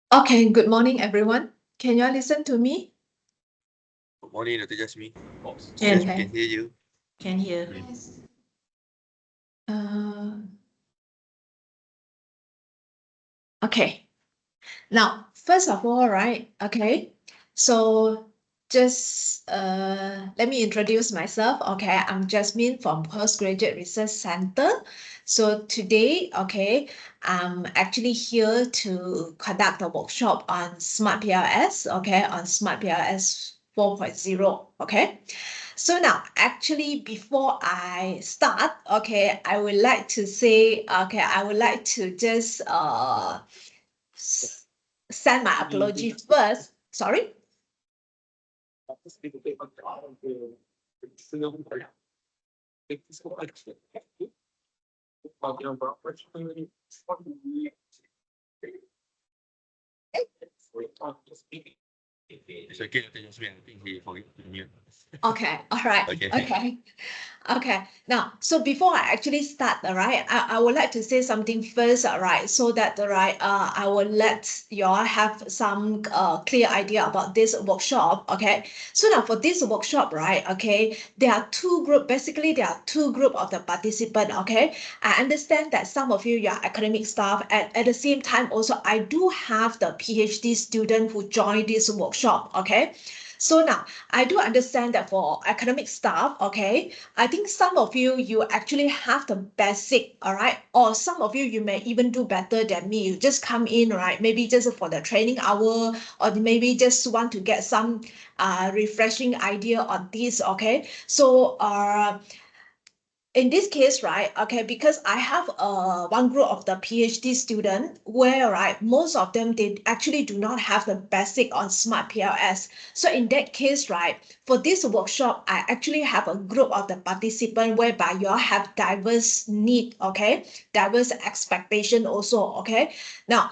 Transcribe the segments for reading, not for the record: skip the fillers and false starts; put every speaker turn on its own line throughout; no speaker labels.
Okay, good morning, everyone. Can you all listen to me?
Good morning, Dr. Jasmine.
Can
Yes, we
Okay.
can hear you.
can hear.
Yes. Uh, okay. Now, first of all, right? Okay. So just let me introduce myself. Okay, I'm Jasmine from Postgraduate Research Center. So today, okay, I'm actually here to conduct a workshop on SmartPLS. Okay, on SmartPLS 4.0. Okay. So now, actually, before I start, okay, I would like to say, okay, I would like to just send my apology first. Sorry.
It's okay, Dr. Jasmine. I think he forgot to mute.
Okay, all right.
Okay.
Okay. Okay. Now, so before I actually start, all right, I would like to say something first, all right, so that, all right, I will let you all have some clear idea about this workshop. Okay. So now for this workshop, right, okay, there are two group. Basically, there are two group of the participant. Okay. I understand that some of you are academic staff, and at the same time, also I do have the PhD student who joined this workshop. Okay. So now I do understand that for academic staff, okay, I think some of you actually have the basic, all right, or some of you may even do better than me. You just come in, right, maybe just for the training hour, or maybe just want to get some refreshing idea on this, okay. So in this case, right, okay, because I have one group of the PhD student where, right, most of them, they actually do not have the basic on Smart PLS. So in that case, right, for this workshop, I actually have a group of the participant whereby you all have diverse need, okay, diverse expectation also, okay. Now,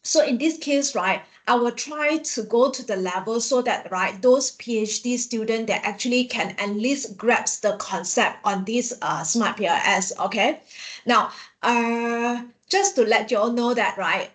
so in this case, right, I will try to go to the level so that, right, those PhD students that actually can at least grasp the concept on this Smart PLS. Okay. Now, just to let you all know that, right,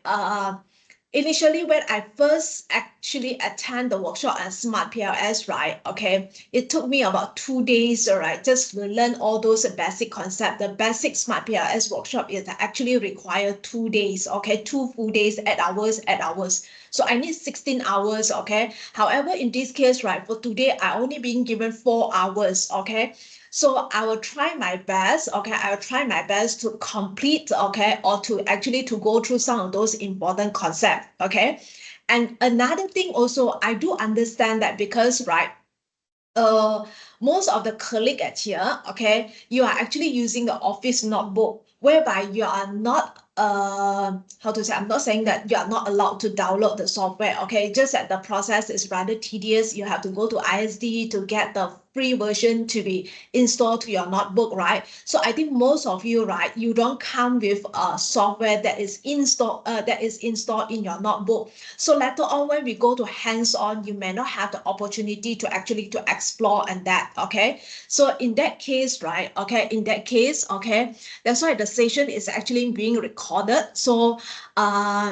initially when I first actually attend the workshop on Smart PLS, right, okay, it took me about 2 days, all right, just to learn all those basic concepts. The basic Smart PLS workshop is actually require 2 days, okay, 2 full days, 8 hours, 8 hours. So I need 16 hours, okay. However, in this case, right, for today, I only been given 4 hours, okay. So I will try my best, okay. I will try my best to complete, okay, or to actually to go through some of those important concepts, okay. And another thing also, I do understand that because, right, uh, most of the colleague at here, okay, you are actually using the office notebook, whereby you are not, how to say, I'm not saying that you are not allowed to download the software, okay, just that the process is rather tedious. You have to go to ISD to get the free version to be installed to your notebook, right? So I think most of you, right, you don't come with a software that is installed in your notebook. So later on, when we go to hands-on, you may not have the opportunity to actually to explore and that, okay. So in that case, right, okay, in that case, okay, that's why the session is actually being recorded. So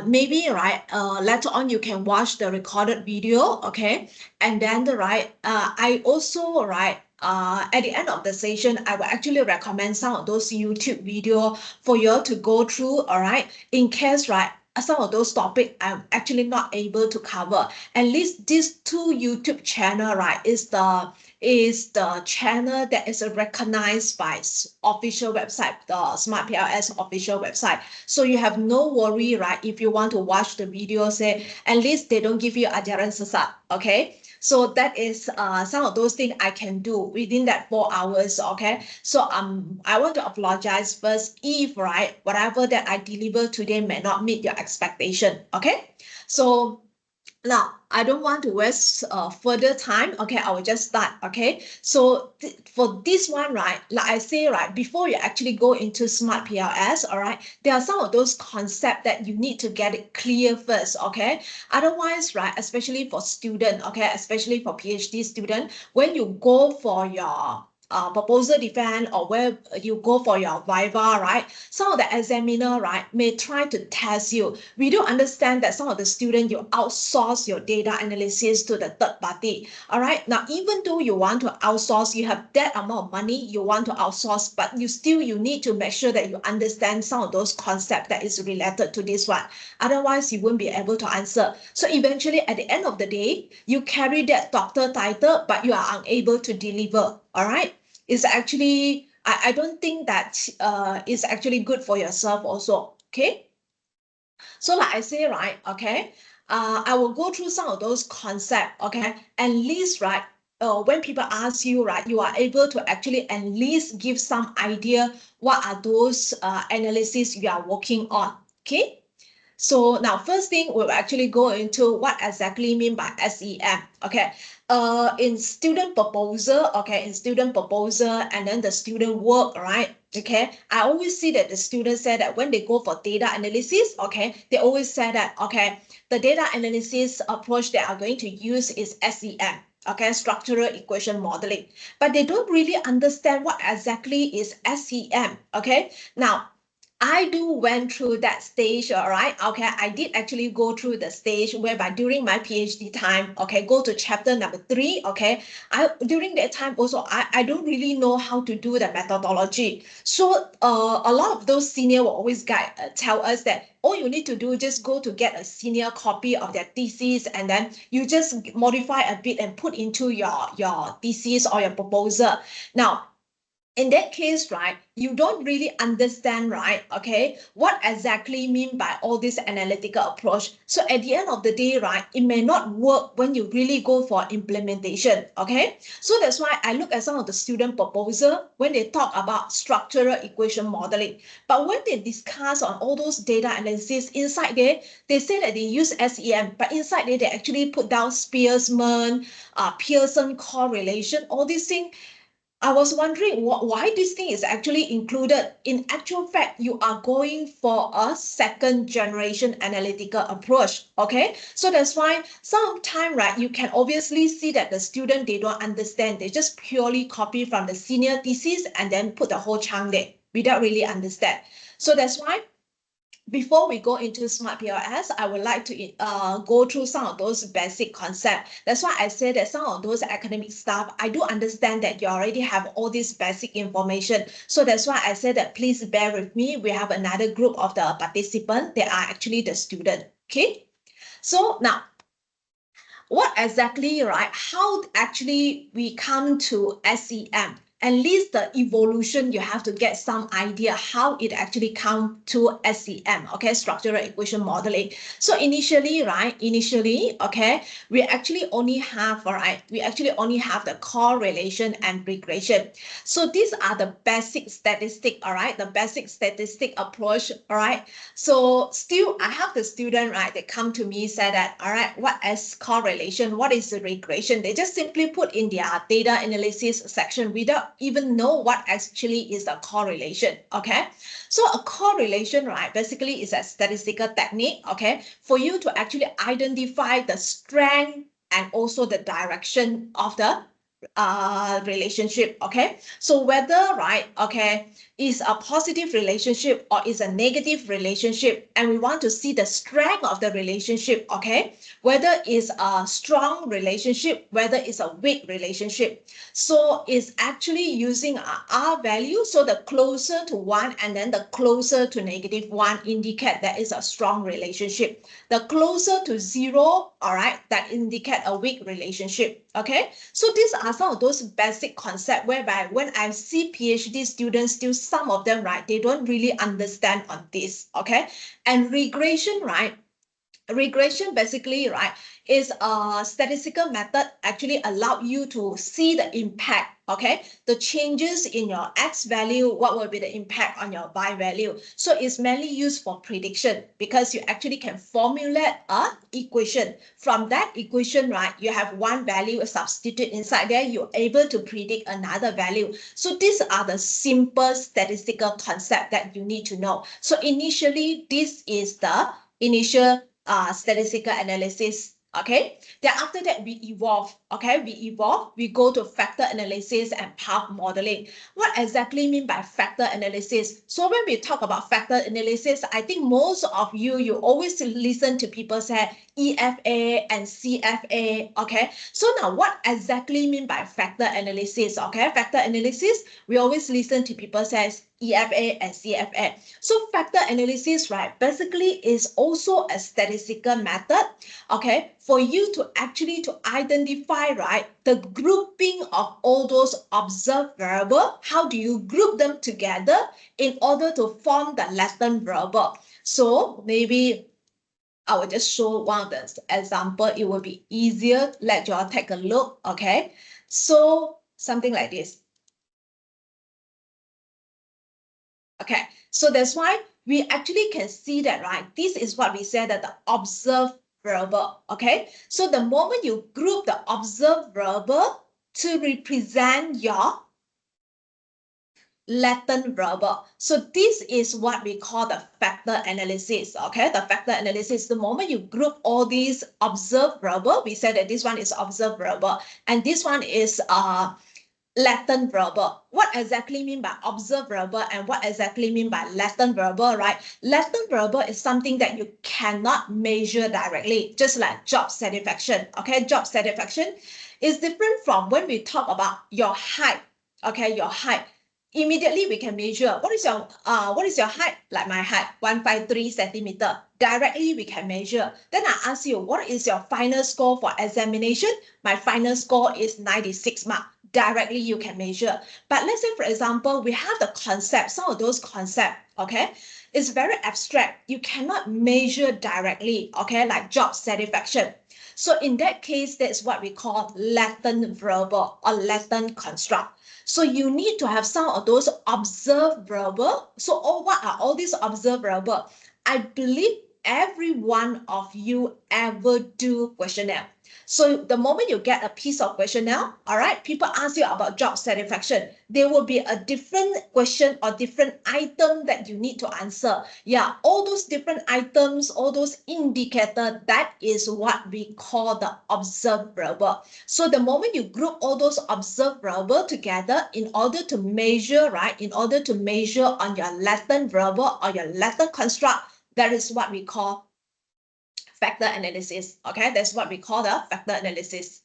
maybe, right, later on you can watch the recorded video, okay. And then the, right, I also, right, at the end of the session, I will actually recommend some of those YouTube video for you to go through, all right, in case, right, some of those topics I'm actually not able to cover. At least these two YouTube channel, right, is the channel that is recognized by official website, the Smart PLS official website. So you have no worry, right? If you want to watch the video, say at least they don't give you ajaran sesat, okay? So that is some of those things I can do within that 4 hours, okay? So I want to apologize first if, right, whatever that I deliver today may not meet your expectation, okay? So now I don't want to waste further time, okay. I will just start, okay. So for this one, right, like I say, right, before you actually go into Smart PLS, all right, there are some of those concepts that you need to get it clear first, okay. Otherwise, right, especially for student, okay, especially for PhD student, when you go for your proposal defense or where you go for your viva, right? Some of the examiner, right, may try to test you. We do understand that some of the students, you outsource your data analysis to the third party. All right. Now, even though you want to outsource, you have that amount of money you want to outsource, but you need to make sure that you understand some of those concepts that is related to this one. Otherwise, you won't be able to answer. So eventually, at the end of the day, you carry that doctor title, but you are unable to deliver. All right. It's actually, I don't think that is actually good for yourself also. Okay. So like I say, right, okay, I will go through some of those concepts, okay, and least, right, when people ask you, right, you are able to actually at least give some idea what are those analysis you are working on, okay? So now, first thing, we'll actually go into what exactly mean by SEM. Okay, in student proposal, okay, and then the student work, right? Okay, I always see that the students say that when they go for data analysis, okay, they always say that, okay, the data analysis approach they are going to use is SEM. Okay, structural equation modeling, but they don't really understand what exactly is SEM. Okay, now I do went through that stage, all right? Okay, I did actually go through the stage whereby during my PhD time, okay, go to chapter number 3, okay? During that time also, I don't really know how to do the methodology. So a lot of those senior will always tell us that all you need to do just go to get a senior copy of their thesis and then you just modify a bit and put into your thesis or your proposal. Now, in that case, right, you don't really understand, right, okay, what exactly mean by all this analytical approach. So at the end of the day, right, it may not work when you really go for implementation, okay? So that's why I look at some of the student proposal when they talk about structural equation modeling. But when they discuss on all those data analysis inside there, they say that they use SEM, but inside there, they actually put down Spearman, Pearson correlation, all these things. I was wondering why this thing is actually included. In actual fact, you are going for a second generation analytical approach. Okay, so that's why sometimes, right, you can obviously see that the student, they don't understand. They just purely copy from the senior thesis and then put the whole chunk there without really understand. So that's why before we go into SmartPLS, I would like to go through some of those basic concepts. That's why I said that some of those academic stuff, I do understand that you already have all this basic information. So that's why I said that please bear with me. We have another group of the participants. They are actually the student. Okay. So now, what exactly, right? How actually we come to SEM? At least the evolution, you have to get some idea how it actually come to SEM, okay, structural equation modeling. So initially, right, okay, we actually only have, all right, the correlation and regression. So these are the basic statistic, all right, the basic statistic approach, all right. So still, I have the student, right, they come to me, say that, all right, what is correlation? What is the regression? They just simply put in their data analysis section without even know what actually is a correlation, okay? So a correlation, right, basically is a statistical technique, okay, for you to actually identify the strength and also the direction of the relationship, okay? So whether, right, okay, is a positive relationship or is a negative relationship, and we want to see the strength of the relationship, okay, whether it's a strong relationship, whether it's a weak relationship. So it's actually using a R value, so the closer to 1 and then the closer to -1 indicate that is a strong relationship. The closer to 0, all right, that indicate a weak relationship, okay? So these are some of those basic concepts whereby when I see PhD students, still some of them, right, they don't really understand on this, okay? And regression, right, regression basically, right, is a statistical method actually allow you to see the impact, okay, the changes in your X value, what will be the impact on your Y value. So it's mainly used for prediction because you actually can formulate a equation. From that equation, right, you have one value substitute inside there, you're able to predict another value. So these are the simple statistical concept that you need to know. So initially, this is the initial statistical analysis Okay, then after that we evolve. Okay, we go to factor analysis and path modeling. What exactly mean by factor analysis? So when we talk about factor analysis, I think most of you always listen to people say EFA and CFA. Okay, so now what exactly mean by factor analysis? Okay, factor analysis, we always listen to people say EFA and CFA. So factor analysis, right, basically is also a statistical method, okay, for you to actually to identify, right, the grouping of all those observed variable. How do you group them together in order to form the latent variable? So maybe I will just show one of the example. It will be easier. Let you all take a look, okay? So something like this. Okay, so that's why we actually can see that, right? This is what we said that the observed variable, okay? So the moment you group the observed variable to represent your latent variable. So this is what we call the factor analysis, okay? The factor analysis, the moment you group all these observed variable, we said that this one is observed variable and this one is latent variable. What exactly mean by observed variable and what exactly mean by latent variable, right? Latent variable is something that you cannot measure directly, just like job satisfaction, okay? Job satisfaction is different from when we talk about your height, okay? Your height. Immediately we can measure what is your height, like my height 153 centimeter. Directly we can measure. Then I ask you, what is your final score for examination? My final score is 96 mark. Directly you can measure. But let's say, for example, we have the concept, some of those concepts, okay, it's very abstract. You cannot measure directly, okay, like job satisfaction. So in that case, that's what we call latent variable or latent construct. So you need to have some of those observed variable. So what are all these observed variable? I believe every one of you ever do questionnaire. So the moment you get a piece of questionnaire, all right, people ask you about job satisfaction. There will be a different question or different item that you need to answer. Yeah, all those different items, all those indicators, that is what we call the observed variable. So the moment you group all those observed variable together in order to measure, right, in order to measure on your latent variable or your latent construct, that is what we call factor analysis. Okay, that's what we call the factor analysis.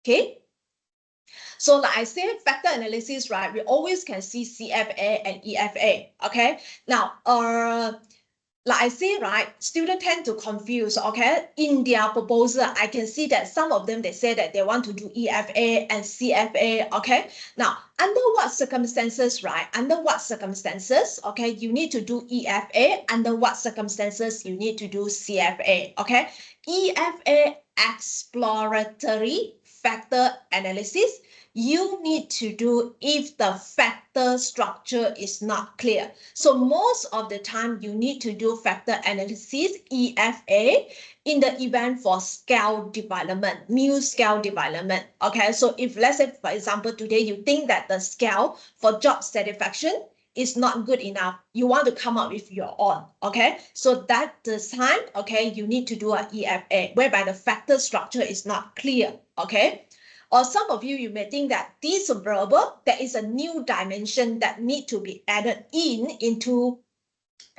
Okay, so like I said, factor analysis, right, we always can see CFA and EFA. Okay, now like I say, right, students tend to confuse, okay? In their proposal, I can see that some of them, they say that they want to do EFA and CFA, okay? Now, under what circumstances, right? Under what circumstances, okay, you need to do EFA? Under what circumstances you need to do CFA, okay? EFA, exploratory factor analysis, you need to do if the factor structure is not clear. So most of the time you need to do factor analysis, EFA, in the event for scale development, new scale development. Okay, so if let's say, for example, today you think that the scale for job satisfaction is not good enough, you want to come up with your own, okay? So that the time, okay, you need to do an EFA, whereby the factor structure is not clear, okay? Or some of you, you may think that this variable, there is a new dimension that need to be added into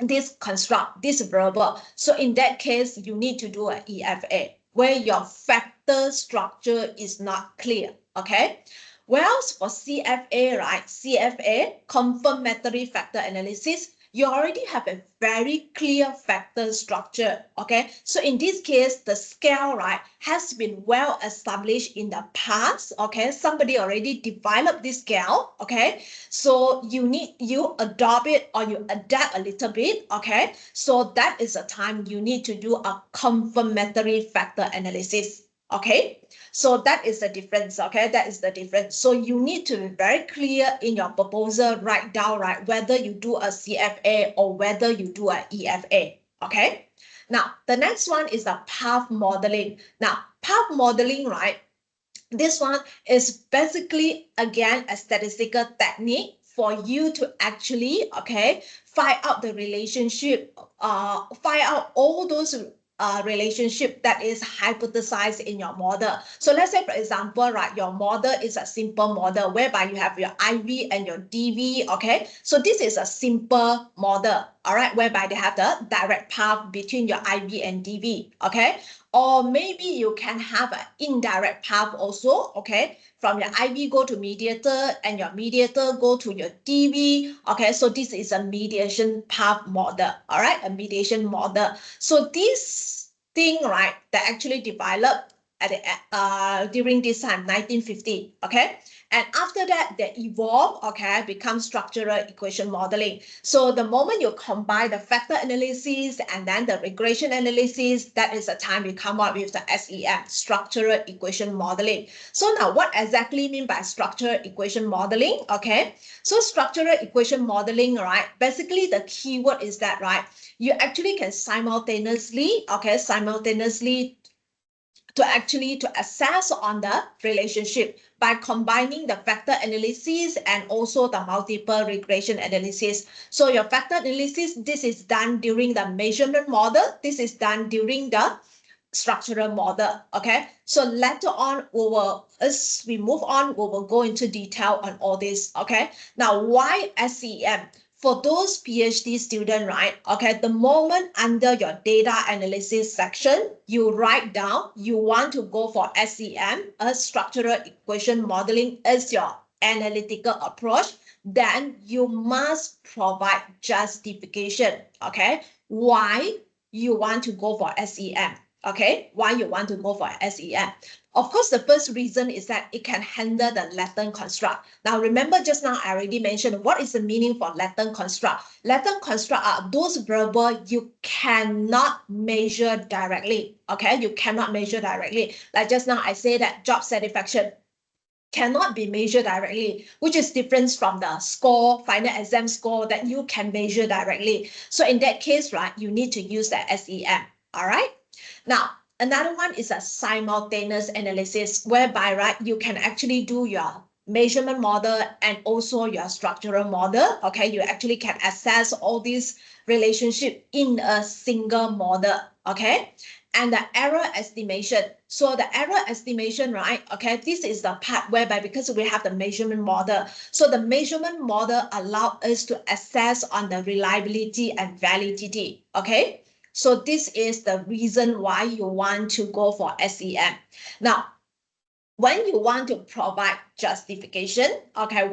this construct, this variable. So in that case, you need to do an EFA, where your factor structure is not clear, okay? Whereas for CFA, right, CFA, confirmatory factor analysis, you already have a very clear factor structure, okay? So in this case, the scale, right, has been well established in the past, okay? Somebody already developed this scale, okay? So you adopt it or you adapt a little bit, okay? So that is a time you need to do a confirmatory factor analysis, okay? So that is the difference, okay? That is the difference. So you need to be very clear in your proposal, write down, right, whether you do a CFA or whether you do an EFA, okay? Now, the next one is the path modeling. Now, path modeling, right, this one is basically, again, a statistical technique for you to actually, okay, find out the relationship, find out all those relationship that is hypothesized in your model. So let's say, for example, right, your model is a simple model whereby you have your IV and your DV, okay? So this is a simple model, all right, whereby they have the direct path between your IV and DV, okay? Or maybe you can have an indirect path also, okay? From your IV go to mediator and your mediator go to your DV, okay? So this is a mediation path model, all right? A mediation model. So this thing, right, that actually developed at the, during this time, 1950, okay? And after that, they evolve, okay, become structural equation modeling. So the moment you combine the factor analysis and then the regression analysis, that is the time you come up with the SEM, structural equation modeling. So now what exactly mean by structural equation modeling? Okay, so structural equation modeling, right, basically the keyword is that, right, you actually can simultaneously, okay, to assess on the relationship by combining the factor analysis and also the multiple regression analysis. So your factor analysis, this is done during the measurement model. This is done during the structural model, okay? So later on, as we move on, we will go into detail on all this, okay? Now, why SEM? For those PhD students, right, okay, the moment under your data analysis section, you write down you want to go for SEM, a structural equation modeling as your analytical approach, then you must provide justification, okay, why you want to go for SEM. Okay, why you want to go for SEM? Of course, the first reason is that it can handle the latent construct. Now, remember just now I already mentioned what is the meaning for latent construct. Latent construct are those variables you cannot measure directly. Okay, you cannot measure directly. Like just now I say that job satisfaction cannot be measured directly, which is different from the score, final exam score that you can measure directly. So in that case, right, you need to use the SEM. All right. Now, another one is a simultaneous analysis whereby, right, you can actually do your measurement model and also your structural model. Okay, you actually can assess all these relationship in a single model. Okay, and the error estimation. So the error estimation, right? Okay, this is the part whereby because we have the measurement model. So the measurement model allows us to assess on the reliability and validity. Okay. So this is the reason why you want to go for SEM. Now, when you want to provide justification, okay,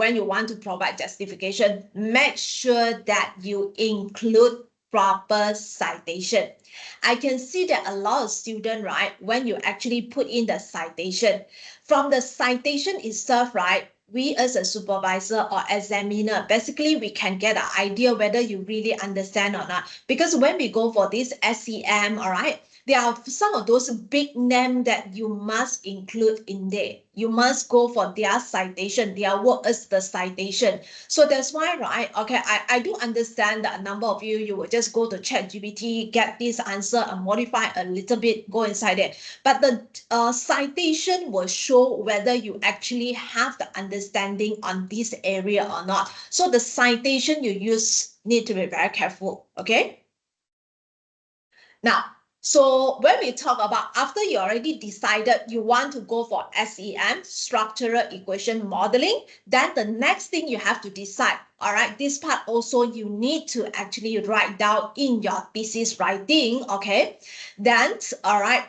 make sure that you include proper citation. I can see that a lot of students, right, when you actually put in the citation, from the citation itself, right, we as a supervisor or examiner, basically we can get an idea whether you really understand or not. Because when we go for this SEM, all right, there are some of those big names that you must include in there. You must go for their citation, their work as the citation. So that's why, right? Okay, I do understand that a number of you will just go to ChatGPT, get this answer and modify a little bit, go inside it. But the citation will show whether you actually have the understanding on this area or not. So the citation you use need to be very careful, okay? Now, so when we talk about after you already decided you want to go for SEM, structural equation modeling, then the next thing you have to decide, all right, this part also you need to actually write down in your thesis writing, okay? Then, all right,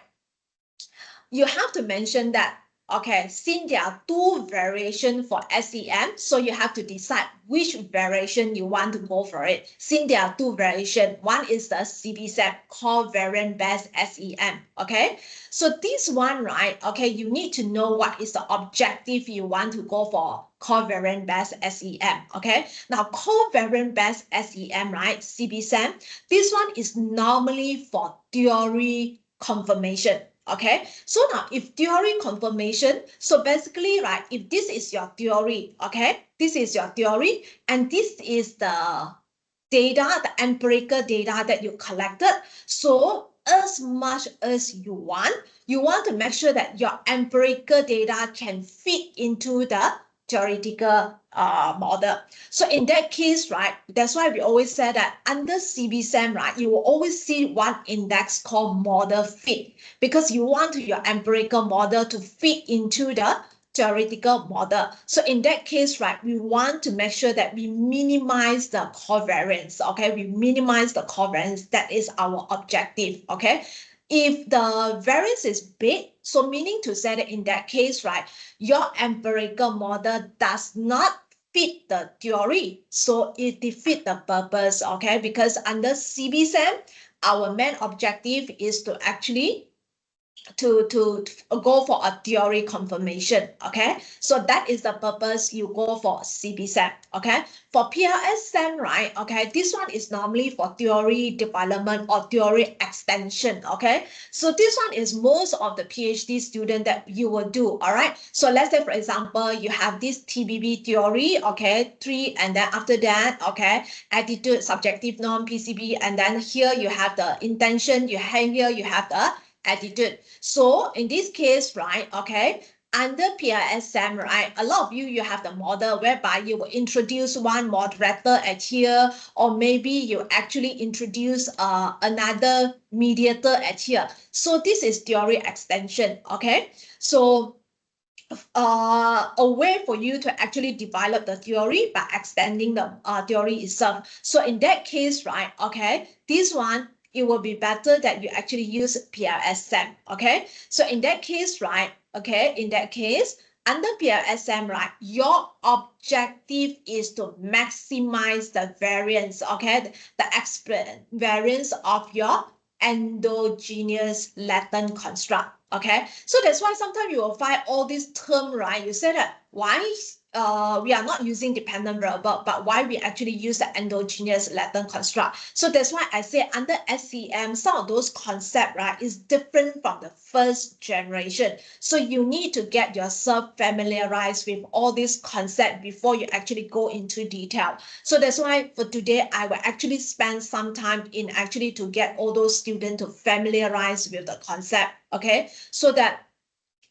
you have to mention that, okay, since there are two variations for SEM, so you have to decide which variation you want to go for it. Since there are two variations, one is the CBSEM, covariant-based SEM, okay? So this one, right, okay, you need to know what is the objective you want to go for covariant-based SEM, okay? Now, covariant-based SEM, right, CBSEM, this one is normally for theory confirmation. Okay, so now if theory confirmation, so basically, right, if this is your theory, okay, this is your theory, and this is the data, the empirical data that you collected. So as much as you want to make sure that your empirical data can fit into the theoretical model. So in that case, right, that's why we always say that under CBSAM, right, you will always see one index called model fit, because you want your empirical model to fit into the theoretical model. So in that case, right, we want to make sure that we minimize the covariance, okay? We minimize the covariance. That is our objective, okay? If the variance is big, so meaning to say that in that case, right, your empirical model does not fit the theory, so it defeats the purpose, okay? Because under CBSAM, our main objective is to actually to go for a theory confirmation, okay? So that is the purpose you go for CBSAM, okay? For PLS-SAM, right, okay, this one is normally for theory development or theory extension, okay? So this one is most of the PhD student that you will do, all right? So let's say, for example, you have this TBB theory, okay, 3, and then after that, okay, attitude, subjective norm, PCB, and then here you have the intention, you have here, you have the attitude. So in this case, right, okay, under PLS-SAM, right, a lot of you have the model whereby you will introduce one moderator at here, or maybe you actually introduce another mediator at here. So this is theory extension, okay? So a way for you to actually develop the theory by extending the theory itself. So in that case, right, okay, this one, it will be better that you actually use PLS-SAM, okay? So in that case, right, okay, in that case, under PLS-SAM, right, your objective is to maximize the variance, okay, the variance of your endogenous latent construct, okay? So that's why sometimes you will find all these terms, right? You say that why we are not using dependent variable, but why we actually use the endogenous latent construct. So that's why I say under SCM, some of those concepts, right, is different from the first generation. So you need to get yourself familiarized with all these concepts before you actually go into detail. So that's why for today, I will actually spend some time in actually to get all those students to familiarize with the concept, okay? So that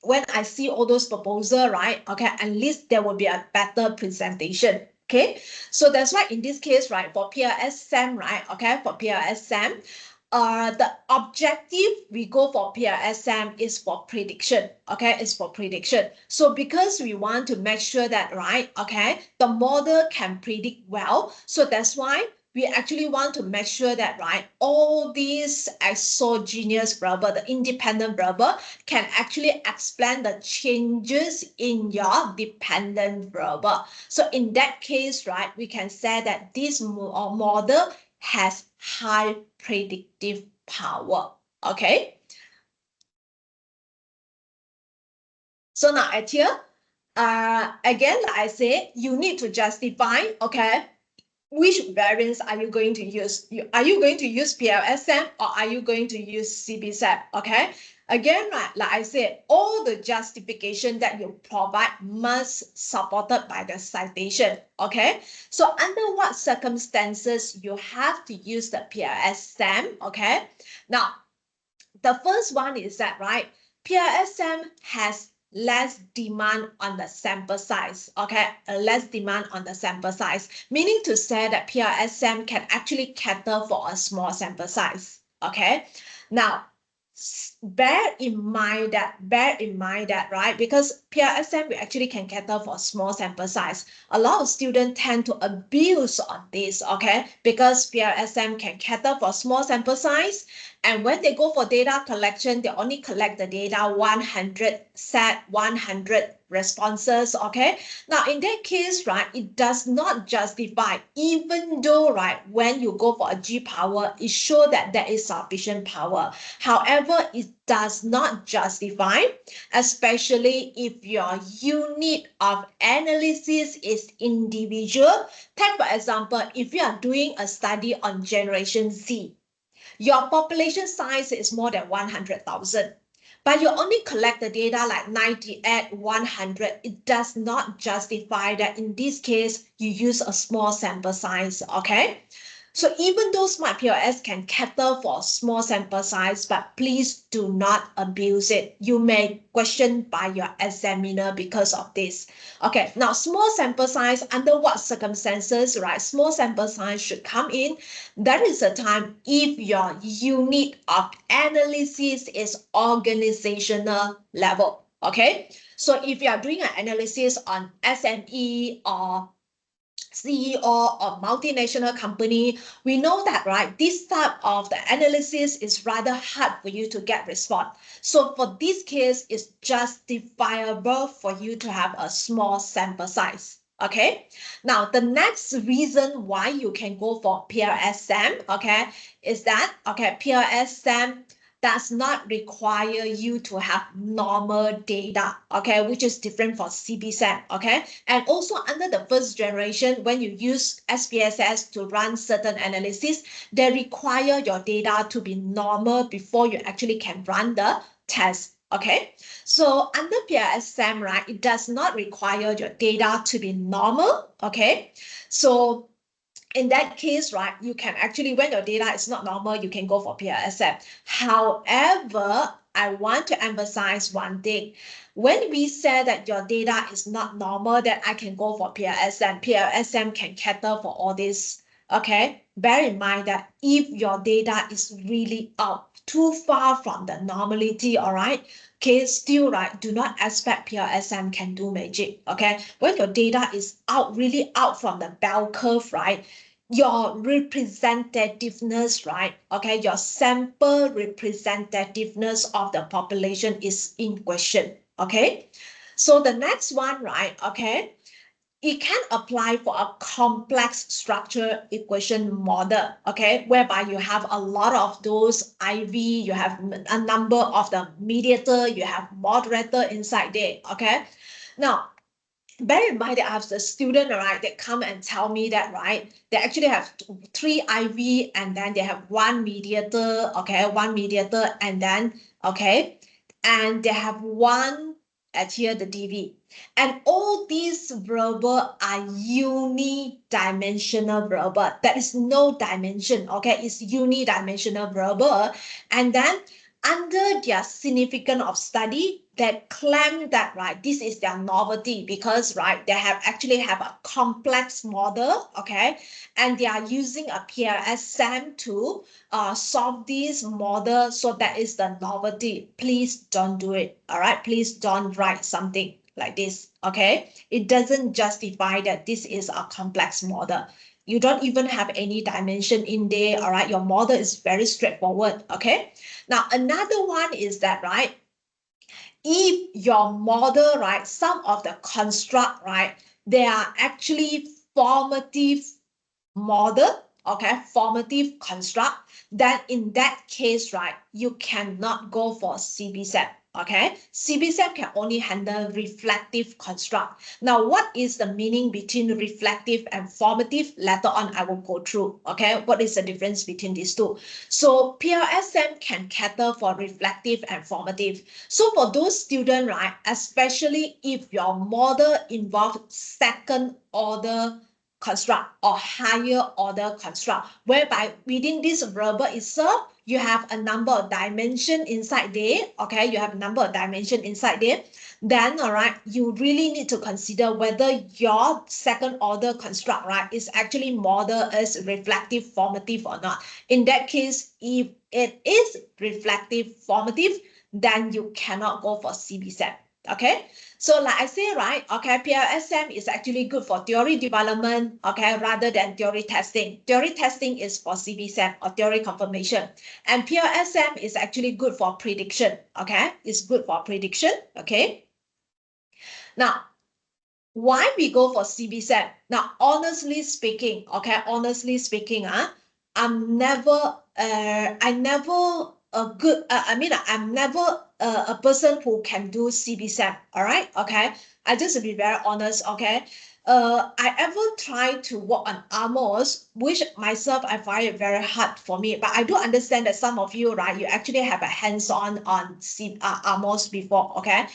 when I see all those proposals, right, okay, at least there will be a better presentation, okay? So that's why in this case, right, for PLS-SAM, right, okay, for PLS-SAM, the objective we go for PLS-SAM is for prediction, okay, it's for prediction. So because we want to make sure that, right, okay, the model can predict well, so that's why we actually want to make sure that, right, all these exogenous variable, the independent variable, can actually explain the changes in your dependent variable. So in that case, right, we can say that this model has high predictive power, okay? So now at here, again, like I say, you need to justify, okay, which variance are you going to use? Are you going to use PLS-SAM or are you going to use CBSAM? Okay. Again, right, like I said, all the justification that you provide must supported by the citation. Okay. So under what circumstances you have to use the PLS-SAM? Okay. Now, the first one is that, right, PLS-SAM has less demand on the sample size, okay? Less demand on the sample size, meaning to say that PLS-SAM can actually cater for a small sample size, okay? Now, bear in mind that, right, because PLS-SAM we actually can cater for small sample size. A lot of students tend to abuse on this, okay? Because PLS-SAM can cater for small sample size, and when they go for data collection, they only collect the data 100 set, 100 responses, okay? Now, in that case, right, it does not justify, even though, right, when you go for a G power, it shows that there is sufficient power. However, it does not justify, especially if your unit of analysis is individual. Take, for example, if you are doing a study on Generation Z, your population size is more than 100,000, but you only collect the data like 98, 100. It does not justify that in this case, you use a small sample size, okay? So even though SmartPLS can cater for small sample size, but please do not abuse it. You may question by your examiner because of this. Okay, now small sample size, under what circumstances, right? Small sample size should come in. That is the time if your unit of analysis is organizational level. Okay, so if you are doing an analysis on SME or CEO of multinational company, we know that, right, this type of the analysis is rather hard for you to get response. So for this case, it's justifiable for you to have a small sample size. Okay, now the next reason why you can go for PLS-SAM, okay, is that, okay, PLS-SAM does not require you to have normal data, okay, which is different from CBSAM, okay? And also under the first generation, when you use SPSS to run certain analysis, they require your data to be normal before you actually can run the test, okay? So under PLS-SAM, right, it does not require your data to be normal, okay? So in that case, right, you can actually, when your data is not normal, you can go for PLS-SAM. However, I want to emphasize one thing. When we say that your data is not normal, that I can go for PLS-SAM. PLS-SAM can cater for all this. Okay, bear in mind that if your data is really out too far from the normality, all right, okay, still, right, do not expect PLS-SAM can do magic. Okay, when your data is out, really out from the bell curve, right, your representativeness, right? Okay, your sample representativeness of the population is in question. Okay, so the next one, right? Okay, it can apply for a complex structure equation model, okay, whereby you have a lot of those IV, you have a number of the mediator, you have moderator inside there, okay. Now, bear in mind that I have a student, right, that come and tell me that, right, they actually have 3 IV and then they have 1 mediator, okay, 1 mediator, and then, okay, and they have 1 at here, the DV. And all these variable are unidimensional variable. There is no dimension, okay, it's unidimensional variable. And then under their significance of study, they claim that, right, this is their novelty because, right, they have actually have a complex model, okay, and they are using a PLS-SAM to solve this model. So that is the novelty. Please don't do it. All right, please don't write something like this. Okay, it doesn't justify that this is a complex model. You don't even have any dimension in there. All right, your model is very straightforward. Okay, now another one is that, right, if your model, right, some of the construct, right, they are actually formative model, okay, formative construct, then in that case, right, you cannot go for CBSAM. Okay, CBSAM can only handle reflective construct. Now, what is the meaning between reflective and formative? Later on, I will go through. Okay, what is the difference between these two? So PLS-SAM can cater for reflective and formative. So for those students, right, especially if your model involves second order construct or higher order construct, whereby within this variable itself, you have a number of dimension inside there, okay, you have a number of dimension inside there, then, all right, you really need to consider whether your second order construct, right, is actually model as reflective, formative or not. In that case, if it is reflective, formative, then you cannot go for CBSAM. Okay, so like I say, right, okay, PLS-SAM is actually good for theory development, okay, rather than theory testing. Theory testing is for CBSAM or theory confirmation. And PLS-SAM is actually good for prediction, okay? It's good for prediction, okay? Now, why we go for CBSAM? Now, honestly speaking, okay, honestly speaking, I'm never I'm never a person who can do CBSAM, all right, okay? I just to be very honest, okay? I ever tried to work on AMOS, which myself I find it very hard for me. But I do understand that some of you, right, you actually have a hands-on on AMOS before, okay?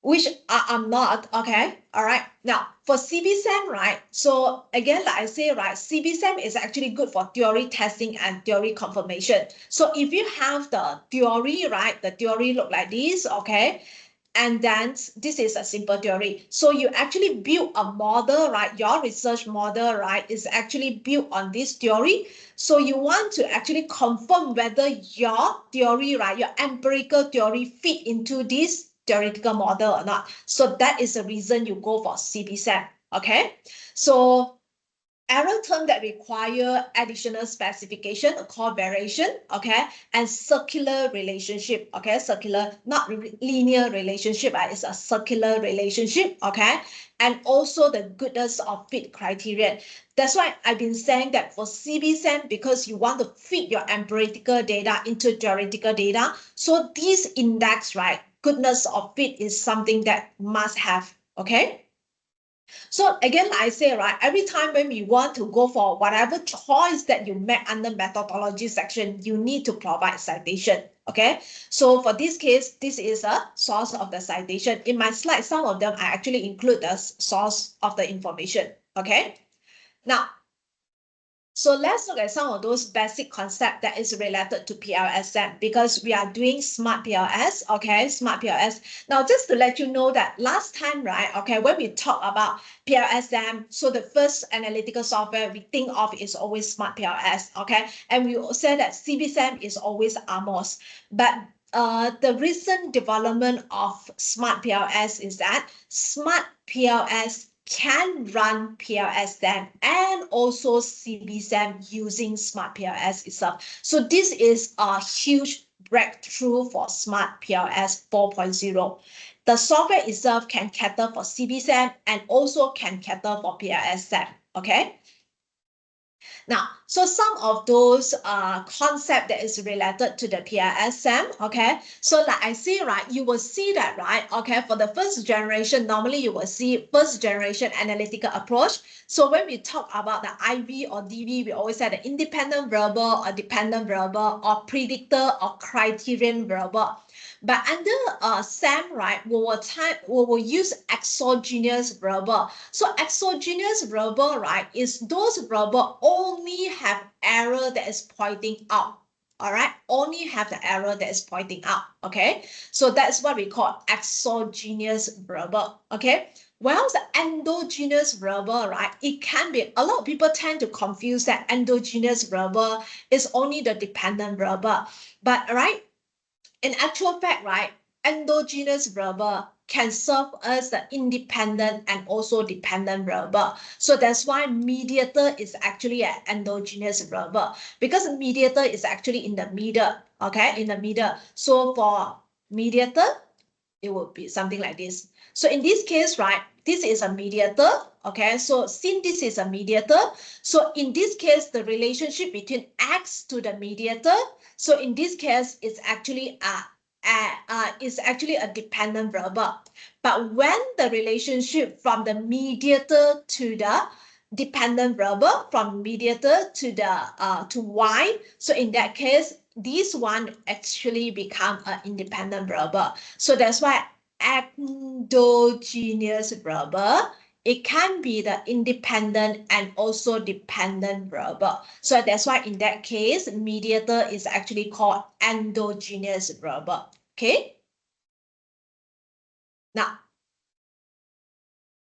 which I'm not, okay? All right. Now, for CBSAM, right? So again, like I say, right, CBSAM is actually good for theory testing and theory confirmation. So if you have the theory, right, the theory look like this, okay? And then this is a simple theory. So you actually build a model, right? Your research model, right, is actually built on this theory. So you want to actually confirm whether your theory, right, your empirical theory fit into this theoretical model or not. So that is the reason you go for CBSAM, okay? So error term that require additional specification called variation, okay, and circular relationship, okay, circular, not linear relationship, it's a circular relationship, okay, and also the goodness of fit criterion. That's why I've been saying that for CBSAM, because you want to fit your empirical data into theoretical data, so this index, right, goodness of fit is something that must have, okay. So again, I say, right, every time when you want to go for whatever choice that you make under methodology section, you need to provide citation. Okay, so for this case, this is a source of the citation. In my slides, some of them I actually include the source of the information. Okay, now so let's look at some of those basic concepts that is related to PLSM because we are doing SmartPLS, okay, SmartPLS. Now, just to let you know that last time, right, okay, when we talk about PLSM, so the first analytical software we think of is always SmartPLS, okay, and we say that CBSAM is always AMOS, but the recent development of SmartPLS is that SmartPLS can run PLSM and also CBSAM using SmartPLS itself. So this is a huge breakthrough for SmartPLS 4.0. The software itself can cater for CBSAM and also can cater for PLSM. Okay. Now, so some of those concept that is related to the PLSM, okay? So like I say, right, you will see that, right, okay, for the first generation, normally you will see first generation analytical approach. So when we talk about the IV or DV, we always say the independent variable or dependent variable or predictor or criterion variable. But under SAM, right, we will use exogenous variable. So exogenous variable, right, is those variable only have error that is pointing out. All right, only have the error that is pointing out. Okay, so that's what we call exogenous variable. Okay, well, the endogenous variable, right, it can be, a lot of people tend to confuse that endogenous variable is only the dependent variable. But right, in actual fact, right, endogenous variable can serve as the independent and also dependent variable. So that's why mediator is actually an endogenous variable because mediator is actually in the middle, okay, in the middle. So for mediator, it would be something like this. So in this case, right, this is a mediator, okay? So since this is a mediator, so in this case, the relationship between X to the mediator, so in this case, it's actually a dependent variable. But when the relationship from the mediator to the dependent variable, from mediator to the to Y, so in that case, this one actually become an independent variable. So that's why endogenous variable, it can be the independent and also dependent variable. So that's why in that case, mediator is actually called endogenous variable. Okay. Now,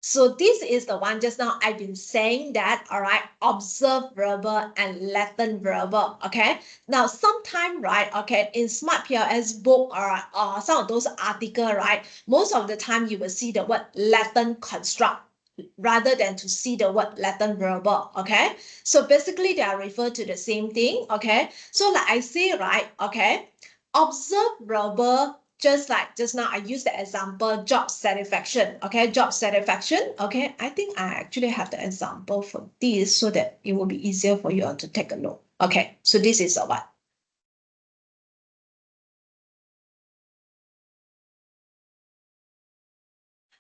so this is the one just now I've been saying that, all right, observed variable and latent variable, okay? Now, sometime, right, okay, in SmartPLS book or some of those articles, right, most of the time you will see the word latent construct rather than to see the word latent variable, okay? So basically, they are referred to the same thing, okay? So like I say, right, okay, observed variable, just like just now I used the example job satisfaction, okay, job satisfaction, okay. I think I actually have the example for this so that it will be easier for you all to take a look. Okay, so this is a what?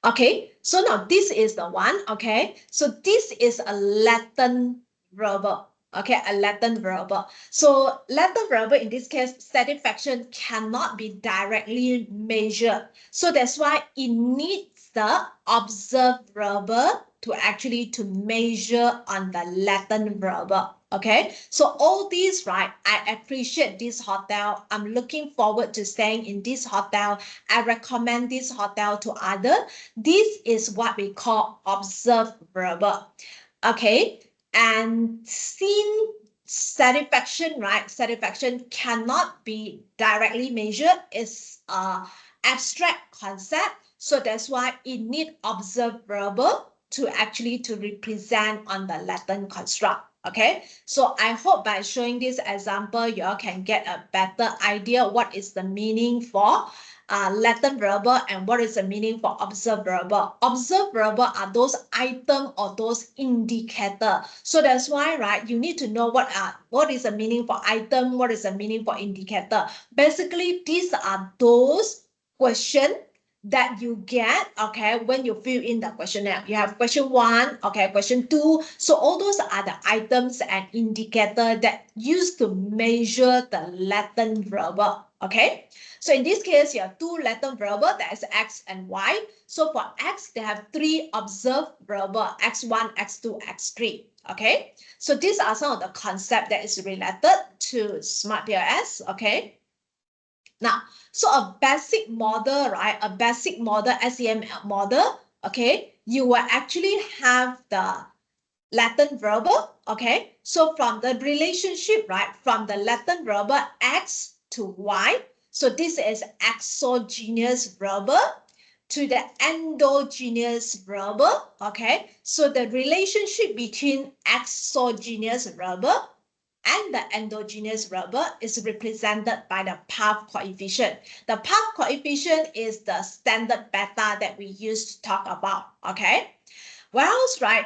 Okay, so now this is the one, okay. So this is a latent variable. Okay, a latent variable. So latent variable in this case, satisfaction cannot be directly measured. So that's why it needs the observed variable to actually to measure on the latent variable. Okay, so all these, right? I appreciate this hotel. I'm looking forward to staying in this hotel. I recommend this hotel to others. This is what we call observed variable. Okay, and since satisfaction, right? Satisfaction cannot be directly measured. It's a abstract concept. So that's why it need observable to actually to represent on the latent construct. Okay, so I hope by showing this example, you all can get a better idea what is the meaning for latent variable and what is the meaning for observed variable. Observed variable are those items or those indicator. So that's why, right, you need to know what is the meaning for item, what is the meaning for indicator. Basically, these are those questions that you get, okay, when you fill in the questionnaire. You have question 1, okay, question 2. So all those are the items and indicator that used to measure the latent variable, okay? So in this case, you have 2 latent variable, that is x and y. So for x, they have 3 observed variable, x1, x2, x3, okay? So these are some of the concept that is related to SmartPLS, okay? Now, so a basic model, right? A basic model, SEM model, okay? You will actually have the latent variable, okay? So from the relationship, right? From the latent variable x to y. So this is exogenous variable to the endogenous variable, okay? So the relationship between exogenous variable and the endogenous variable is represented by the path coefficient. The path coefficient is the standard beta that we used to talk about, okay? Whereas, right,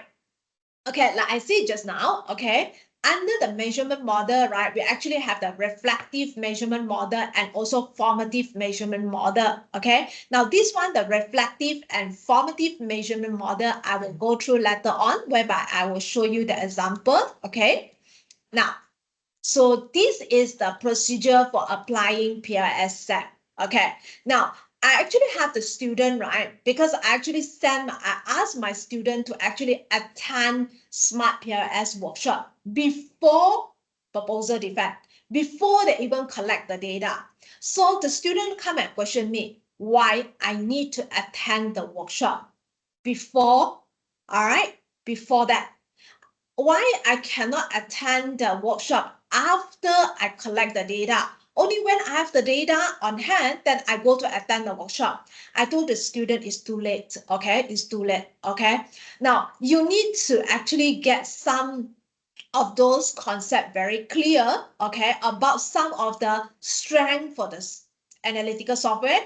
okay, like I said just now, okay, under the measurement model, right, we actually have the reflective measurement model and also formative measurement model, okay? Now, this one, the reflective and formative measurement model, I will go through later on, whereby I will show you the example, okay? Now, so this is the procedure for applying PLS SEM. Okay. Now, I actually have the student, right? Because I asked my student to actually attend SmartPLS workshop before proposal defect, before they even collect the data. So the student come and question me why I need to attend the workshop before, all right, before that. Why I cannot attend the workshop after I collect the data? Only when I have the data on hand, then I go to attend the workshop. I told the student it's too late, okay? It's too late, okay? Now, you need to actually get some of those concepts very clear, okay, about some of the strength for the analytical software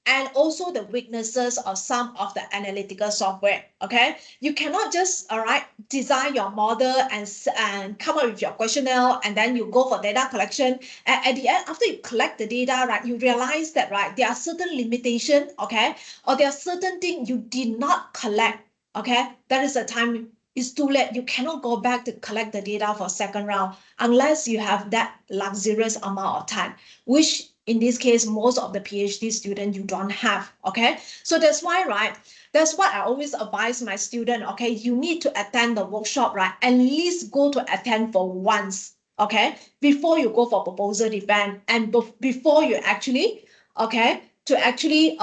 and also the weaknesses of some of the analytical software, okay? You cannot just, all right, design your model and come up with your questionnaire and then you go for data collection. And at the end, after you collect the data, right, you realize that, right, there are certain limitations, okay? Or there are certain things you did not collect, okay? That is the time it's too late. You cannot go back to collect the data for second round unless you have that luxurious amount of time, which in this case, most of the PhD students you don't have, okay? So that's why, right? That's what I always advise my student, okay? You need to attend the workshop, right? At least go to attend for once, okay? Before you go for proposal defense and before you actually, okay, to actually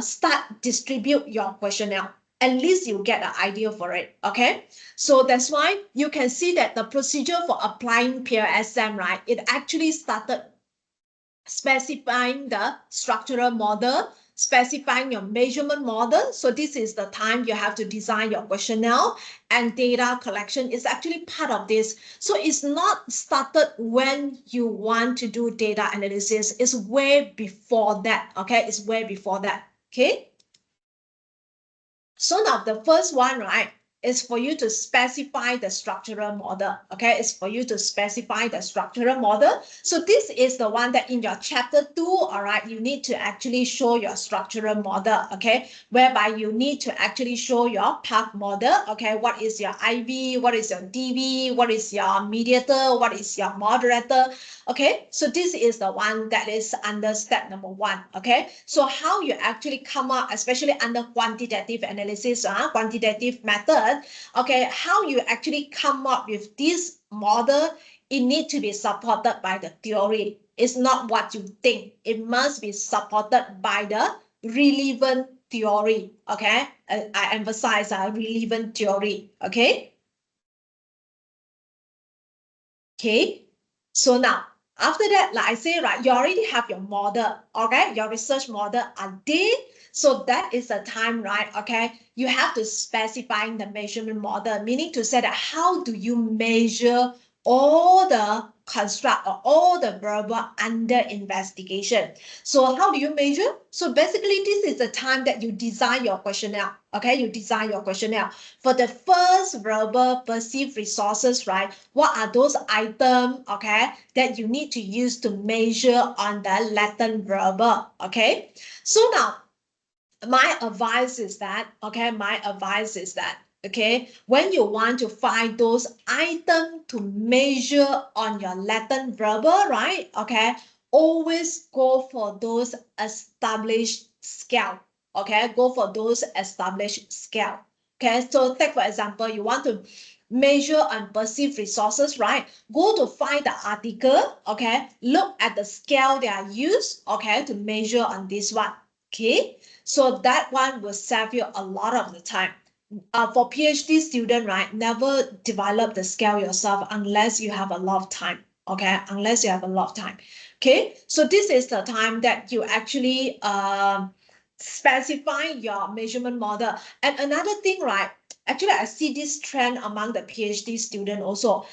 start distribute your questionnaire. At least you get an idea for it, okay? So that's why you can see that the procedure for applying PLSM, right? It actually started specifying the structural model, specifying your measurement model. So this is the time you have to design your questionnaire and data collection is actually part of this. So it's not started when you want to do data analysis. It's way before that, okay? It's way before that, okay? So now the first one, right, is for you to specify the structural model. Okay, it's for you to specify the structural model. So this is the one that in your chapter 2, all right, you need to actually show your structural model, okay, whereby you need to actually show your path model, okay, what is your IV, what is your DV, what is your mediator, what is your moderator, okay. So this is the one that is under step number 1, okay. So how you actually come up, especially under quantitative analysis, quantitative method, okay, how you actually come up with this model, it needs to be supported by the theory. It's not what you think. It must be supported by the relevant theory, okay. I emphasize relevant theory, okay. Okay, so now after that, like I say, right, you already have your model, okay, your research model are there. So that is the time, right, okay, you have to specify the measurement model, meaning to say that how do you measure all the construct or all the verbal under investigation. So how do you measure? So basically, this is the time that you design your questionnaire, okay, you design your questionnaire. For the first verbal perceived resources, right, what are those items, okay, that you need to use to measure on the latent verbal, okay. So now, my advice is that, okay, when you want to find those items to measure on your latent verbal, right, okay, always go for those established scale, okay, go for those established scale, okay. So take for example, you want to measure on perceived resources, right, go to find the article, okay, look at the scale they are used, okay, to measure on this one, okay. So that one will save you a lot of the time. For PhD student, right, never develop the scale yourself unless you have a lot of time, okay, unless you have a lot of time, okay. So this is the time that you actually specify your measurement model. And another thing, right, actually I see this trend among the PhD student also.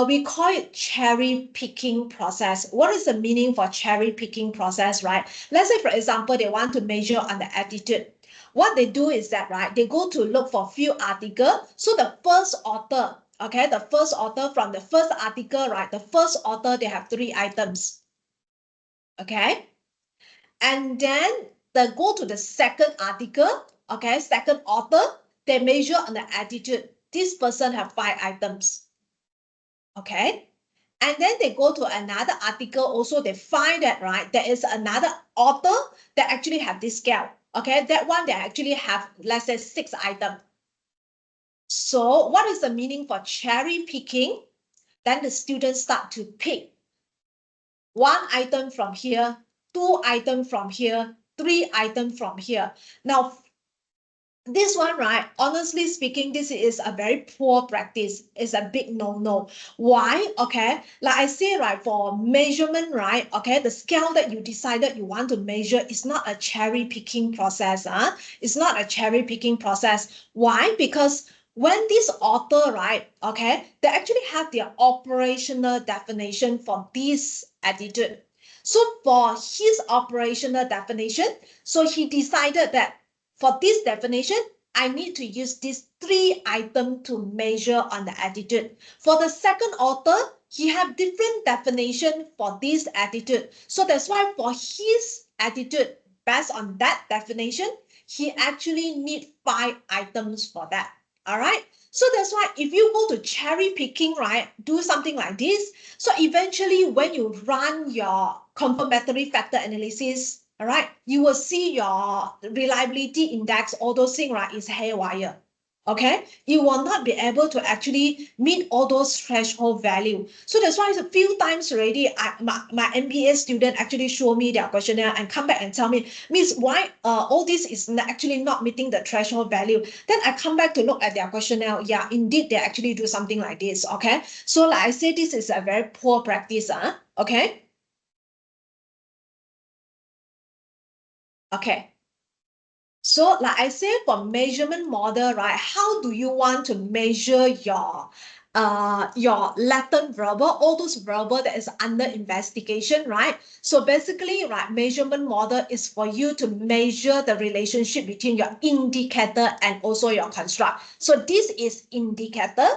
We call it cherry picking process. What is the meaning for cherry picking process, right? Let's say, for example, they want to measure on the attitude. What they do is that, right, they go to look for few articles. So the first author, okay, the first author from the first article, right, the first author, they have 3 items, okay? And then they go to the second article, okay, second author, they measure on the attitude. This person have 5 items, okay. And then they go to another article also, they find that, right, there is another author that actually have this scale, okay, that one they actually have, let's say, 6 items. So what is the meaning for cherry picking? Then the students start to pick 1 item from here, 2 items from here, 3 items from here. Now this one, right, honestly speaking, this is a very poor practice. It's a big no-no. Why? Okay, like I say, right, for measurement, right, okay, the scale that you decided you want to measure is not a cherry picking process. It's not a cherry picking process. Why? Because when this author, right, okay, they actually have their operational definition for this attitude. So for his operational definition, so he decided that for this definition, I need to use these 3 items to measure on the attitude. For the second author, he have different definition for this attitude. So that's why for his attitude, based on that definition, he actually need 5 items for that. All right. So that's why if you go to cherry picking, right, do something like this. So eventually when you run your confirmatory factor analysis, all right, you will see your reliability index, all those things, right, is haywire. Okay, you will not be able to actually meet all those threshold value. So that's why a few times already, my MBA student actually show me their questionnaire and come back and tell me, Miss, why all this is actually not meeting the threshold value. Then I come back to look at their questionnaire. Yeah, indeed, they actually do something like this. Okay, so like I say, this is a very poor practice. Okay. Okay. So like I say, for measurement model, right, how do you want to measure your your latent verbal, all those verbal that is under investigation, right? So basically, right, measurement model is for you to measure the relationship between your indicator and also your construct. So this is indicator,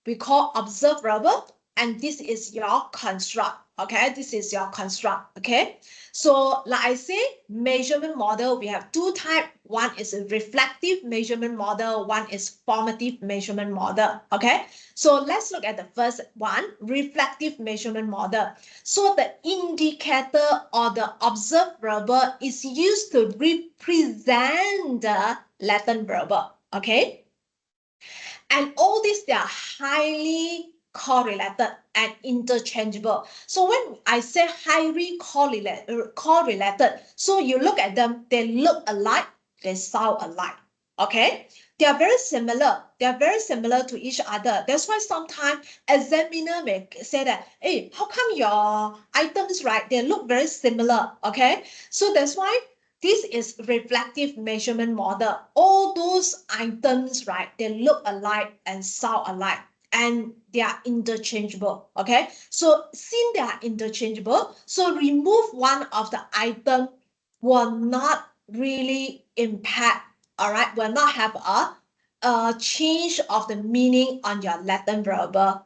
we call observed verbal, and this is your construct. Okay, this is your construct. Okay, so like I say, measurement model, we have two types. One is a reflective measurement model, one is formative measurement model. Okay, so let's look at the first one, reflective measurement model. So the indicator or the observed verbal is used to represent the latent verbal. Okay, and all these, they are highly correlated and interchangeable. So when I say highly correlated, so you look at them, they look alike, they sound alike. Okay, they are very similar. They are very similar to each other. That's why sometimes examiner may say that, hey, how come your items, right, they look very similar. Okay, so that's why this is reflective measurement model. All those items, right, they look alike and sound alike, and they are interchangeable. Okay, so since they are interchangeable, so remove one of the item will not really impact, all right, will not have a change of the meaning on your latent verbal.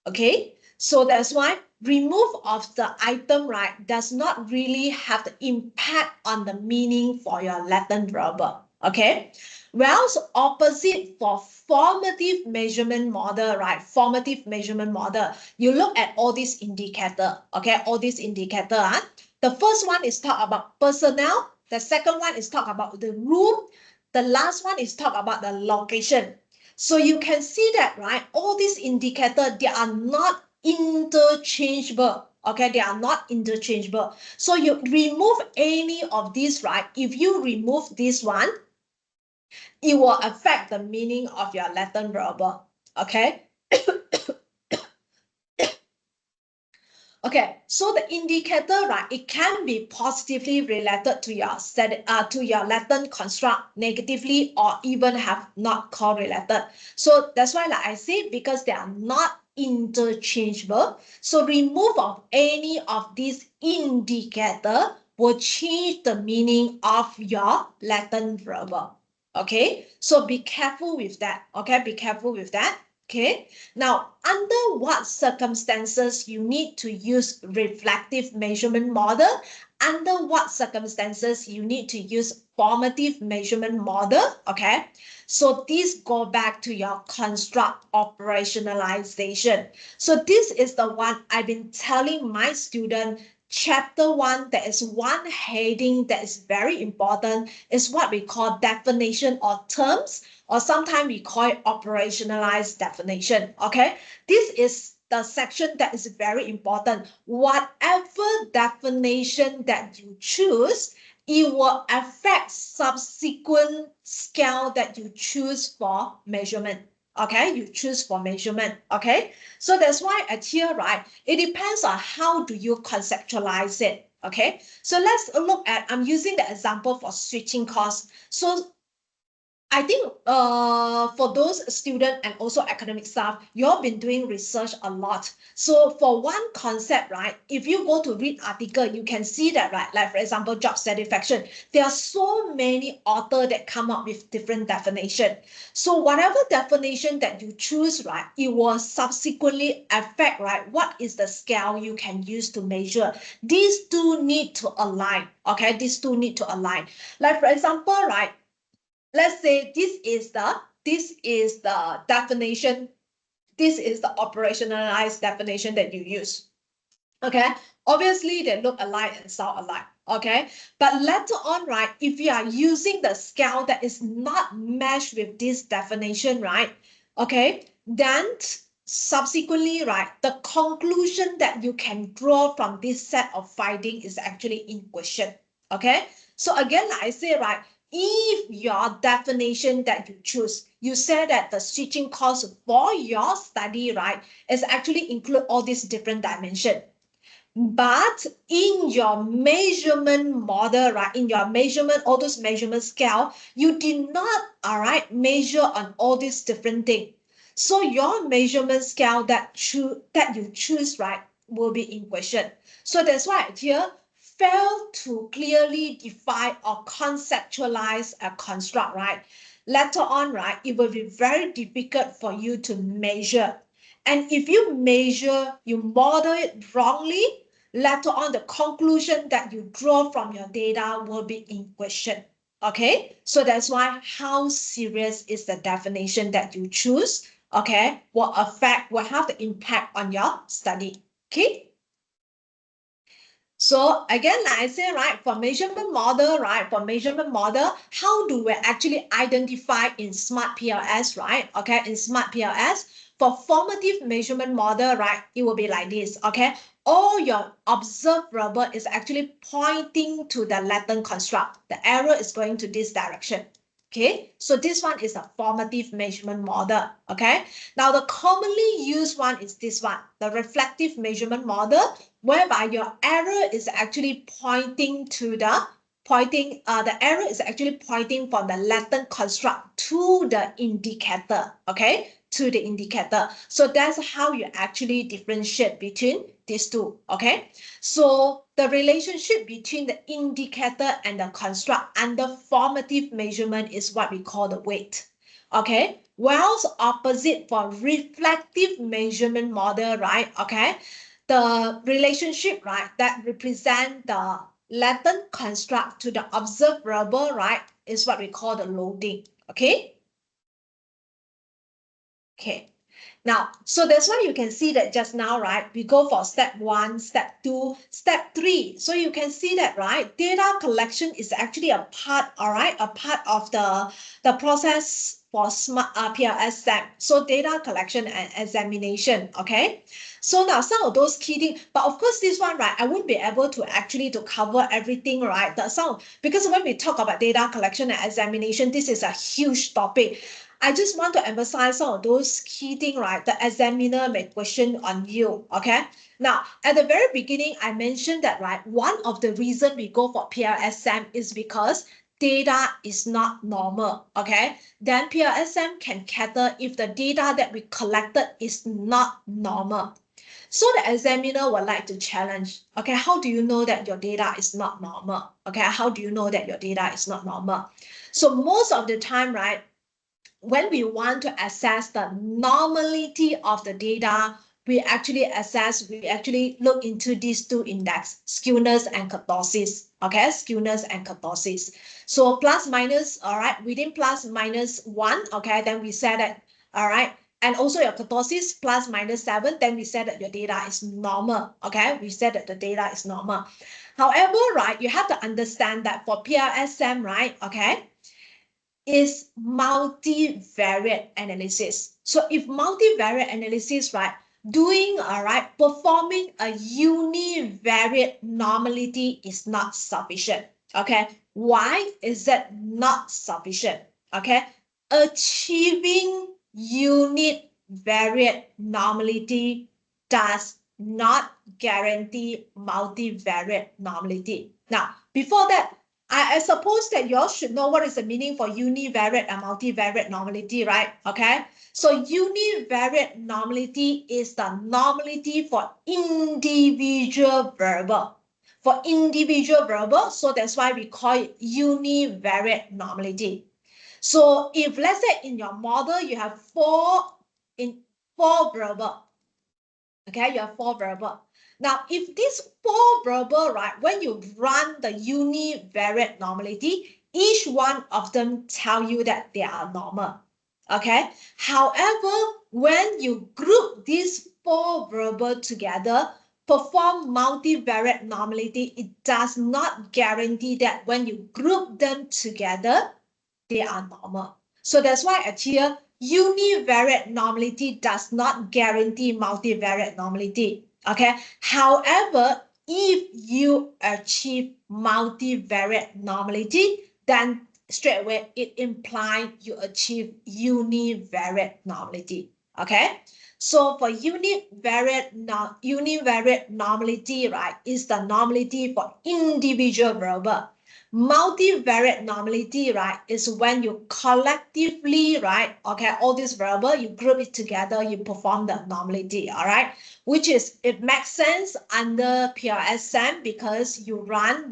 Okay, so that's why remove of the item, right, does not really have the impact on the meaning for your latent verbal. Okay, whereas opposite for formative measurement model, right, formative measurement model, you look at all these indicator. Okay, all these indicator. The first one is talk about personnel, the second one is talk about the room, the last one is talk about the location. So you can see that, right, all these indicators, they are not interchangeable. Okay, they are not interchangeable. So you remove any of these, right? If you remove this one, it will affect the meaning of your latent verbal. Okay. Okay, so the indicator, right, it can be positively related to your latent construct, negatively, or even have not correlated. So that's why, like I said, because they are not interchangeable, so remove of any of these indicator will change the meaning of your latent verbal. Okay, so be careful with that. Okay, be careful with that. Okay, now under what circumstances you need to use reflective measurement model, under what circumstances you need to use formative measurement model. Okay, so this go back to your construct operationalization. So this is the one I've been telling my student. Chapter 1, there is one heading that is very important, is what we call definition or terms, or sometimes we call it operationalized definition. Okay, this is the section that is very important. Whatever definition that you choose, it will affect subsequent scale that you choose for measurement. Okay, you choose for measurement. Okay, so that's why at here, right, it depends on how do you conceptualize it. Okay, so let's look at, I'm using the example for switching costs. So I think for those students and also academic staff, you've been doing research a lot. So for one concept, right, if you go to read article, you can see that, right, like for example, job satisfaction, there are so many authors that come up with different definition. So whatever definition that you choose, right, it will subsequently affect, right, what is the scale you can use to measure. These two need to align. Okay, these two need to align. Like for example, right, let's say this is the definition, this is the operationalized definition that you use. Okay, obviously they look alike and sound alike. Okay, but later on, right, if you are using the scale that is not matched with this definition, right, okay, then subsequently, right, the conclusion that you can draw from this set of finding is actually in question. Okay, so again, like I say, right, if your definition that you choose, you say that the switching cost for your study, right, is actually include all these different dimensions. But in your measurement model, right, in your measurement, all those measurement scale, you did not, all right, measure on all these different things. So your measurement scale that you choose, right, will be in question. So that's why here, fail to clearly define or conceptualize a construct, right? Later on, right, it will be very difficult for you to measure. And if you measure, you model it wrongly, later on the conclusion that you draw from your data will be in question. Okay, so that's why how serious is the definition that you choose, okay, will have the impact on your study. Okay, so again, like I say, right, for measurement model, how do we actually identify in SmartPLS, right? Okay, in SmartPLS, for formative measurement model, right, it will be like this, okay? All your observable is actually pointing to the latent construct. The arrow is going to this direction. Okay, so this one is a formative measurement model. Okay, now the commonly used one is this one, the reflective measurement model, whereby your arrow is actually pointing to the arrow is actually pointing from the latent construct to the indicator, okay, to the indicator. So that's how you actually differentiate between these two, okay? So the relationship between the indicator and the construct under formative measurement is what we call the weight, okay? Whilst opposite for reflective measurement model, right, okay, the relationship, right, that represent the latent construct to the observable, right, is what we call the loading. Okay. Okay. Now, so that's why you can see that just now, right, we go for step 1, step 2, step 3. So you can see that, right, data collection is actually a part, all right, a part of the process for SmartPLS SAM. So data collection and examination, okay? So now some of those key things, but of course this one, right, I won't be able to actually to cover everything, right? Because when we talk about data collection and examination, this is a huge topic. I just want to emphasize some of those key things, right? The examiner may question on you, okay? Now, at the very beginning, I mentioned that, right, one of the reasons we go for PLSM is because data is not normal, okay? Then PLSM can cater if the data that we collected is not normal. So the examiner would like to challenge, okay, how do you know that your data is not normal? Okay, how do you know that your data is not normal? So most of the time, right, when we want to assess the normality of the data, we actually look into these two index, skewness and kurtosis. Okay, skewness and kurtosis. So plus minus, all right, within plus minus 1, okay, then we said that, all right, and also your kurtosis plus minus 7, then we said that your data is normal. Okay, we said that the data is normal. However, right, you have to understand that for PLSM, right, okay, is multivariate analysis. So if multivariate analysis, right, performing a univariate normality is not sufficient. Okay, why is that not sufficient? Okay, achieving univariate normality does not guarantee multivariate normality. Now, before that, I suppose that you all should know what is the meaning for univariate and multivariate normality, right? Okay. So univariate normality is the normality for individual variable. For individual variable, so that's why we call it univariate normality. So if let's say in your model you have four variable, okay, you have 4 variable. Now, if these 4 variable, right, when you run the univariate normality, each one of them tell you that they are normal, okay? However, when you group these 4 variable together, perform multivariate normality, it does not guarantee that when you group them together, they are normal. So that's why at here, univariate normality does not guarantee multivariate normality. Okay. However, if you achieve multivariate normality, then straight away it implies you achieve univariate normality. Okay. So for univariate normality, right, is the normality for individual variable. Multivariate normality, right, is when you collectively, right, okay, all these variables, you group it together, you perform the normality, all right, which is, it makes sense under PLS SAM because you run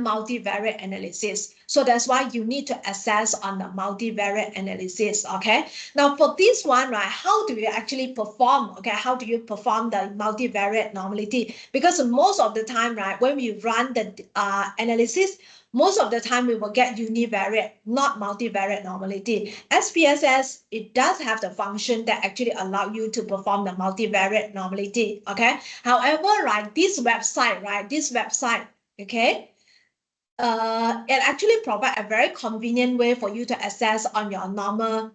multivariate analysis. So that's why you need to assess on the multivariate analysis, okay? Now for this one, right, how do you actually perform, okay? How do you perform the multivariate normality? Because most of the time, right, when we run the analysis, most of the time we will get univariate, not multivariate normality. SPSS, it does have the function that actually allow you to perform the multivariate normality, okay? However, right, this website, okay, it actually provides a very convenient way for you to assess on your normal,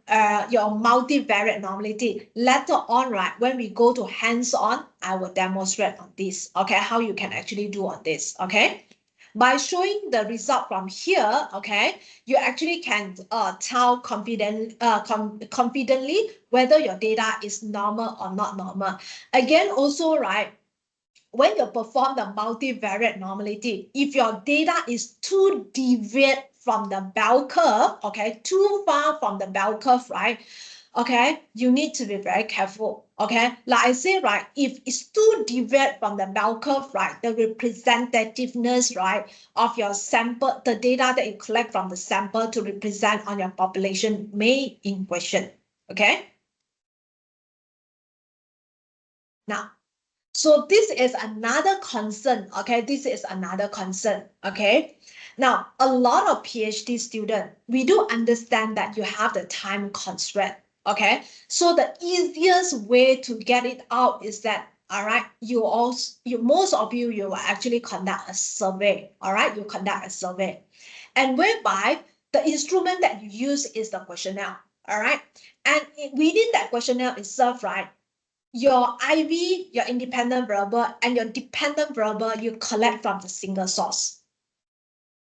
your multivariate normality. Later on, right, when we go to hands-on, I will demonstrate on this, okay, how you can actually do on this, okay? By showing the result from here, okay, you actually can tell confidently whether your data is normal or not normal. Again, also, right, when you perform the multivariate normality, if your data is too deviate from the bell curve, okay, too far from the bell curve, right, okay, you need to be very careful, okay? Like I say, right, if it's too deviate from the bell curve, right, the representativeness, right, of your sample, the data that you collect from the sample to represent on your population may in question, okay? Now, so this is another concern, okay? This is another concern, okay? Now, a lot of PhD students, we do understand that you have the time constraint, okay? So the easiest way to get it out is that, all right, most of you will actually conduct a survey, all right? You conduct a survey. And whereby the instrument that you use is the questionnaire, all right? And within that questionnaire itself, right, your IV, your independent variable, and your dependent variable, you collect from the single source.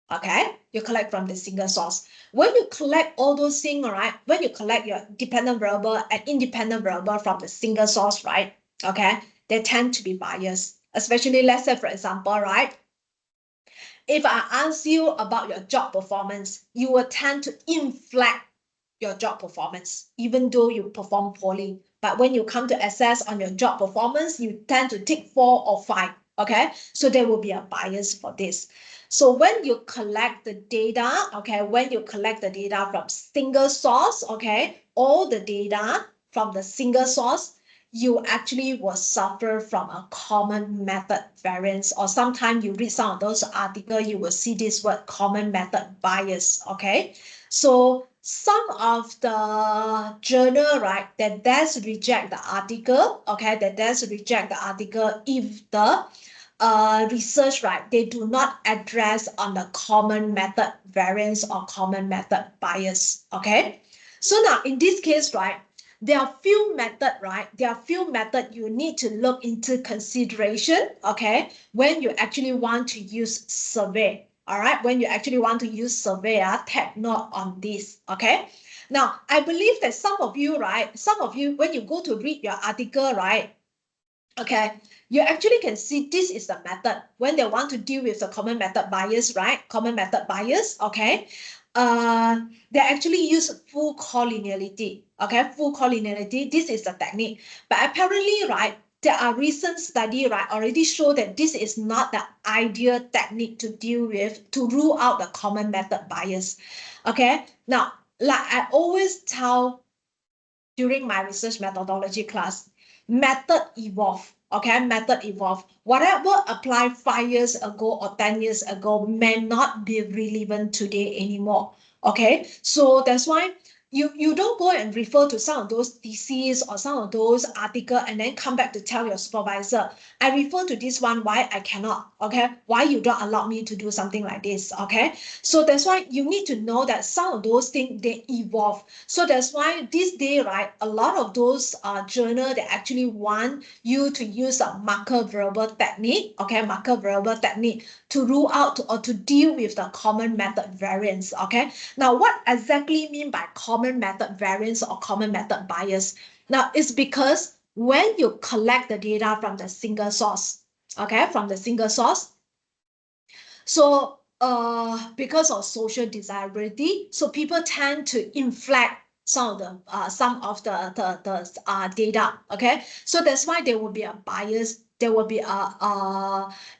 Okay, you collect from the single source. When you collect all those things, all right, when you collect your dependent variable and independent variable from the single source, right, okay, they tend to be biased. Especially, let's say, for example, right, if I ask you about your job performance, you will tend to inflate your job performance, even though you perform poorly. But when you come to assess on your job performance, you tend to take 4 or 5, okay? So there will be a bias for this. So when you collect the data, okay, when you collect the data from single source, okay, all the data from the single source, you actually will suffer from a common method variance, or sometimes you read some of those articles, you will see this word common method bias, okay? So some of the journal, right, that does reject the article, okay, that does reject the article if the research, right, they do not address on the common method variance or common method bias, okay? So now in this case, right, there are few method, right? There are few method you need to look into consideration, okay, when you actually want to use survey, all right? When you actually want to use survey, take note on this, okay? Now, I believe that some of you, right, when you go to read your article, right, okay, you actually can see this is the method when they want to deal with the common method bias, right? Common method bias, okay? They actually use full collinearity, okay? Full collinearity, this is the technique. But apparently, right, there are recent study, right, already show that this is not the ideal technique to deal with, to rule out the common method bias, okay? Now, like I always tell during my research methodology class, method evolve, okay? Method evolve. Whatever applied 5 years ago or 10 years ago may not be relevant today anymore, okay? So that's why you don't go and refer to some of those theses or some of those articles and then come back to tell your supervisor, I refer to this one, why I cannot, okay? Why you don't allow me to do something like this, okay? So that's why you need to know that some of those things, they evolve. So that's why this day, right, a lot of those journal, they actually want you to use a marker variable technique, okay, marker variable technique to rule out or to deal with the common method variance, okay? Now, what exactly mean by common method variance or common method bias? Now, it's because when you collect the data from the single source, okay, from the single source, So because of social desirability, so people tend to inflect some of the data. Okay, so that's why there will be a bias. There will be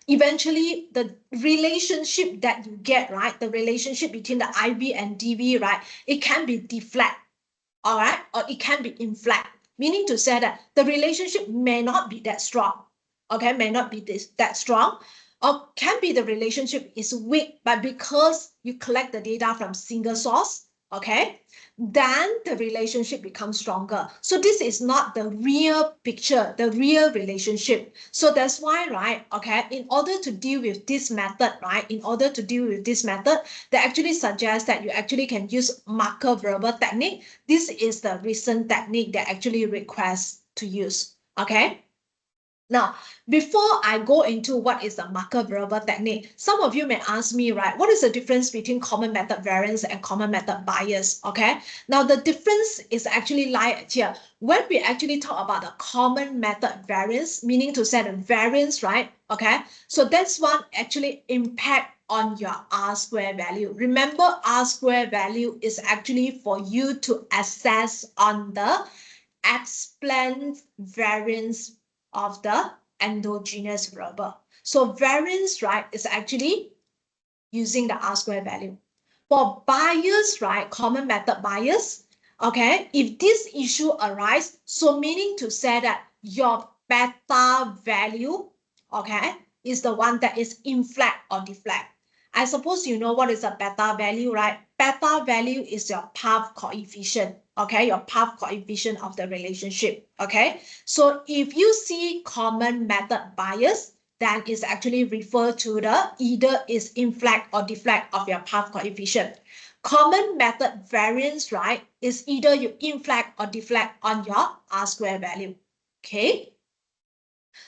eventually the relationship that you get, right? The relationship between the IB and DB, right? It can be deflect, all right, or it can be inflect, meaning to say that the relationship may not be that strong, okay, may not be that strong, or can be the relationship is weak, but because you collect the data from single source, okay, then the relationship becomes stronger. So this is not the real picture, the real relationship. So that's why, right, okay, in order to deal with this method, right, in order to deal with this method, they actually suggest that you actually can use marker verbal technique. This is the recent technique that actually requests to use, okay? Now, before I go into what is the marker verbal technique, some of you may ask me, right, what is the difference between common method variance and common method bias, okay? Now, the difference is actually lied here. When we actually talk about the common method variance, meaning to say the variance, right, okay? So that's one actually impact on your R-square value. Remember, R-square value is actually for you to assess on the explained variance of the endogenous variable. So variance, right, is actually using the R-square value. For bias, right, common method bias, okay, if this issue arises, so meaning to say that your beta value, okay, is the one that is inflect or deflect. I suppose you know what is a beta value, right? Beta value is your path coefficient, okay, your path coefficient of the relationship, okay? So if you see common method bias, then is actually refer to the either is inflect or deflect of your path coefficient. Common method variance, right, is either you inflect or deflect on your R-square value, okay?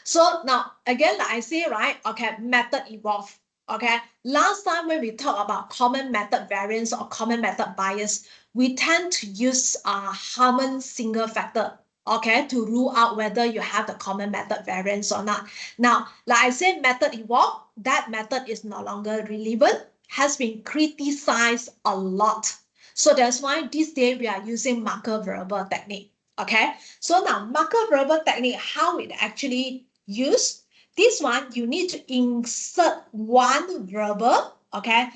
So now, again, like I say, right, okay, method evolve, okay? Last time when we talk about common method variance or common method bias, we tend to use Harman single factor, okay, to rule out whether you have the common method variance or not. Now, like I said, method evolve, that method is no longer relevant, has been criticized a lot. So that's why this day we are using marker verbal technique, okay? So now marker verbal technique, how it actually use. This one, you need to insert one verbal, okay?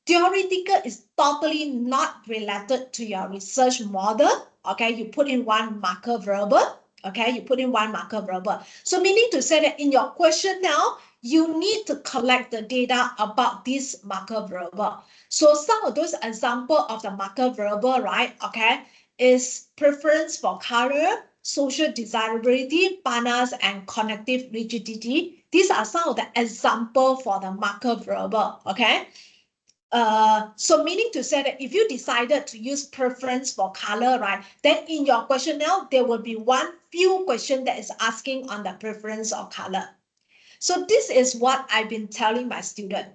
Theoretical is totally not related to your research model, okay? You put in one marker verbal, okay? You put in one marker verbal. So meaning to say that in your question now, you need to collect the data about this marker verbal. So some of those example of the marker verbal, right, okay, is preference for color, social desirability, panas, and connective rigidity. These are some of the examples for the marker verbal, okay? So meaning to say that if you decided to use preference for color, right, then in your question now, there will be one few question that is asking on the preference of color. So this is what I've been telling my student.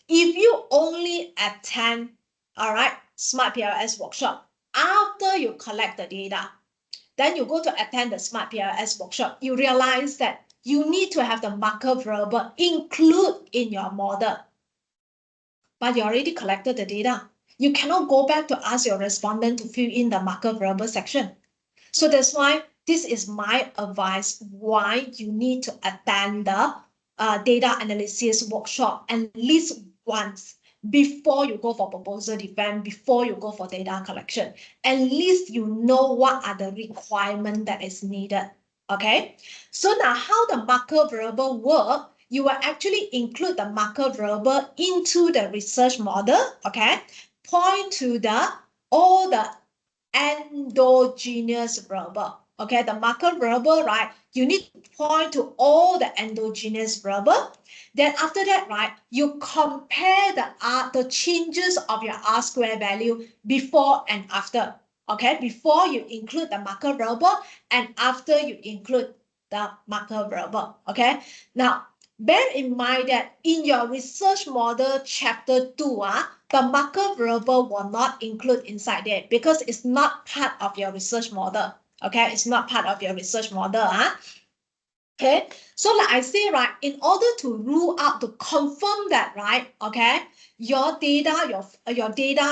If you only attend, all right, SmartPLS workshop, after you collect the data, then you go to attend the SmartPLS workshop, you realize that you need to have the marker verbal include in your model. But you already collected the data. You cannot go back to ask your respondent to fill in the marker verbal section. So that's why this is my advice why you need to attend the data analysis workshop at least once before you go for proposal defense, before you go for data collection. At least you know what are the requirements that is needed. Okay, so now how the marker verbal work, you will actually include the marker verbal into the research model, okay? Point to all the endogenous variable. Okay, the marker variable, right? You need to point to all the endogenous variable. Then after that, right, you compare the changes of your R-square value before and after. Okay, before you include the marker variable and after you include the marker variable. Okay, now bear in mind that in your research model chapter 2, the marker variable will not include inside there because it's not part of your research model. Okay, it's not part of your research model. Okay, so like I say, right, in order to rule out, to confirm that, right, okay, your data,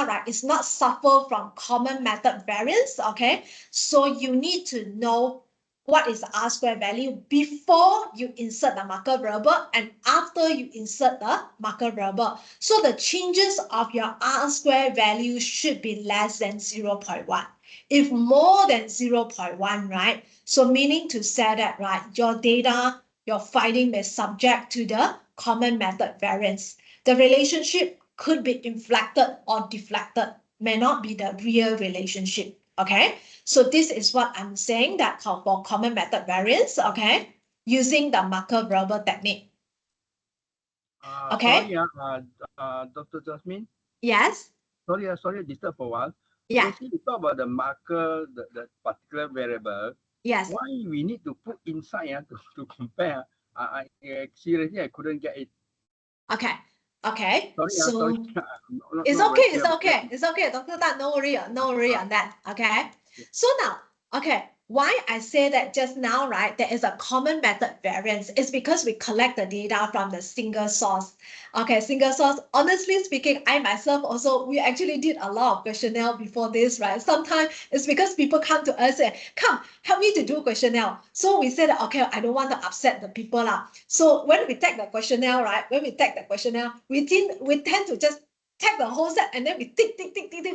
right, is not suffer from common method variance, okay, so you need to know what is the R-square value before you insert the marker variable and after you insert the marker variable. So the changes of your R-square value should be less than 0.1. If more than 0.1, right, so meaning to say that, right, your data, your finding may subject to the common method variance. The relationship could be inflected or deflected, may not be the real relationship. Okay, so this is what I'm saying that for common method variance, okay, using the marker variable technique. Okay.
Sorry, Dr. Jasmine.
Yes.
Sorry, disturb for a while.
Yeah.
You see, you talk about the marker, the particular variable.
Yes.
Why we need to put inside to compare? I seriously I couldn't get it.
Okay. Okay.
Sorry,
So
not
it's
very
okay.
clear
It's
about
okay.
that.
It's okay, Dr. Tan. No worry. No worry on that. Okay. So now, okay, why I say that just now, right? There is a common method variance. It's because we collect the data from the single source. Okay, single source. Honestly speaking, I myself also, we actually did a lot of questionnaire before this, right? Sometimes it's because people come to us and come help me to do questionnaire. So we said, okay, I don't want to upset the people lah. So when we take the questionnaire, right? When we take the questionnaire, we tend to just take the whole set and then we tick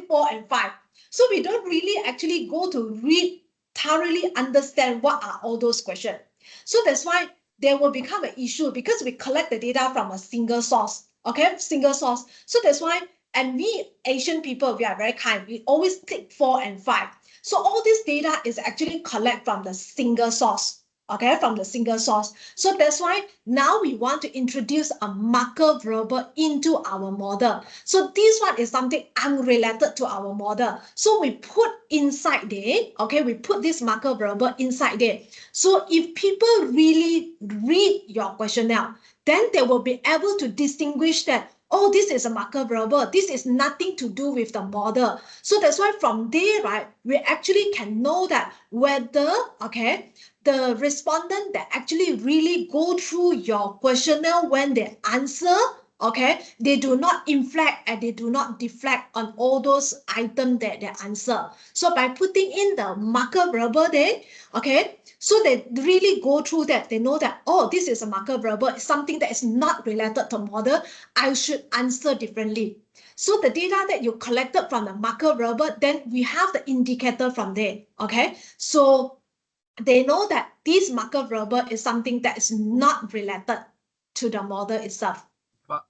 4 and 5. So we don't really actually go to read, thoroughly understand what are all those questions. So that's why there will become an issue because we collect the data from a single source. Okay, single source. So that's why, and we Asian people, we are very kind. We always tick 4 and 5. So all this data is actually collect from the single source. Okay, from the single source. So that's why now we want to introduce a marker variable into our model. So this one is something unrelated to our model. So we put inside there, okay, we put this marker variable inside there. So if people really read your questionnaire, then they will be able to distinguish that, oh, this is a marker variable. This is nothing to do with the model. So that's why from there, right, we actually can know that whether, okay, the respondent that actually really go through your questionnaire when they answer, okay, they do not inflect and they do not deflect on all those items that they answer. So by putting in the marker variable there, okay, so they really go through that, they know that, oh, this is a marker variable, it's something that is not related to model, I should answer differently. So the data that you collected from the marker variable, then we have the indicator from there, okay? So they know that this marker variable is something that is not related to the model itself.
But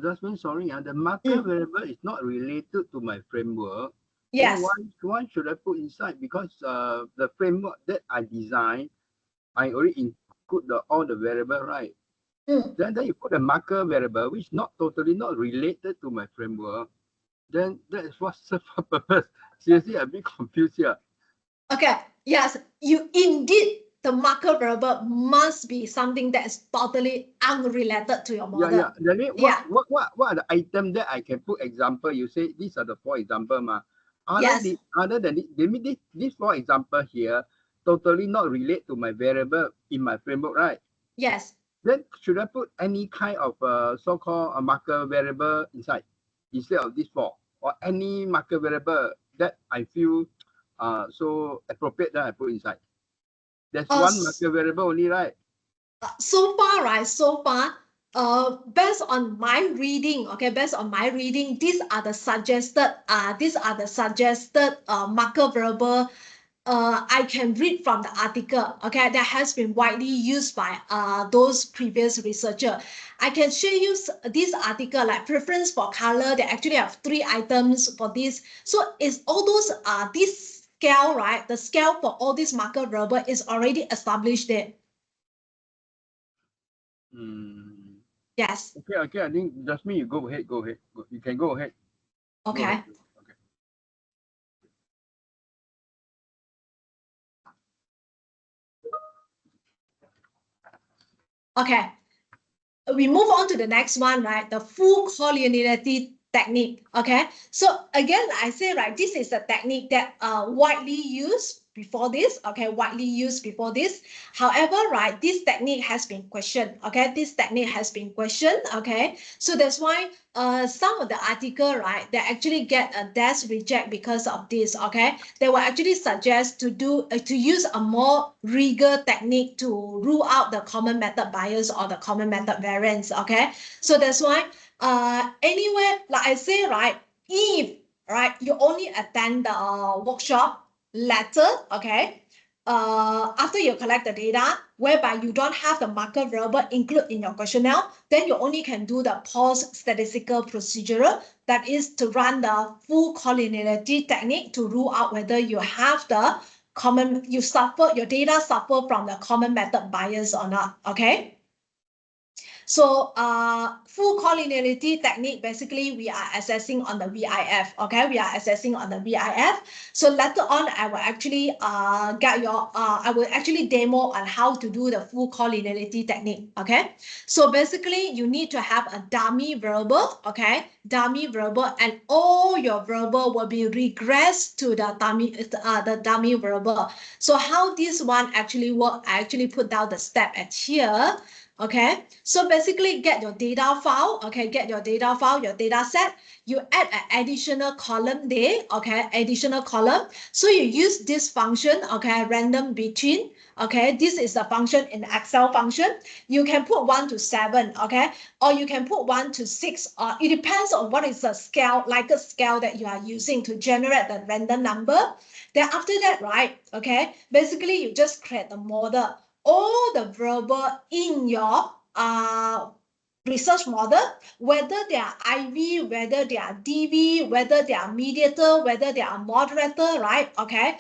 Jasmine, sorry, the marker variable is not related to my framework.
Yes.
Then why should I put inside? Because the framework that I designed, I already include all the variable, right? Then you put a marker variable which not totally not related to my framework. Then that is what serves a purpose. Seriously, a bit confused here.
Okay. Yes, you indeed. The marker variable must be something that is totally unrelated to your model.
Yeah. Then what are the items that I can put example? You say these are the 4 example, ma. Other than this 4 example here, totally not relate to my variable in my framework, right?
Yes.
Then should I put any kind of so-called marker variable inside instead of this 4, or any marker variable that I feel so appropriate that I put inside? There's one marker variable only, right?
So far, right? So far, based on my reading, okay, based on my reading, these are the suggested marker variable. I can read from the article, okay, that has been widely used by those previous researcher. I can share you this article, like preference for color. They actually have 3 items for this. So it's all those this scale, right? The scale for all these marker variable is already established there. Yes.
Okay. I think Jasmine, you go ahead. You can go ahead.
Okay.
Go ahead.
Okay. We move on to the next one, right? The full collinearity technique. Okay, so again, I say, right, this is a technique that widely used before this. Okay, widely used before this. However, right, this technique has been questioned. Okay, this technique has been questioned. Okay, so that's why some of the article, right, they actually get a desk reject because of this. Okay, they will actually suggest to use a more rigorous technique to rule out the common method bias or the common method variance. Okay, so that's why anyway, like I say, right, if right you only attend the workshop letter, okay, after you collect the data, whereby you don't have the marker variable included in your questionnaire, then you only can do the post statistical procedure, that is to run the full collinearity technique to rule out whether you have the your data suffer from the common method bias or not. Okay. So full collinearity technique, basically we are assessing on the VIF. Okay, we are assessing on the VIF. So later on, I will actually I will actually demo on how to do the full collinearity technique. Okay, so basically you need to have a dummy variable. Okay, dummy variable, and all your variable will be regressed to the dummy variable. So how this one actually work? I actually put down the step at here. Okay, so basically get your data file. Okay, get your data file, your data set. You add an additional column there. Okay, additional column. So you use this function. Okay, random between. Okay, this is a function in Excel function. You can put 1 to 7. Okay, or you can put 1 to 6. It depends on what is the scale, like a scale that you are using to generate the random number. Then after that, right? Okay, basically you just create the model. All the variable in your research model, whether they are IV, whether they are DV, whether they are mediator, whether they are moderator, right? Okay,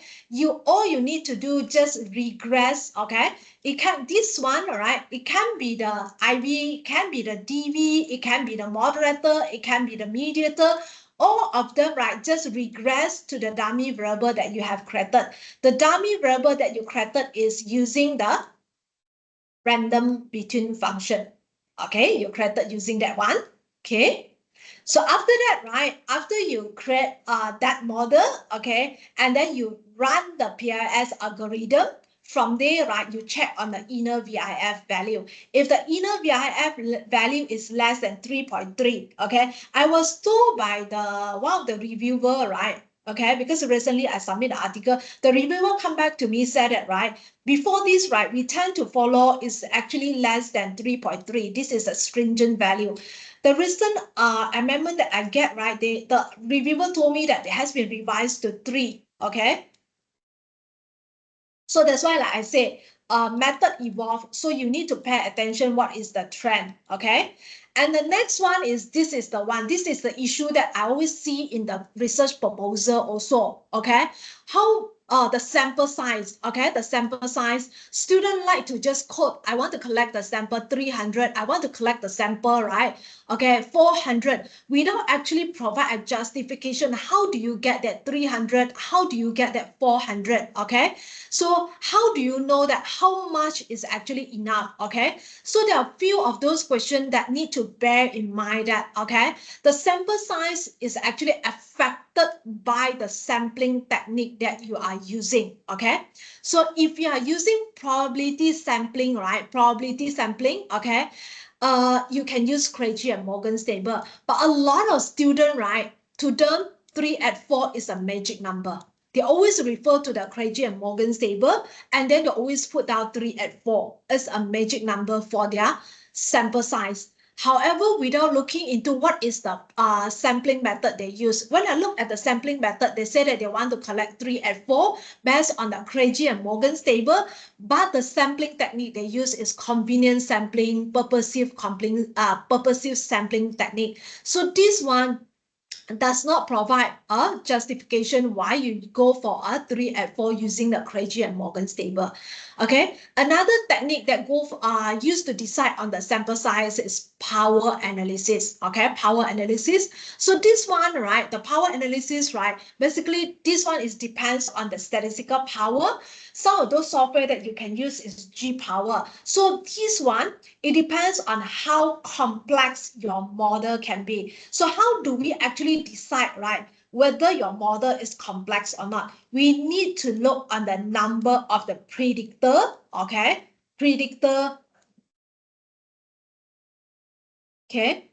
all you need to do just regress. Okay, this one, right? It can be the IV, it can be the DV, it can be the moderator, it can be the mediator. All of them, right, just regress to the dummy variable that you have created. The dummy variable that you created is using the random between function. Okay, you created using that one. Okay, so after that, right, after you create that model, okay, and then you run the PLS algorithm. From there, right, you check on the inner VIF value. If the inner VIF value is less than 3.3, okay, I was told by one of the reviewer, right, okay, because recently I submit an article, the reviewer come back to me, said that, right, before this, right, we tend to follow is actually less than 3.3. This is a stringent value. The recent amendment that I get, right, the reviewer told me that it has been revised to 3. Okay. So that's why, like I said, method evolve. So you need to pay attention what is the trend. Okay. And the next one is, this is the issue that I always see in the research proposal also. Okay. How the sample size, okay, the sample size, students like to just quote, I want to collect the sample 300, I want to collect the sample, right, okay, 400, we don't actually provide a justification. How do you get that 300? How do you get that 400? Okay, so how do you know that how much is actually enough? Okay, so there are a few of those questions that need to bear in mind that, okay, the sample size is actually affected by the sampling technique that you are using. Okay, so if you are using probability sampling, right, probability sampling, okay, you can use Craigie and Morgan's table, but a lot of students, right, to them 3 at 4 is a magic number. They always refer to the Craigie and Morgan's table, and then they always put down 3 at 4 as a magic number for their sample size. However, without looking into what is the sampling method they use. When I look at the sampling method, they say that they want to collect 3 at 4 based on the Craigie and Morgan's table, but the sampling technique they use is convenience sampling, purposive sampling technique. So this one, does not provide a justification why you go for a 3 at 4 using the Craigie and Morgan's table. Okay, another technique that used to decide on the sample size is power analysis. Okay, power analysis. So this one, right, the power analysis, right, basically this one depends on the statistical power. Some of those software that you can use is G-Power. So this one, it depends on how complex your model can be. So how do we actually decide, right, whether your model is complex or not? We need to look on the number of the predictor, okay? Predictor, okay,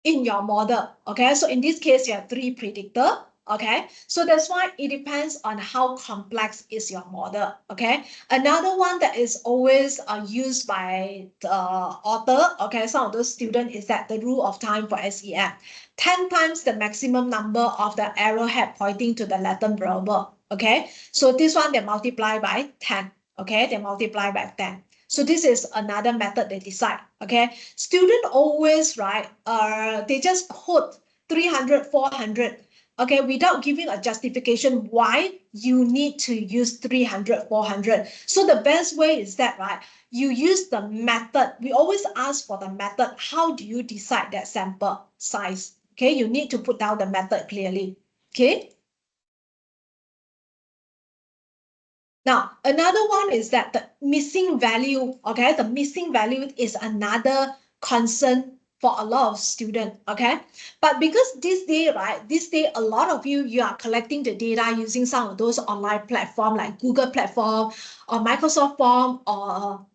in your model, okay? So in this case, you have 3 predictor, okay? So that's why it depends on how complex is your model, okay? Another one that is always used by the author, okay, some of those students, is that the rule of time for SEM. 10 times the maximum number of the arrowhead pointing to the latent variable, okay? So this one, they multiply by 10, okay? They multiply by 10. So this is another method they decide, okay? Student always, right, they just quote 300, 400, okay, without giving a justification why you need to use 300, 400. So the best way is that, right, you use the method. We always ask for the method. How do you decide that sample size? Okay, you need to put down the method clearly, okay? Now, another one is that the missing value, okay? The missing value is another concern for a lot of students, okay? But because this day, right, this day, a lot of you are collecting the data using some of those online platforms like Google platform or Microsoft Form, or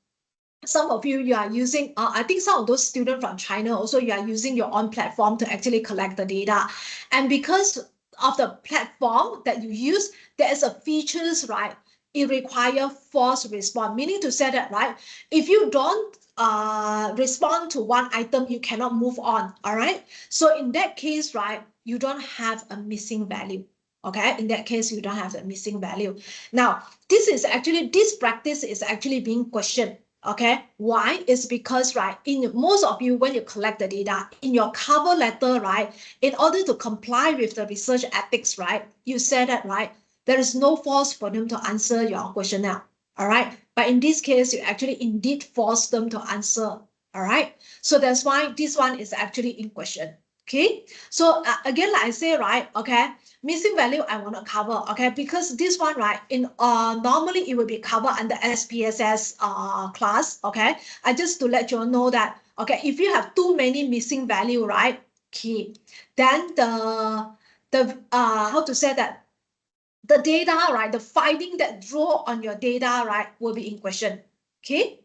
some of you are using, I think some of those students from China also, you are using your own platform to actually collect the data. And because of the platform that you use, there is a features, right? It requires false response, meaning to say that, right, if you don't respond to one item, you cannot move on, all right? So in that case, right, you don't have a missing value, okay? In that case, you don't have a missing value. Now, this practice is actually being questioned, okay? Why? It's because, right, in most of you, when you collect the data, in your cover letter, right, in order to comply with the research ethics, right, you said that, right, there is no force for them to answer your questionnaire, all right? But in this case, you actually indeed force them to answer, all right? So that's why this one is actually in question, okay? So again, like I say, right, okay, missing value I want to cover, okay, because this one, right, in normally it will be covered under SPSS class, okay? I just to let you all know that, okay, if you have too many missing value, right, key, then the how to say that, the data, right, the finding that draw on your data, right, will be in question, okay?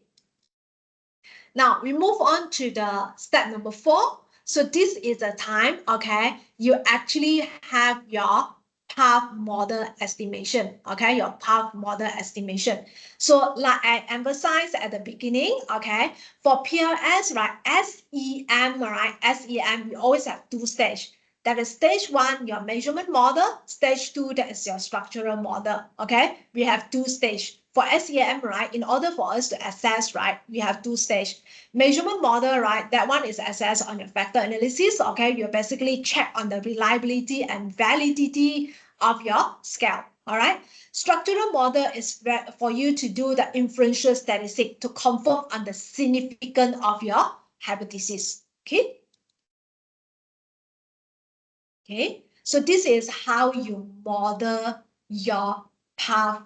Now we move on to the step number 4. So this is the time, okay, you actually have your path model estimation, okay, your path model estimation. So like I emphasized at the beginning, okay, for PLS, right, SEM, right, SEM, we always have 2 stages. That is stage 1, your measurement model. Stage 2, that is your structural model. Okay, we have 2 stages. For SEM, right, in order for us to assess, right, we have 2 stages. Measurement model, right, that one is assessed on your factor analysis. Okay, you basically check on the reliability and validity of your scale. All right. Structural model is for you to do the inferential statistic to confirm on the significance of your hypothesis. Okay. Okay, so this is how you model your path,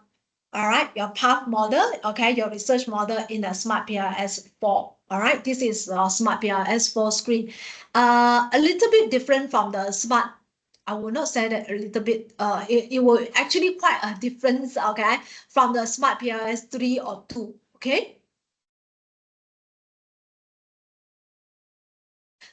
all right, your path model, okay, your research model in the SmartPLS 4, all right, this is SmartPLS 4 screen, a little bit different from the Smart, I will not say that a little bit, it will actually quite a difference, okay, from the SmartPLS 3 or 2, okay.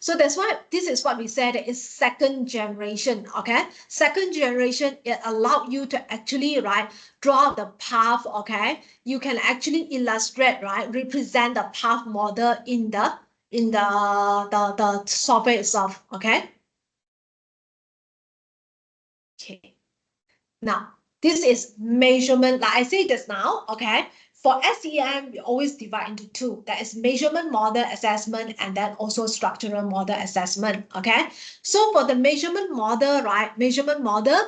So that's why this is what we said is second generation, okay? Second generation, it allowed you to actually, right, draw the path, okay? You can actually illustrate, right, represent the path model in the software itself, okay? Okay. Now, this is measurement, like I said just now, okay? for SEM, we always divide into two. That is measurement model assessment and then also structural model assessment. Okay. So for the measurement model, right? Measurement model,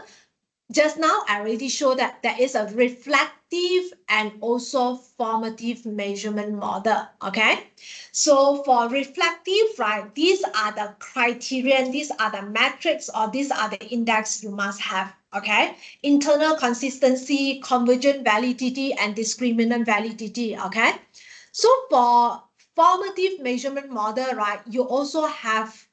just now I already showed that there is a reflective and also formative measurement model. Okay. So for reflective, right? These are the criterion, these are the metrics, or these are the index you must have. Okay, internal consistency, convergent validity, and discriminant validity. Okay, so for formative measurement model, right, you also have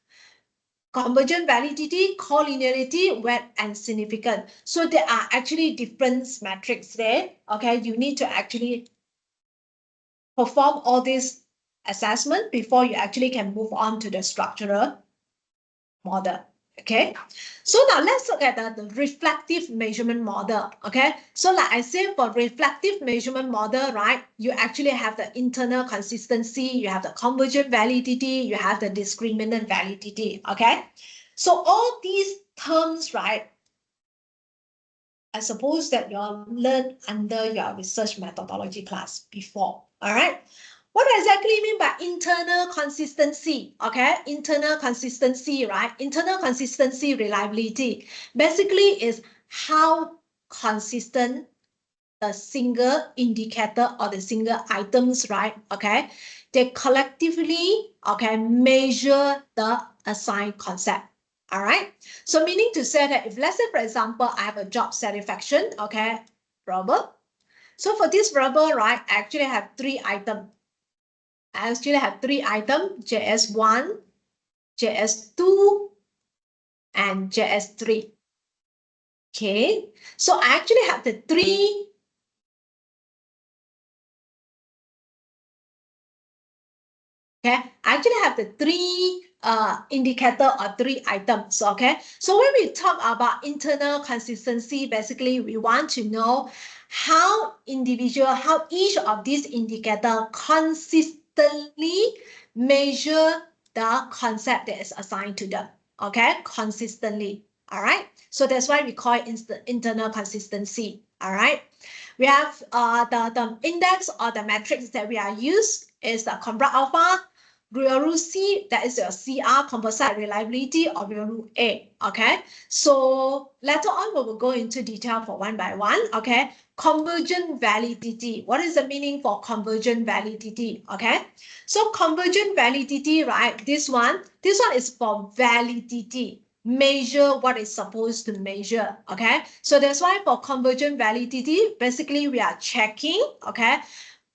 convergent validity, collinearity, weight, and significant. So there are actually different metrics there. Okay, you need to actually perform all these assessment before you actually can move on to the structural model. Okay, so now let's look at the reflective measurement model. Okay, so like I said, for reflective measurement model, right, you actually have the internal consistency, you have the convergent validity, you have the discriminant validity. Okay, so all these terms, right, I suppose that you all learned under your research methodology class before. All right. What does exactly mean by internal consistency? Okay, internal consistency, right? Internal consistency reliability basically is how consistent the single indicator or the single items, right? Okay, they collectively, okay, measure the assigned concept. All right, so meaning to say that if, let's say, for example, I have a job satisfaction, okay, verbal. So for this verbal, right, I actually have three items. I actually have three items, JS1, JS2, and JS3. Okay, so I actually have the three okay, I actually have the three indicator or three items. Okay, so when we talk about internal consistency, basically we want to know how each of these indicator consistently measure the concept that is assigned to them. Okay, consistently. All right, so that's why we call it internal consistency. All right, we have the index or the metrics that we are used is the Conrad alpha, real rule C, that is your CR, composite reliability, or real rule A. Okay, so later on we will go into detail for one by one. Okay, convergent validity. What is the meaning for convergent validity? Okay, so convergent validity, right? This one is for validity. Measure what is supposed to measure. Okay, so that's why for convergent validity, basically we are checking, okay,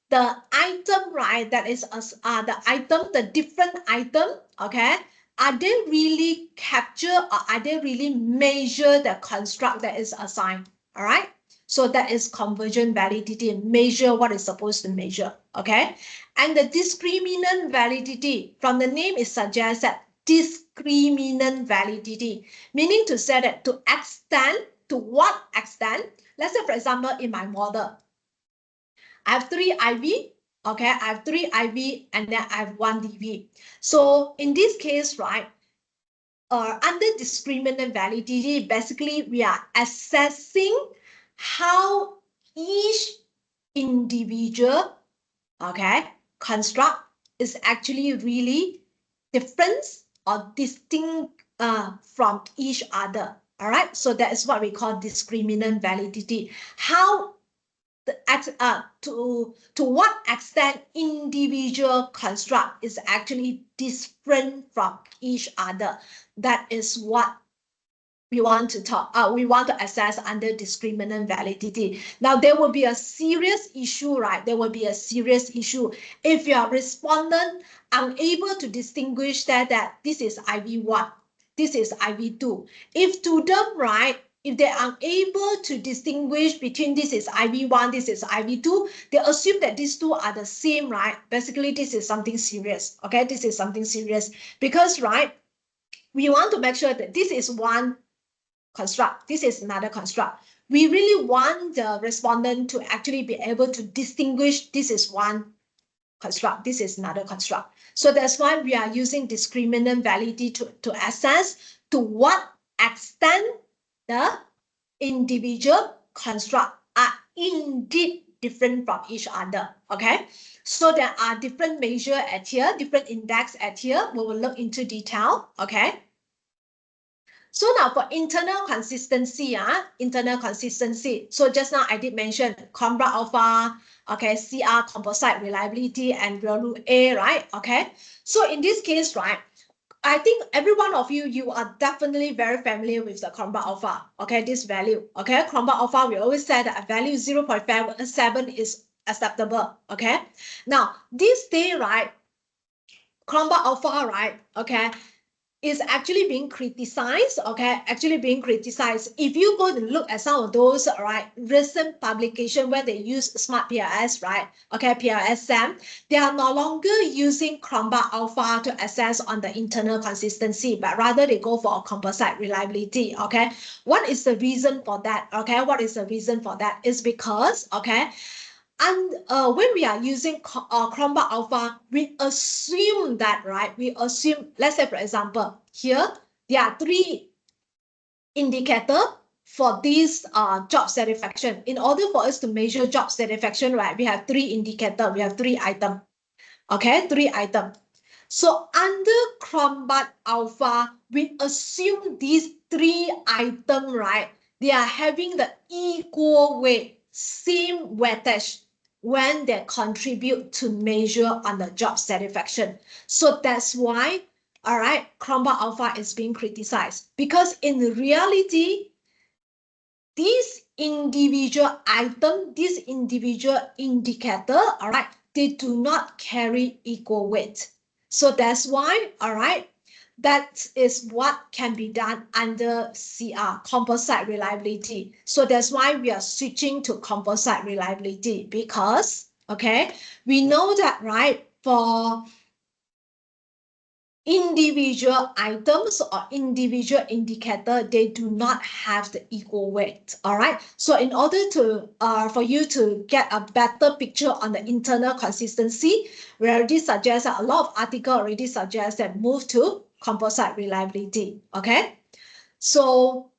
the item, right, that is the item, the different item, okay, are they really capture or are they really measure the construct that is assigned? All right, so that is convergent validity, measure what is supposed to measure. Okay, and the discriminant validity, from the name it suggests that discriminant validity, meaning to say that to what extent, let's say for example in my model I have three IV, okay, I have three IV and then I have one DV. So in this case, right, under discriminant validity, basically we are assessing how each individual, okay, construct is actually really different or distinct from each other. All right, so that is what we call discriminant validity. How to what extent individual construct is actually different from each other. That is what we want to talk. We want to assess under discriminant validity. Now there will be a serious issue, right? There will be a serious issue if your respondent unable to distinguish that this is IV1, this is IV2. If to them, right, if they are unable to distinguish between this is IV1, this is IV2, they assume that these two are the same, right? Basically, this is something serious. Okay, this is something serious because, right, we want to make sure that this is one construct, this is another construct. We really want the respondent to actually be able to distinguish this is one construct, this is another construct. So that's why we are using discriminant validity to assess to what extent the individual construct are indeed different from each other. Okay, so there are different measure at here, different index at here. We will look into detail. Okay. So now for internal consistency, internal consistency. So just now I did mention Combra alpha, okay, CR composite reliability and value A, right? Okay. So in this case, right, I think every one of you are definitely very familiar with the Combra alpha, okay, this value, okay. Combra alpha, we always said that a value 0.57 is acceptable, okay. Now this day, right, Combra alpha, right, okay, is actually being criticized, okay, actually being criticized. If you go to look at some of those, right, recent publication where they use SmartPLS, right, okay, PLS SAM, they are no longer using Chromba alpha to assess on the internal consistency, but rather they go for a composite reliability, okay. What is the reason for that, okay? What is the reason for that? Is because, okay, and when we are using Chromba alpha, we assume that, right? We assume, let's say, for example, here, there are 3 indicators for this job satisfaction. In order for us to measure job satisfaction, right, we have 3 indicators, we have 3 items. Okay, 3 items. So under Chromba alpha, we assume these 3 items, right, they are having the equal weight, same weightage when they contribute to measure on the job satisfaction. So that's why, all right, Chromba alpha is being criticized, because in reality, these individual item, this individual indicator, all right, they do not carry equal weight. So that's why, all right, that is what can be done under CR, composite reliability. So that's why we are switching to composite reliability, because, okay, we know that, right, for individual items or individual indicator, they do not have the equal weight. All right. So in order to for you to get a better picture on the internal consistency, we already suggest that a lot of articles already suggest that move to composite reliability. Okay. So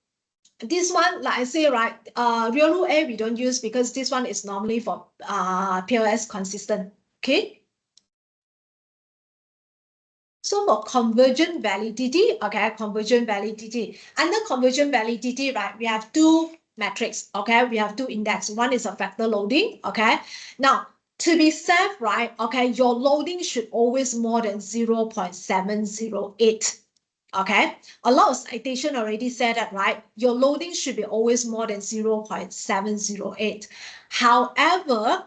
this one, like I say, right, real A we don't use because this one is normally for PLS consistent. Okay. So for convergent validity, okay, convergent validity. Under convergent validity, right, we have 2 metrics, okay, we have 2 index. One is a factor loading, okay. Now, to be safe, right, okay, your loading should always more than 0.708. Okay, a lot of citation already said that, right? Your loading should be always more than 0.708. However,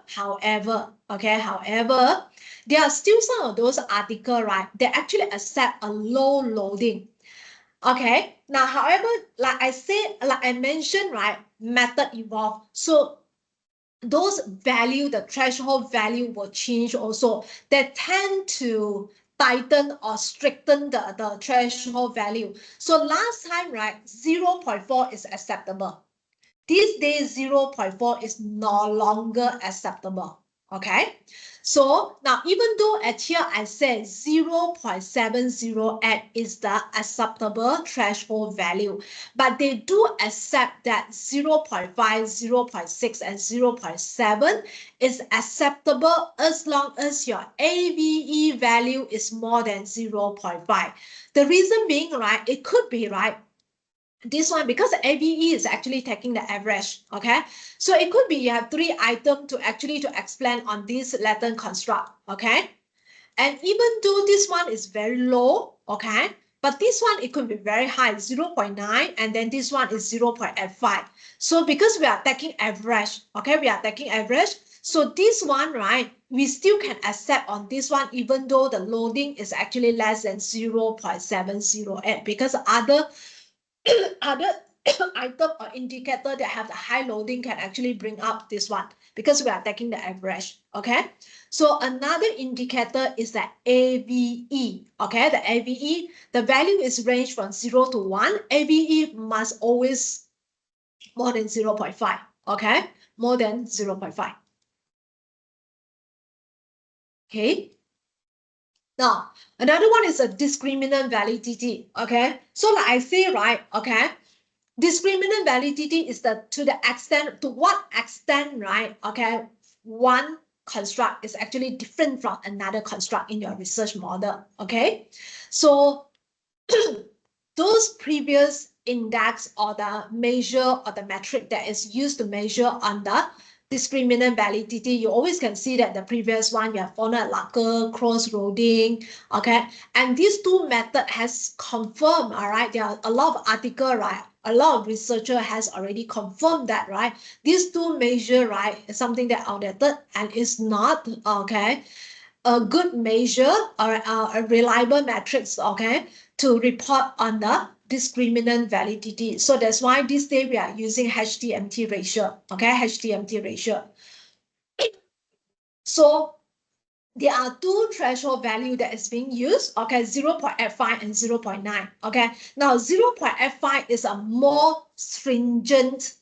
there are still some of those articles, right? They actually accept a low loading. Okay, now, however, like I mentioned, right? Method evolve. So those value, the threshold value will change also. They tend to tighten or strengthen the threshold value. So last time, right, 0.4 is acceptable. These days, 0.4 is no longer acceptable. Okay. So now, even though at here I said 0.708 is the acceptable threshold value, but they do accept that 0.5, 0.6, and 0.7 is acceptable as long as your AVE value is more than 0.5. The reason being, right, it could be, right, this one, because AVE is actually taking the average, okay? So it could be you have 3 items to explain on this latent construct, okay? And even though this one is very low, okay, but this one, it could be very high, 0.9, and then this one is 0.85. So because we are taking average, okay, we are taking average, so this one, right, we still can accept on this one, even though the loading is actually less than 0.708, because other item or indicator that have the high loading can actually bring up this one, because we are taking the average. Okay, so another indicator is the AVE. Okay, the AVE, the value is range from 0 to 1. AVE must always more than 0.5. Okay, more than 0.5. Okay. Now, another one is a discriminant validity. Okay, so like I say, right, okay, discriminant validity is to what extent, right, okay, one construct is actually different from another construct in your research model. Okay, so those previous index or the measure or the metric that is used to measure on the discriminant validity, you always can see that the previous one, you have Fortnite Lacker, cross-roading, okay? And these two method has confirmed, all right? There are a lot of article, right? A lot of researcher has already confirmed that, right? These two measure, right, is something that outdated and is not, okay, a good measure or a reliable metrics, okay, to report on the discriminant validity. So that's why this day we are using HTMT ratio, okay, HTMT ratio. So there are two threshold value that is being used, okay, 0.85 and 0.9, okay. Now 0.85 is a more stringent,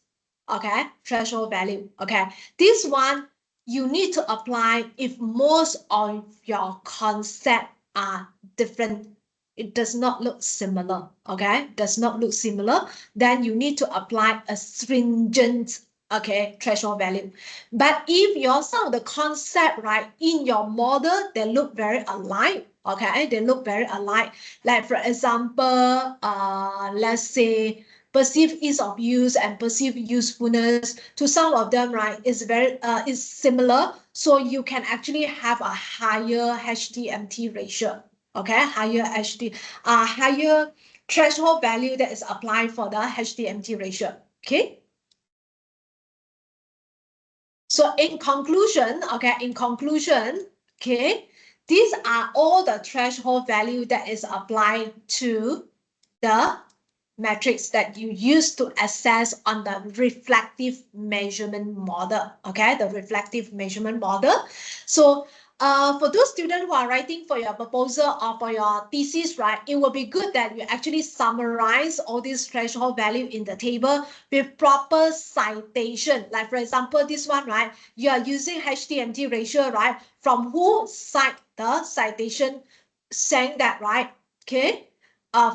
okay, threshold value, okay. This one you need to apply if most of your concept are different. It does not look similar, okay, does not look similar, then you need to apply a stringent, okay, threshold value. But if your some of the concept, right, in your model, they look very alike, okay, they look very alike. Like for example, let's say perceived ease of use and perceived usefulness, to some of them, right, is similar. So you can actually have a higher HTMT ratio, okay, higher threshold value that is applied for the HTMT ratio, okay. So in conclusion, okay, these are all the threshold value that is applied to the metrics that you use to assess on the reflective measurement model, okay, the reflective measurement model. So for those students who are writing for your proposal or for your thesis, right, it will be good that you actually summarize all these threshold value in the table with proper citation. Like for example, this one, right, you are using HTMT ratio, right, from who cite the citation saying that, right, okay,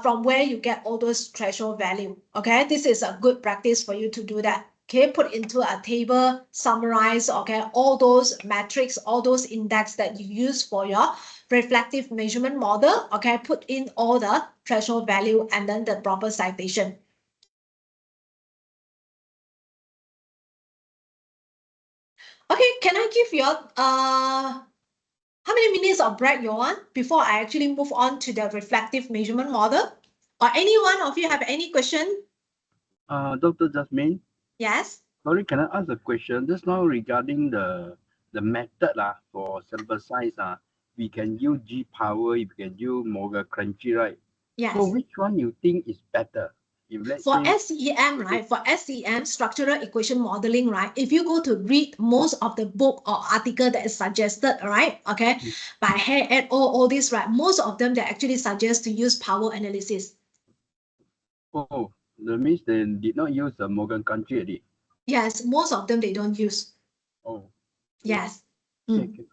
from where you get all those threshold value, okay, this is a good practice for you to do that. Okay, put into a table, summarize, okay, all those metrics, all those index that you use for your reflective measurement model, okay, put in all the threshold value and then the proper citation. Okay, can I give you how many minutes of break you want before I actually move on to the reflective measurement model? Or any one of you have any question?
Dr. Jasmine,
Yes.
sorry, can I ask a question? Just now regarding the method for sample size, we can use G power, we can use Morgan Crunchy, right?
Yes.
So which one you think is better? If let's
for
say,
SEM, right? For SEM, structural equation modeling, right? If you go to read most of the book or article that is suggested, right? Okay, by Hay et al, all this, right? Most of them, they actually suggest to use power analysis.
oh, that means they did not use the Morgan Crunchy already.
Yes, most of them, they don't use.
Oh.
Yes.
Okay.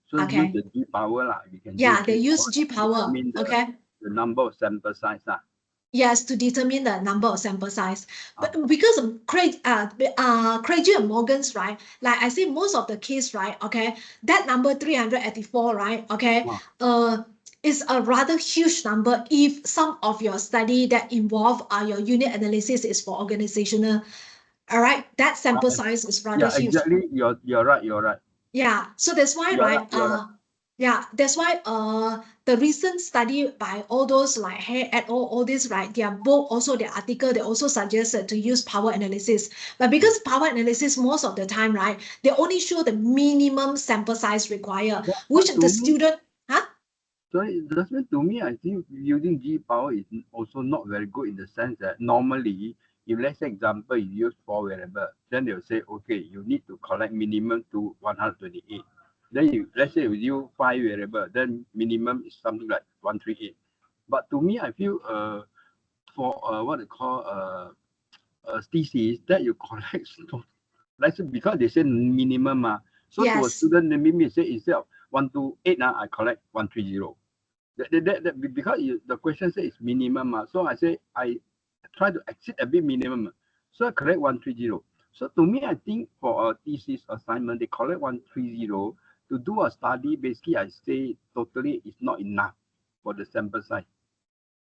So
Okay.
use the G power We can
Yeah, they
G
use
power
G
to
power.
determine
Okay.
the number of sample size
Yes, to determine the number of sample size. But because of Craigie and Morgan's, right? Like I say, most of the case, right? Okay, that number 384, right? Okay, is a rather huge number if some of your study that involve your unit analysis is for organizational. All right, that sample size is rather huge.
Exactly. You're right.
Yeah, so that's why, right? Yeah, that's why the recent study by all those like Hay et al, all this, right? Their book, also their article, they also suggested to use power analysis. But because power analysis, most of the time, right, they only show the minimum sample size required, which the student,
Sorry, Jasmine, to me, I think using G power is also not very good in the sense that normally, if let's say example, you use 4 variable, then they'll say, okay, you need to collect minimum to 128. Then you let's say you use 5 variable, then minimum is something like 138. But to me, I feel for what they call thesis that you collect, let's say because they say minimum so to a student, the maybe say instead of 128 I collect 130. That because the question says it's minimum so I say I try to exceed a bit minimum, so I collect 130. So to me, I think for a thesis assignment, they collect 130 to do a study. Basically, I say totally is not enough for the sample size.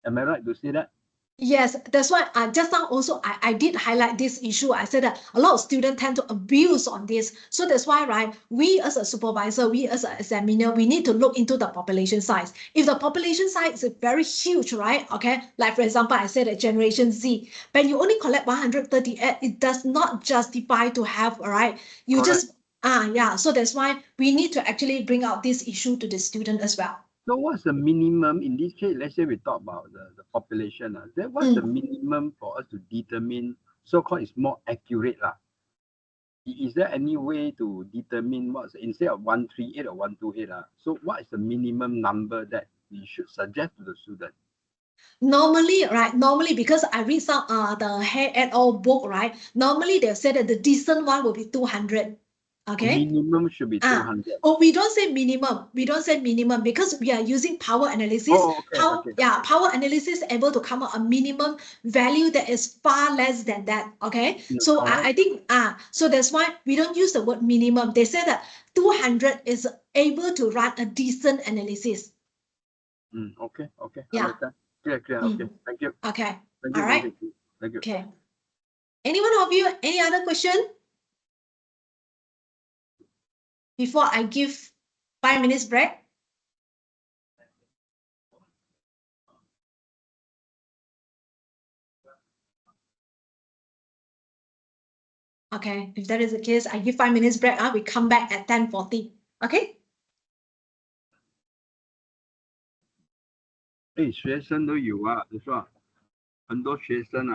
Am I right to say that?
Yes, that's why just now also I did highlight this issue. I said that a lot of students tend to abuse on this. So that's why, right, we as a supervisor, we as an examiner, we need to look into the population size. If the population size is very huge, right, okay, like for example, I said that Generation Z, but you only collect 138, it does not justify to have, all right, you
Correct.
just, yeah, so that's why we need to actually bring out this issue to the student as well.
So what's the minimum in this case? Let's say we talk about the population. Then what's the minimum for us to determine so-called is more accurate? Is there any way to determine what's instead of 138 or 128? So what is the minimum number that we should suggest to the student?
Normally, right? Normally, because I read some the Hair et al. Book, right? Normally they'll say that the decent one will be 200. Okay.
Minimum should be 200.
Oh, we don't say minimum. We don't say minimum because we are using power analysis.
Oh, okay,
How,
okay.
yeah, power analysis is able to come up a minimum value that is far less than that. Okay. So I think so that's why we don't use the word minimum. They say that 200 is able to run a decent analysis.
Okay, okay.
Yeah.
Understand. Clear. Okay. Thank you.
Okay.
Thank
All
you.
right.
Thank you.
Okay. Anyone of you, any other question? Before I give 5 minutes break? Okay, if that is the case, I give 5 minutes break. We come back at 10:40. Okay?
学生都有是吧？很多学生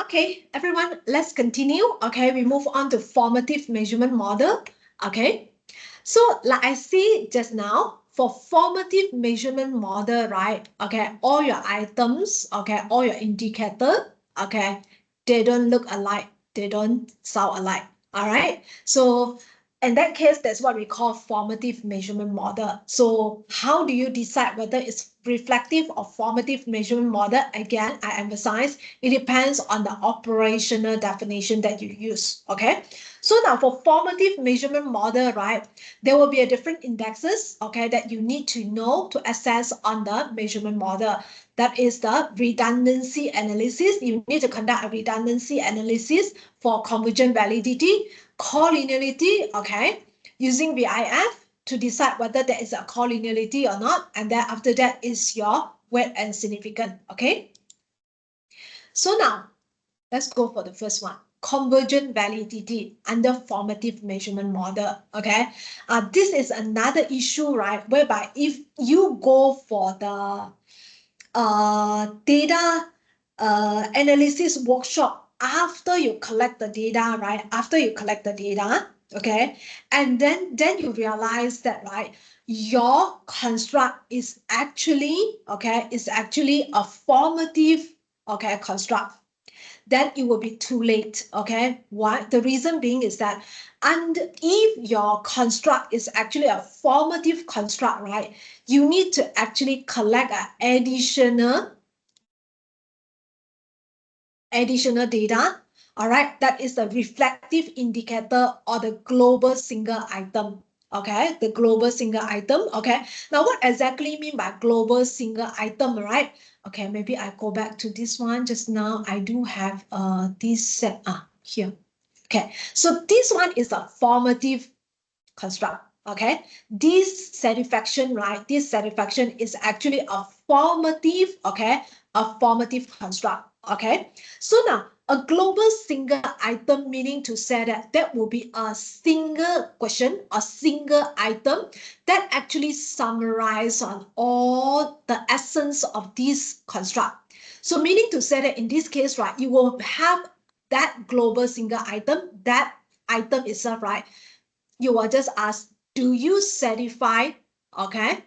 Okay, everyone, let's continue. Okay, we move on to formative measurement model. Okay, so like I said just now, for formative measurement model, right? Okay, all your items, okay, all your indicator, okay, they don't look alike, they don't sound alike. All right, so in that case, that's what we call formative measurement model. So how do you decide whether it's reflective or formative measurement model? Again, I emphasize it depends on the operational definition that you use. Okay, so now for formative measurement model, right, there will be a different indexes, okay, that you need to know to assess on the measurement model. That is the redundancy analysis. You need to conduct a redundancy analysis for convergent validity, collinearity, okay, using VIF to decide whether there is a collinearity or not. And then after that is your weight and significant, okay? So now, let's go for the first one. Convergent validity under formative measurement model, okay? This is another issue, right? Whereby if you go for the data analysis workshop after you collect the data, right? After you collect the data, okay? And then you realize that, right, your construct is actually, okay, is actually a formative, okay, construct. Then it will be too late, okay? Why? The reason being is that, and if your construct is actually a formative construct, right, you need to actually collect an additional data, all right? That is the reflective indicator or the global single item, okay? The global single item, okay? Now, what exactly mean by global single item, right? Okay, maybe I go back to this one just now. I do have this set here. Okay, so this one is a formative construct. Okay, this satisfaction, right? This satisfaction is actually a formative, okay, a formative construct. Okay, so now a global single item meaning to say that that will be a single question, a single item that actually summarize on all the essence of this construct. So meaning to say that in this case, right, you will have that global single item, that item itself, right? You will just ask, do you satisfy, okay?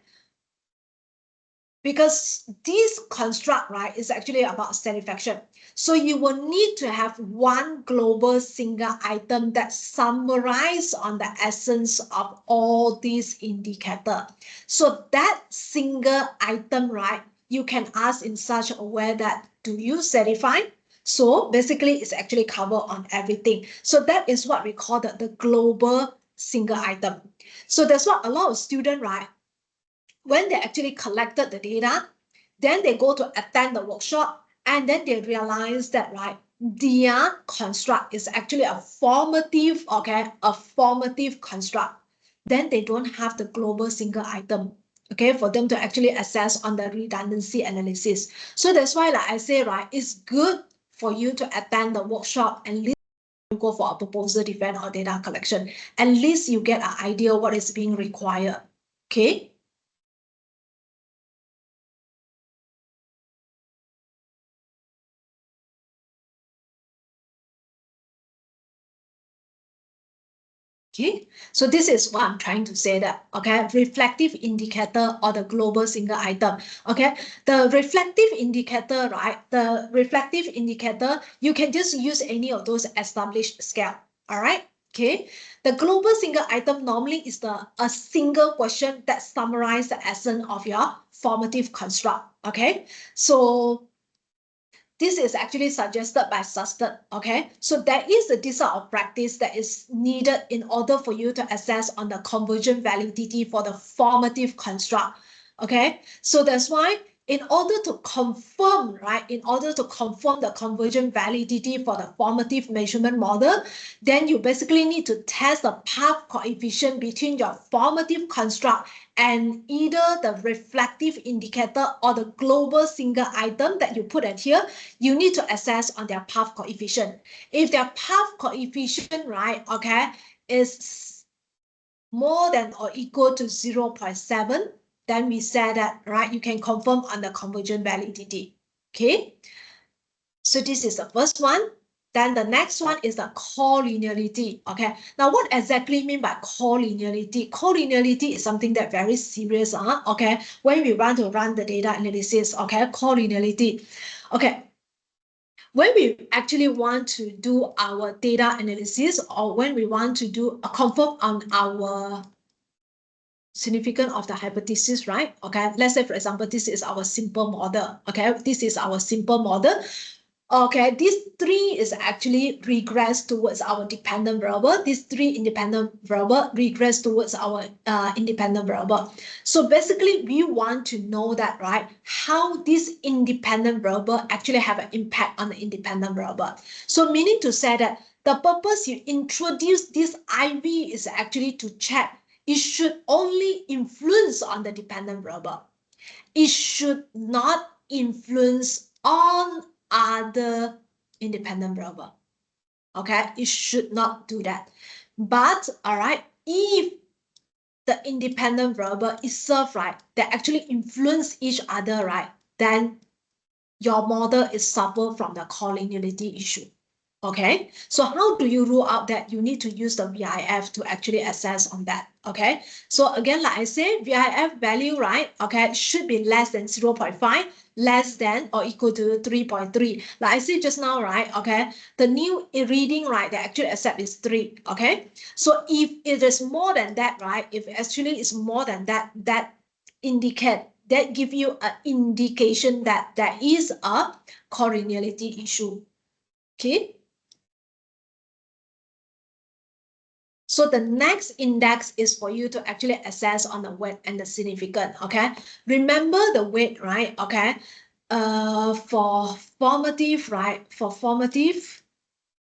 Because this construct, right, is actually about satisfaction. So you will need to have one global single item that summarize on the essence of all these indicators. So that single item, right, you can ask in such a way that, do you satisfy? So basically, it's actually covered on everything. So that is what we call the global single item. So that's what a lot of students, right, when they actually collected the data, then they go to attend the workshop, and then they realize that, right, their construct is actually a formative, okay, a formative construct. Then they don't have the global single item, okay, for them to actually assess on the redundancy analysis. So that's why, like I say, right, it's good for you to attend the workshop and go for a proposal defense or data collection. At least you get an idea what is being required, okay? Okay, so this is what I'm trying to say that, okay, reflective indicator or the global single item, okay, the reflective indicator, right, the reflective indicator, you can just use any of those established scale, all right, okay, the global single item normally is a single question that summarizes the essence of your formative construct, okay, so this is actually suggested by Susted, okay? So there is a sort of practice that is needed in order for you to assess on the convergent validity for the formative construct, okay? So that's why in order to confirm, right, in order to confirm the convergent validity for the formative measurement model, then you basically need to test the path coefficient between your formative construct and either the reflective indicator or the global single item that you put at here. You need to assess on their path coefficient. If their path coefficient, right, okay, is more than or equal to 0.7, then we say that, right, you can confirm on the convergent validity, okay? So this is the first one. Then the next one is the collinearity. Okay. Now, what exactly mean by collinearity? Collinearity is something that very serious. Okay. When we want to run the data analysis. Okay. Collinearity. Okay. When we actually want to do our data analysis, or when we want to do a confirm on our significance of the hypothesis, right? Okay. Let's say, for example, this is our simple model. Okay. This is our simple model. Okay, these three is actually regress towards our dependent variable. These three independent variable regress towards our independent variable. So basically, we want to know that, right, how this independent variable actually have an impact on the independent variable. So meaning to say that the purpose you introduce this IV is actually to check it should only influence on the dependent variable. It should not influence on other independent variable. Okay, it should not do that. But all right, if the independent variable itself, right, that actually influence each other, right, then your model is suffer from the collinearity issue. Okay, so how do you rule out that? You need to use the VIF to actually assess on that. Okay, so again, like I said, VIF value, right, okay, should be less than 0.5, less than or equal to 3.3. Like I said just now, right, okay, the new reading, right, that actually accept is 3. Okay, so if it is more than that, right, if actually is more than that, that indicate, that give you an indication that there is a collinearity issue. Okay. So the next index is for you to actually assess on the weight and the significance. Okay. Remember the weight, right? Okay. For formative, right? For formative,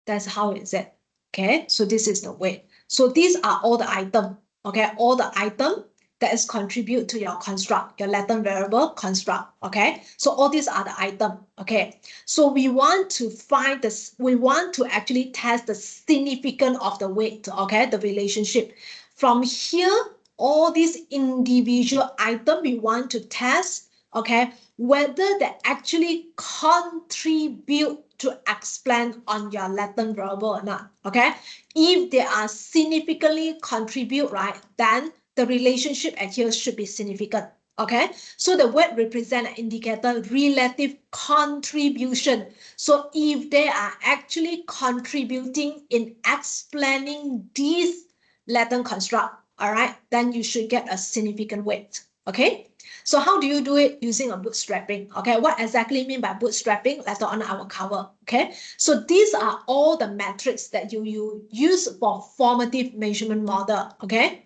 that's how is it. Okay. So this is the weight. So these are all the items. Okay. All the items that is contribute to your construct, your latent variable construct. Okay, so all these are the items. Okay, so we want to find this, we want to actually test the significance of the weight. Okay, the relationship from here, all these individual items we want to test. Okay, whether they actually contribute to explain on your latent variable or not. Okay, if they are significantly contribute, right, then the relationship at here should be significant. Okay, so the word represent an indicator relative contribution. So if they are actually contributing in explaining this latent construct, all right, then you should get a significant weight. Okay, so how do you do it? Using a bootstrapping. Okay, what exactly mean by bootstrapping? Later on I will cover. Okay, so these are all the metrics that you use for formative measurement model. Okay.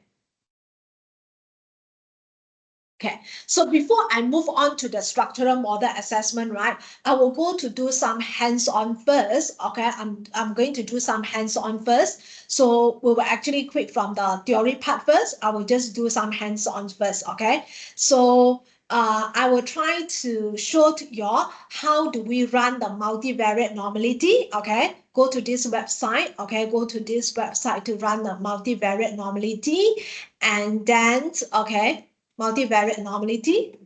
Okay, so before I move on to the structural model assessment, right, I will go to do some hands-on first. Okay, I'm going to do some hands-on first. So we will actually quit from the theory part first. I will just do some hands-on first. Okay, so I will try to show to you all how do we run the multivariate normality. Okay, go to this website. Okay, go to this website to run the multivariate normality, and then okay, multivariate normality.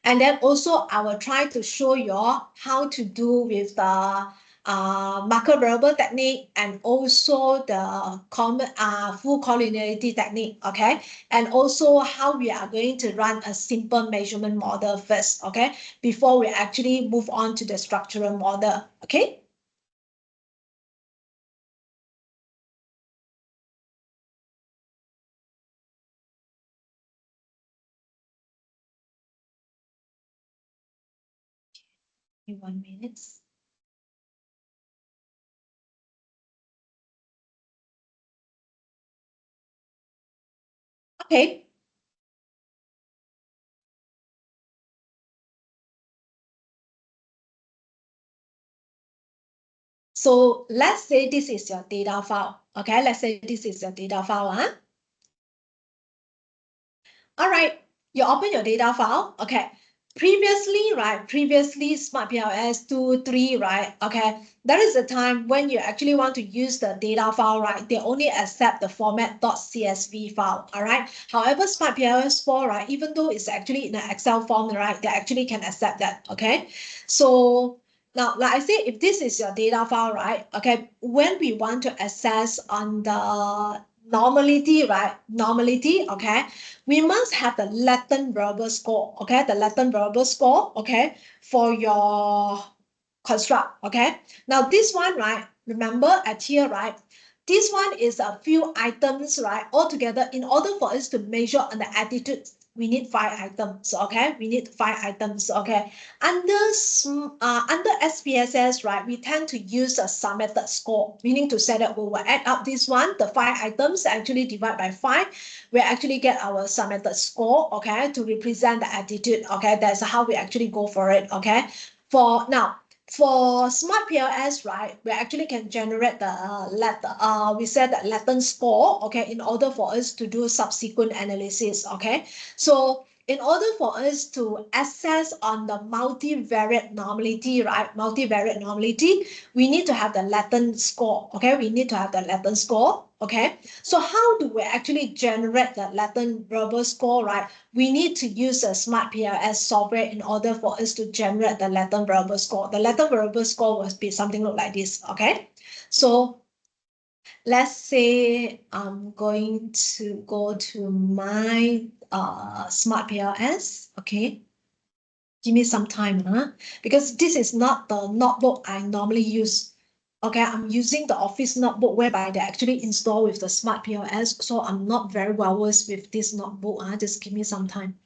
And then also I will try to show you how to do with the marker variable technique and also the full collinearity technique. Okay, and also how we are going to run a simple measurement model first. Okay, before we actually move on to the structural model. Okay. In 1 minute. Okay. So let's say this is your data file. Okay, let's say this is your data file. All right, you open your data file. Okay, previously, right? Previously, SmartPLS 2, 3, right? Okay, that is the time when you actually want to use the data file, right? They only accept the format .csv file. All right. However, SmartPLS 4, right? Even though it's actually in an Excel form, right? They actually can accept that. Okay, so Now, like I said, if this is your data file, right? Okay, when we want to access on the normality, right? Normality, okay, we must have the latent variable score, okay? The latent variable score, okay, for your construct, okay? Now, this one, right? Remember at here, right? This one is a few items, right? Altogether, in order for us to measure on the attitude, we need 5 items, okay? We need 5 items, okay? Under SPSS, right, we tend to use a sum method score, meaning to say that we will add up this one, the 5 items, actually divide by 5, we actually get our sum method score, okay, to represent the attitude, okay? That's how we actually go for it, okay? For SmartPLS, right, we actually can generate the we said that latent score, okay, in order for us to do subsequent analysis, okay? So in order for us to assess on the multivariate normality, right, multivariate normality, we need to have the latent score, okay? We need to have the latent score, okay? So how do we actually generate the latent variable score, right? We need to use a SmartPLS software in order for us to generate the latent variable score. The latent variable score will be something look like this, okay? So let's say I'm going to go to my SmartPLS, okay? Give me some time, huh? Because this is not the notebook I normally use. Okay, I'm using the Office notebook whereby they actually install with the SmartPLS, so I'm not very well versed with this notebook. Just give me some time.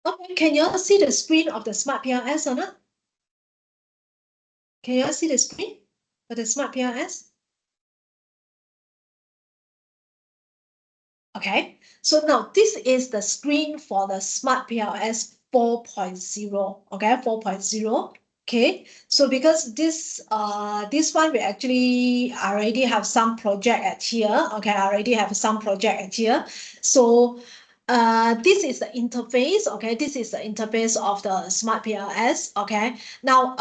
Okay, can you all see the screen of the SmartPLS or not? Can you all see the screen of the SmartPLS? Okay, so now this is the screen for the SmartPLS 4.0, okay, 4.0. Okay, so because this one we actually already have some project at here, okay, I already have some project at here. So this is the interface, okay, this is the interface of the SmartPLS, okay. Now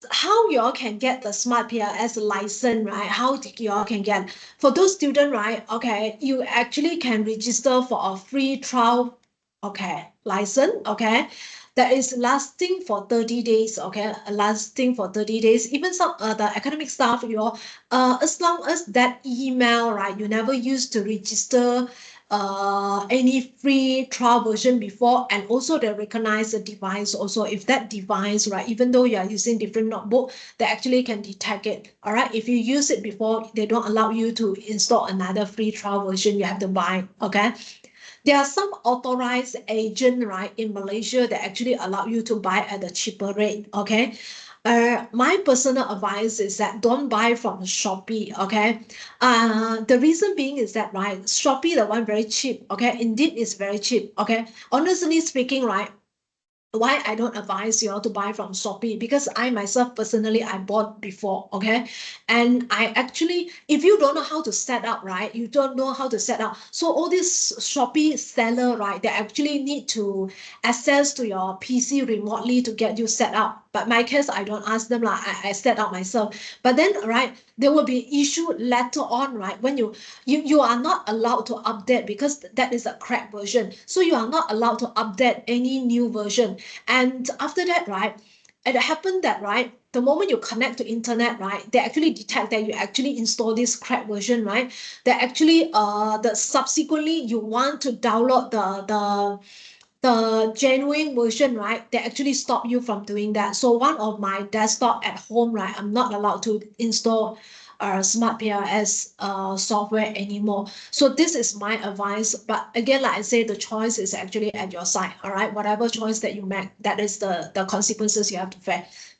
how y'all can get the SmartPLS license, right? How y'all can get, for those students, right? Okay, you actually can register for a free trial, okay, license, okay, that is lasting for 30 days, okay, lasting for 30 days. Even some the academic staff, as long as that email, right, you never used to register any free trial version before, and also they recognize the device also. If that device, right, even though you are using different notebook, they actually can detect it. All right, if you use it before, they don't allow you to install another free trial version, you have to buy, okay. There are some authorized agent, right, in Malaysia that actually allow you to buy at a cheaper rate, okay. My personal advice is that don't buy from Shopee, okay? The reason being is that, right, Shopee, the one very cheap, okay? Indeed, it's very cheap, okay? Honestly speaking, right, why I don't advise you all to buy from Shopee, because I myself personally I bought before, okay, and I actually, if you don't know how to set up, right, you don't know how to set up, so all this Shopee seller, right, they actually need to access to your PC remotely to get you set up. But my case, I don't ask them, like I set up myself. But then, right, there will be issue later on, right, when you are not allowed to update, because that is a cracked version, so you are not allowed to update any new version. And after that, right, it happened that, right, the moment you connect to internet, right, they actually detect that you actually install this cracked version, right, they actually the subsequently you want to download the genuine version, right, they actually stop you from doing that. So one of my desktop at home, right, I'm not allowed to install SmartPLS software anymore. So this is my advice. But again, like I say, the choice is actually at your side. All right, whatever choice that you make, that is the consequences you have to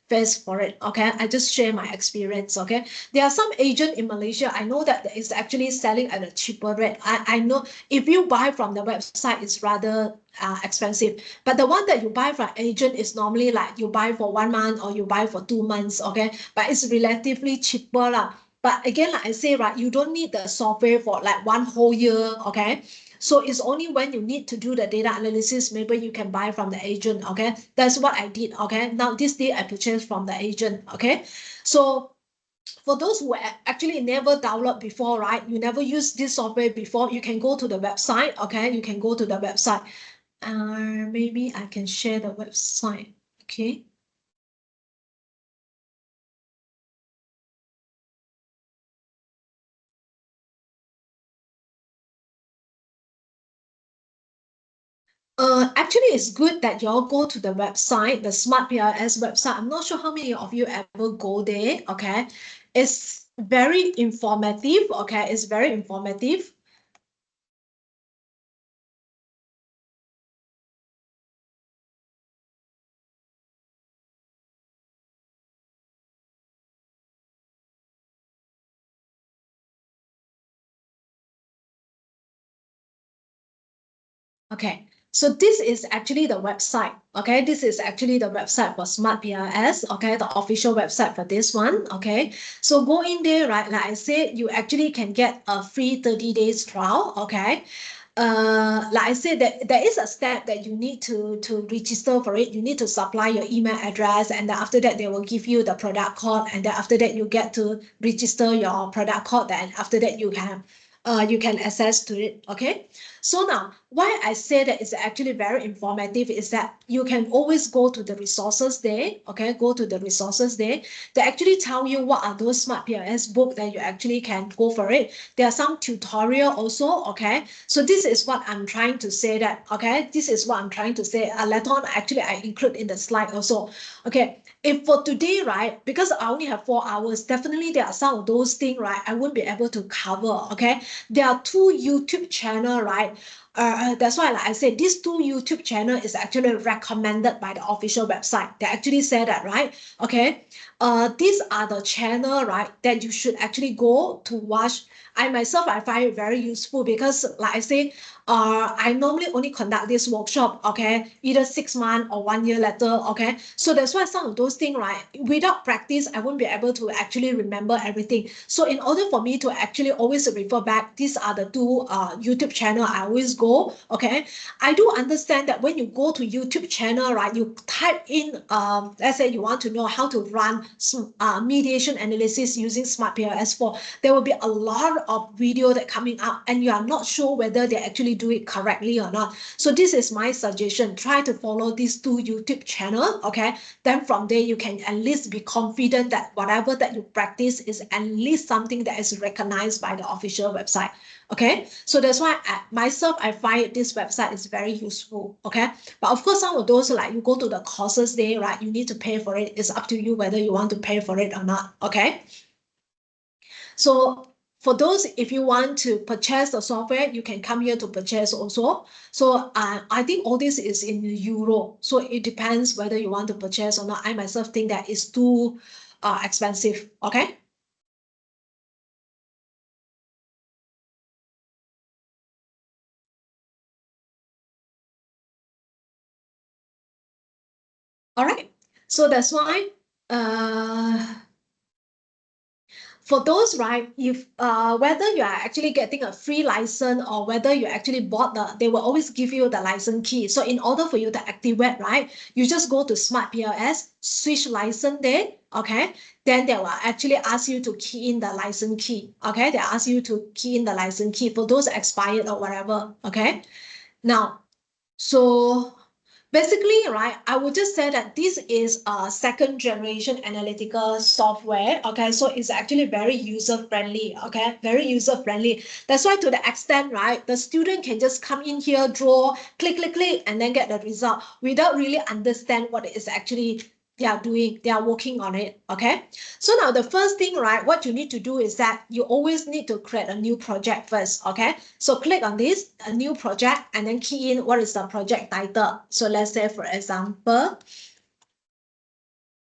face for it. Okay, I just share my experience. Okay, there are some agent in Malaysia. I know that is actually selling at a cheaper rate. I know if you buy from the website, it's rather expensive. But the one that you buy from agent is normally like you buy for 1 month or you buy for 2 months. Okay, but it's relatively cheaper lah. But again, like I say, right, you don't need the software for like 1 whole year. Okay. So it's only when you need to do the data analysis, maybe you can buy from the agent. Okay, that's what I did. Okay, now this day I purchased from the agent. Okay, so for those who actually never download before, right, you never use this software before, you can go to the website. Okay, you can go to the website. Maybe I can share the website. Okay. Actually, it's good that you all go to the website, the SmartPLS website. I'm not sure how many of you ever go there. Okay, it's very informative. Okay, it's very informative. Okay, so this is actually the website. Okay, this is actually the website for SmartPLS. Okay, the official website for this one. Okay, so go in there, right? Like I said, you actually can get a free 30 days trial. Okay, like I said, that there is a step that you need to register for it. You need to supply your email address, and then after that, they will give you the product code, and then after that, you get to register your product code. Then after that, you can access to it. Okay. So now, why I say that it's actually very informative is that you can always go to the resources there. Okay, go to the resources there. They actually tell you what are those smart PLS book that you actually can go for it. There are some tutorial also. Okay, so this is what I'm trying to say that. Okay, this is what I'm trying to say. Later on, actually, I include in the slide also. Okay, if for today, right, because I only have 4 hours, definitely there are some of those things, right, I won't be able to cover. Okay, there are 2 YouTube channel, right? That's why, like I said, these 2 YouTube channel is actually recommended by the official website. They actually say that, right? Okay. These are the channel, right, that you should actually go to watch. I myself, I find it very useful because, like I say, I normally only conduct this workshop, okay, either 6 months or 1 year later, okay. So that's why some of those things, right, without practice, I won't be able to actually remember everything. So in order for me to actually always refer back, these are the 2 YouTube channel I always go, okay. I do understand that when you go to YouTube channel, right, you type in, let's say you want to know how to run mediation analysis using SmartPLS4, there will be a lot of video that coming up and you are not sure whether they actually do it correctly or not. So this is my suggestion. Try to follow these 2 YouTube channel, okay? Then from there, you can at least be confident that whatever that you practice is at least something that is recognized by the official website. Okay, so that's why I find this website is very useful. Okay, but of course, some of those, like you go to the courses there, right? You need to pay for it. It's up to you whether you want to pay for it or not. Okay, so for those, if you want to purchase the software, you can come here to purchase also. So I think all this is in euro. So it depends whether you want to purchase or not. I myself think that is too expensive. Okay. All right. So that's why for those, right, if whether you are actually getting a free license or whether you actually bought they will always give you the license key. So in order for you to activate, right, you just go to SmartPLS, switch license there, okay, then they will actually ask you to key in the license key, okay, they ask you to key in the license key for those expired or whatever, okay. Now, so basically, right, I would just say that this is a second generation analytical software. Okay, so it's actually very user friendly. Okay, very user friendly. That's why to the extent, right, the student can just come in here, draw, click, click, click, and then get the result without really understand what it is actually they are doing. They are working on it. Okay, so now the first thing, right, what you need to do is that you always need to create a new project first. Okay, so click on this, a new project, and then key in what is the project title. So let's say, for example,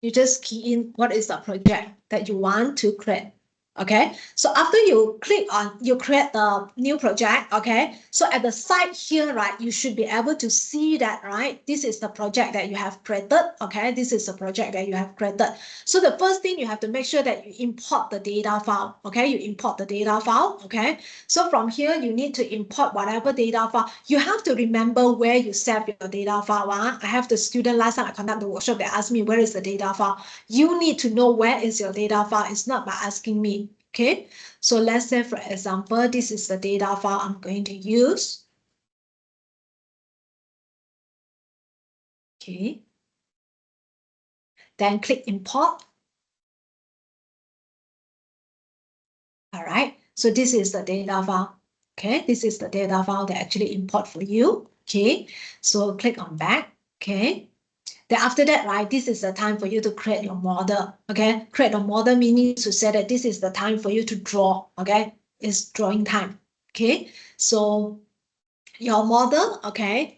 You just key in what is the project that you want to create. Okay, so after you click on, you create the new project. Okay, so at the side here, right, you should be able to see that, right, this is the project that you have created. Okay, this is the project that you have created. So the first thing you have to make sure that you import the data file. Okay, you import the data file. Okay, so from here you need to import whatever data file. You have to remember where you save your data file. I have the student last time I conduct the workshop, they asked me where is the data file. You need to know where is your data file. It's not by asking me. Okay, so let's say, for example, this is the data file I'm going to use. Okay, then click import. All right, so this is the data file. Okay, this is the data file that actually import for you. Okay, so click on back. Okay, then after that, right, this is the time for you to create your model. Okay, create a model meaning to say that this is the time for you to draw. Okay, it's drawing time. Okay, so your model, okay,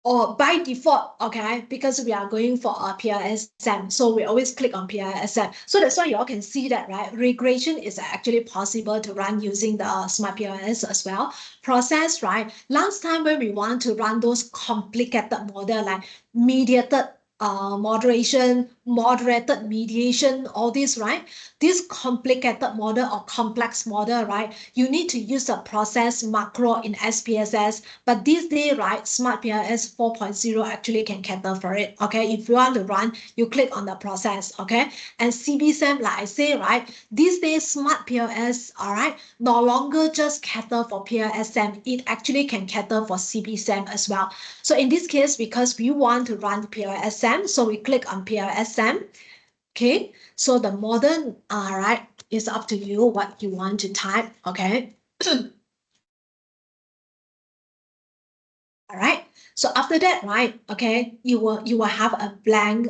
or by default, okay, because we are going for a PLSM, so we always click on PLSM. So that's why you all can see that, right, regression is actually possible to run using the SmartPLS as well. Process, right, last time when we want to run those complicated model like mediated moderation, moderated mediation, all this, right? This complicated model or complex model, right? You need to use a process macro in SPSS, but these days, right, SmartPLS 4.0 actually can cater for it. Okay, if you want to run, you click on the process. Okay, and CBSAM, like I say, right, these days SmartPLS, all right, no longer just cater for PLSM, it actually can cater for CBSAM as well. So in this case, because we want to run PLSM, so we click on PLSM. Okay, so the model, all right, is up to you what you want to type. Okay. All right. So after that, right, okay, you will have a blank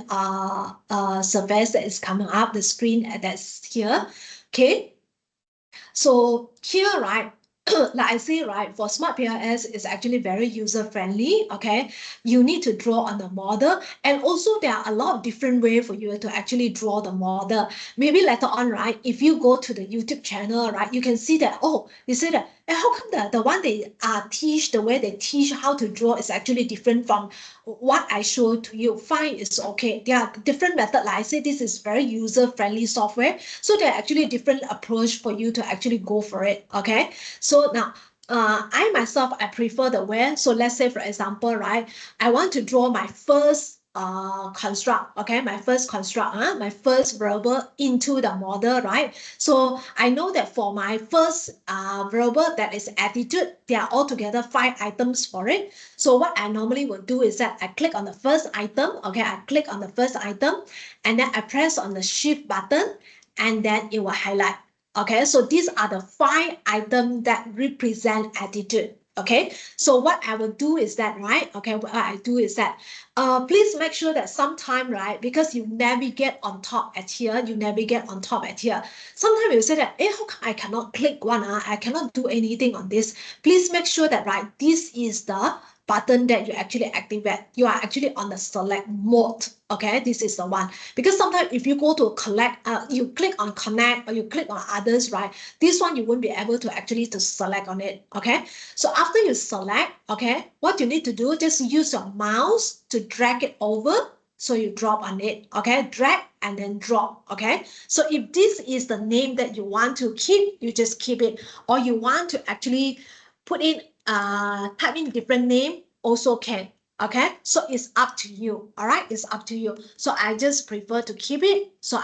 surface that is coming up, the screen that's here. Okay. So here, right, like I say, right, for SmartPLS is actually very user-friendly. Okay, you need to draw on the model, and also there are a lot of different ways for you to actually draw the model. Maybe later on, right, if you go to the YouTube channel, right, you can see that, oh, you say that, how come the one they teach, the way they teach how to draw is actually different from what I showed to you? Fine, it's okay. There are different methods. Like I say, this is very user-friendly software, so there are actually different approach for you to actually go for it. Okay, so now I myself, I prefer the way. So let's say, for example, right, I want to draw my first construct, okay, my first construct, my first variable into the model, right? So I know that for my first variable, that is attitude, there are altogether 5 items for it. So what I normally will do is that I click on the first item, okay, I click on the first item, and then I press on the shift button, and then it will highlight. Okay, so these are the 5 items that represent attitude. Okay, so what I will do is that, right, okay, what I do is that, please make sure that sometime, right, because you navigate on top at here, you navigate on top at here. Sometimes you say that, how come I cannot click one, I cannot do anything on this. Please make sure that, right, this is the button that you actually activate. You are actually on the select mode. Okay, this is the one. Because sometimes if you go to collect, you click on connect or you click on others, right? This one you won't be able to actually to select on it. Okay, so after you select, okay, what you need to do, just use your mouse to drag it over. So you drop on it, okay, drag and then drop, okay? So if this is the name that you want to keep, you just keep it. Or you want to actually put in, type in different name, also can, okay? So it's up to you, all right? It's up to you. So I just prefer to keep it. So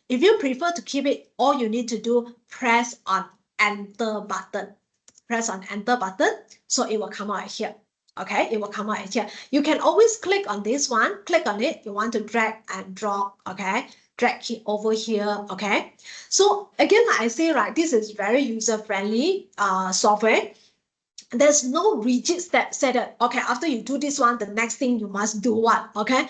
if you prefer to keep it, all you need to do, press on enter button. Press on enter button, so it will come out here. Okay, it will come out here. You can always click on this one, click on it. You want to drag and drop, okay? Drag it over here, okay? So again, like I say, right, this is very user-friendly software. There's no rigid step said that, okay, after you do this one, the next thing you must do what, okay?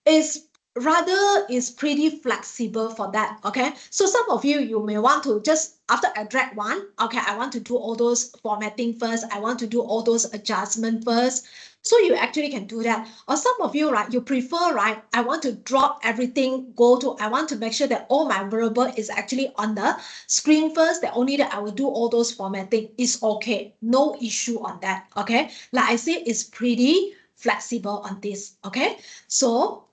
It's rather is pretty flexible for that, okay? So some of you, you may want to just, after I drag one, okay, I want to do all those formatting first. I want to do all those adjustments first. So you actually can do that. Or some of you, right, you prefer, right, I want to drop everything, I want to make sure that all my variable is actually on the screen first, that only that I will do all those formatting. Is okay. No issue on that, okay? Like I say, it's pretty flexible on this, okay? So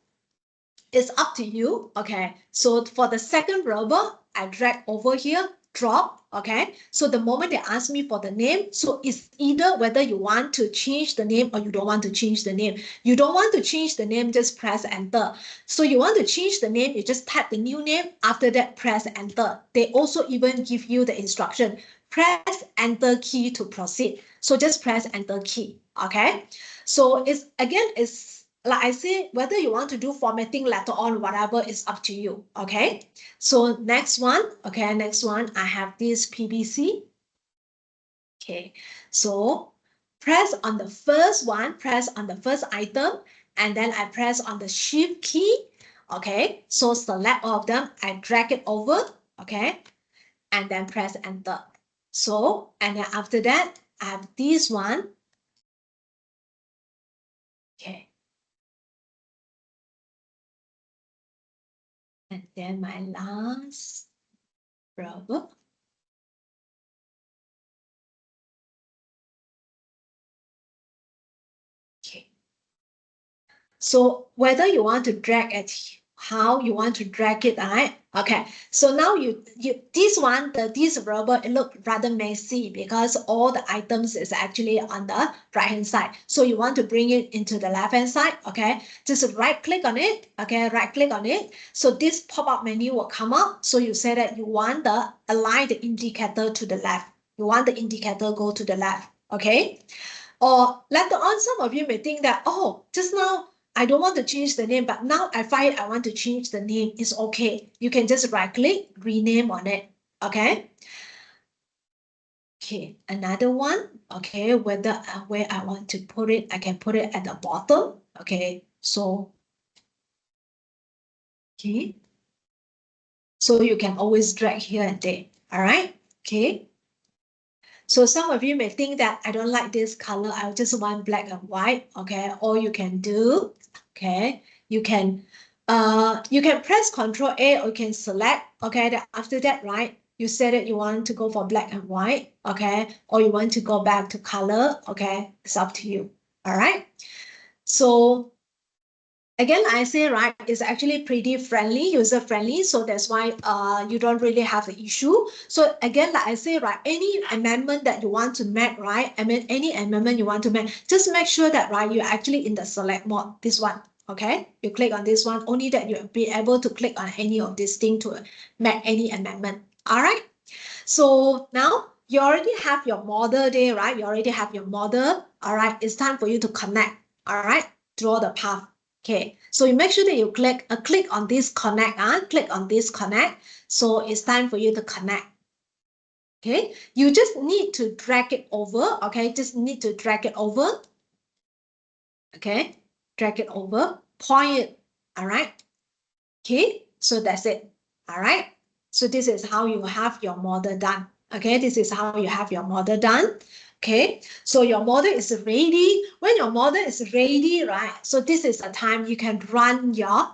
it's up to you, okay? So for the second variable, I drag over here, drop, okay? So the moment they ask me for the name, so it's either whether you want to change the name or you don't want to change the name. You don't want to change the name, just press enter. So you want to change the name, you just type the new name, after that press enter. They also even give you the instruction, press enter key to proceed. So just press enter key, okay? So it's, again, it's like I say, whether you want to do formatting later on, whatever, is up to you, okay? So next one, okay, next one, I have this PBC. Okay, so press on the first one, press on the first item, and then I press on the shift key, okay? So select all of them, I drag it over, okay? And then press enter. So, and then after that, I have this one, okay? And then my last rubber. Okay. So whether you want to drag it, how you want to drag it, all right? Okay. So now this one, this rubber, it look rather messy because all the items is actually on the right hand side. So you want to bring it into the left hand side, okay? Just right click on it, okay? Right click on it. So this pop-up menu will come up. So you say that you want the align the indicator to the left. You want the indicator go to the left, okay? Or later on, some of you may think that, oh, just now I don't want to change the name, but now I find I want to change the name. It's okay. You can just right click, rename on it. Okay. Okay, another one. Okay, whether where I want to put it, I can put it at the bottom. Okay, so okay. So you can always drag here and there. All right. Okay. So some of you may think that I don't like this color. I just want black and white. Okay, all you can do, okay, you can press Ctrl A or you can select. Okay, then after that, right, you said that you want to go for black and white. Okay, or you want to go back to color. Okay, it's up to you. All right. So again, I say, right, it's actually pretty friendly, user friendly. So that's why you don't really have the issue. So again, like I say, right, any amendment that you want to make, right, I mean, any amendment you want to make, just make sure that, right, you're actually in the select mode, this one, okay? You click on this one, only that you'll be able to click on any of this thing to make any amendment, all right? So now you already have your model there, right? You already have your model, all right? It's time for you to connect, all right? Draw the path. Okay, so you make sure that you click on this connect, click on this connect. So it's time for you to connect. Okay, you just need to drag it over. Okay, just need to drag it over. Okay, drag it over, point it. All right. Okay, so that's it. All right. So this is how you have your model done. Okay, this is how you have your model done. Okay, so your model is ready. When your model is ready, right? So this is the time you can run your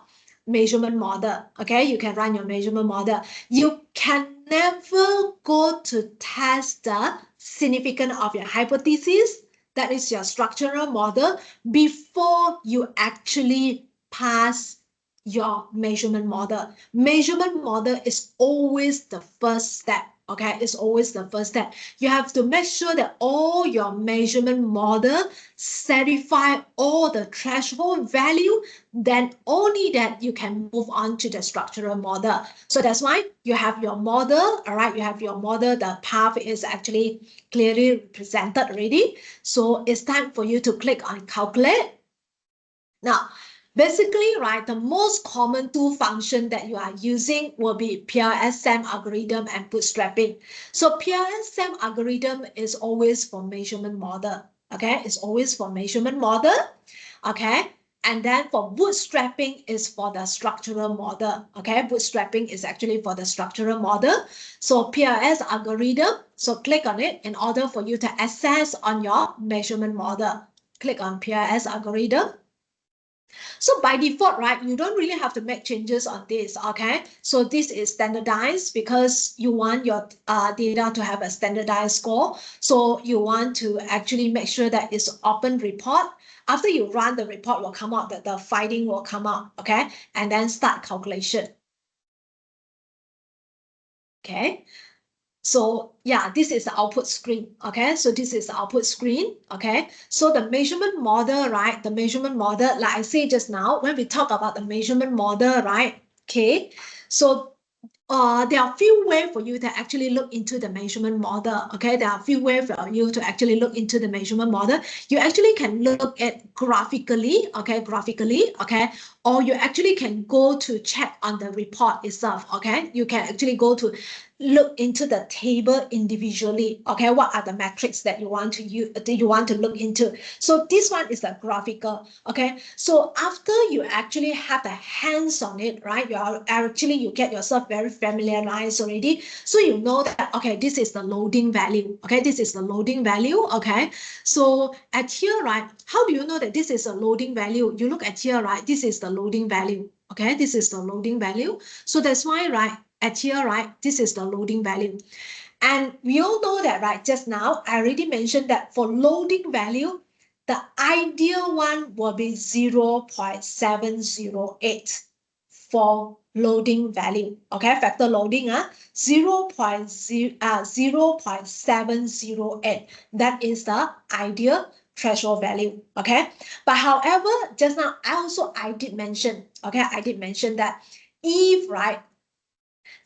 measurement model. Okay, you can run your measurement model. You can never go to test the significance of your hypothesis, that is your structural model, before you actually pass your measurement model. Measurement model is always the first step. Okay, it's always the first step. You have to make sure that all your measurement model satisfy all the threshold value, then only that you can move on to the structural model. So that's why you have your model, all right? You have your model, the path is actually clearly represented already. So it's time for you to click on calculate. Now, basically, right, the most common two functions that you are using will be PLS SAM algorithm and bootstrapping. So PLS SAM algorithm is always for measurement model. Okay, it's always for measurement model. Okay, And then for bootstrapping is for the structural model. Okay, bootstrapping is actually for the structural model. So PLS algorithm, so click on it in order for you to access on your measurement model. Click on PLS algorithm. So by default, right, you don't really have to make changes on this, okay? So this is standardized because you want your data to have a standardized score. So you want to actually make sure that it's open report. After you run, the report will come out, that the finding will come out, okay? And then start calculation. Okay. So yeah, this is the output screen, okay? So this is the output screen, okay? So the measurement model, right? The measurement model, like I said just now, when we talk about the measurement model, right? Okay, so there are a few ways for you to actually look into the measurement model, okay? There are a few ways for you to actually look into the measurement model. You actually can look at graphically, okay? Graphically, okay? Or you actually can go to check on the report itself, okay? You can actually go to look into the table individually, okay? What are the metrics that you want to use, that you want to look into? So this one is the graphical, okay? So after you actually have the hands on it, right? You get yourself very familiarized already. So you know that, okay, this is the loading value, okay? This is the loading value, okay? So at here, right? How do you know that this is a loading value? You look at here, right? This is the loading value, okay? This is the loading value. So that's why, right? At here, right, this is the loading value. And we all know that, right, just now, I already mentioned that for loading value, the ideal one will be 0.708 for loading value, okay, factor loading, 0.708, that is the ideal threshold value, okay. But however, just now, I did mention, okay, I did mention that if, right,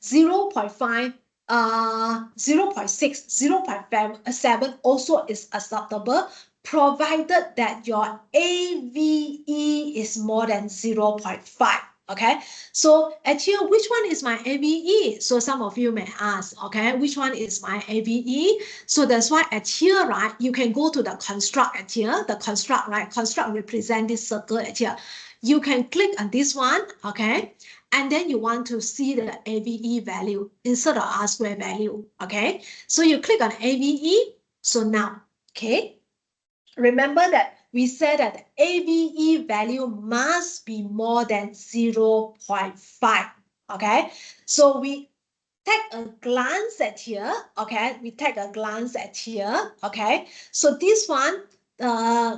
0.5, 0.6, 0.7 also is acceptable, provided that your AVE is more than 0.5. Okay, so at here, which one is my AVE? So some of you may ask, okay, which one is my AVE? So that's why at here, right, you can go to the construct at here, the construct, right? Construct represent this circle at here. You can click on this one, okay? And then you want to see the AVE value instead of R-square value, okay? So you click on AVE. So now, okay, remember that we said that the AVE value must be more than 0.5, okay? So we take a glance at here, okay? We take a glance at here, okay? So this one,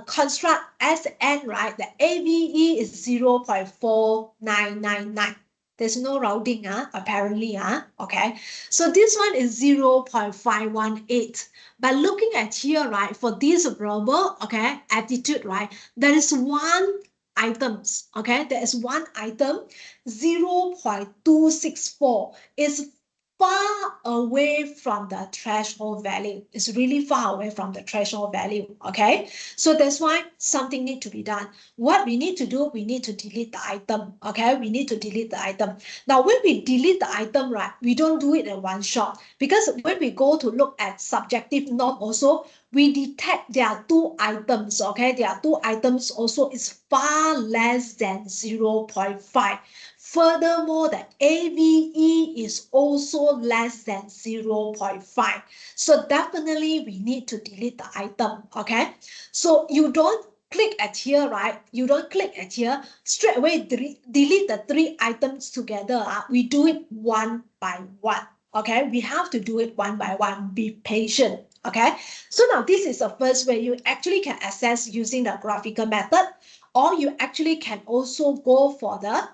construct SN, right? The AVE is 0.4999. There's no rounding, apparently, okay? So this one is 0.518. But looking at here, right, for this verbal, okay, attitude, right, there is one items, okay? There is one item, 0.264 is far away from the threshold value. It's really far away from the threshold value, okay? So that's why something needs to be done. What we need to do, we need to delete the item, okay? We need to delete the item. Now, when we delete the item, right, we don't do it in one shot, because when we go to look at subjective norm also, we detect there are two items, okay? There are two items also is far less than 0.5. Furthermore, the AVE is also less than 0.5. So definitely we need to delete the item, okay? So you don't click at here, right? You don't click at here, straight away delete the three items together. We do it one by one, okay? We have to do it one by one. Be patient, okay? So now this is the first way you actually can access using the graphical method, or you actually can also go for the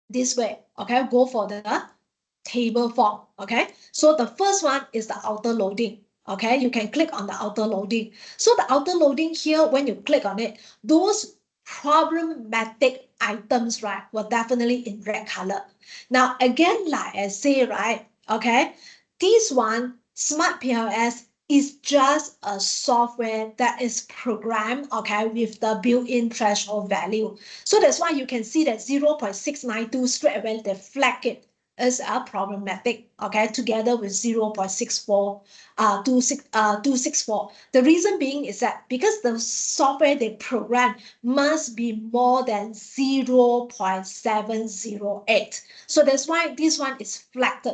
this way, okay? Go for the table form, okay? So the first one is the outer loading, okay? You can click on the outer loading. So the outer loading here, when you click on it, those problematic items, right, were definitely in red color. Now, again, like I say, right, okay, this one, SmartPLS, is just a software that is programmed, okay, with the built-in threshold value. So that's why you can see that 0.692 straight away, they flag it. is problematic, okay, together with 0.264. The reason being is that because the software they program must be more than 0.708. So that's why this one is flagged,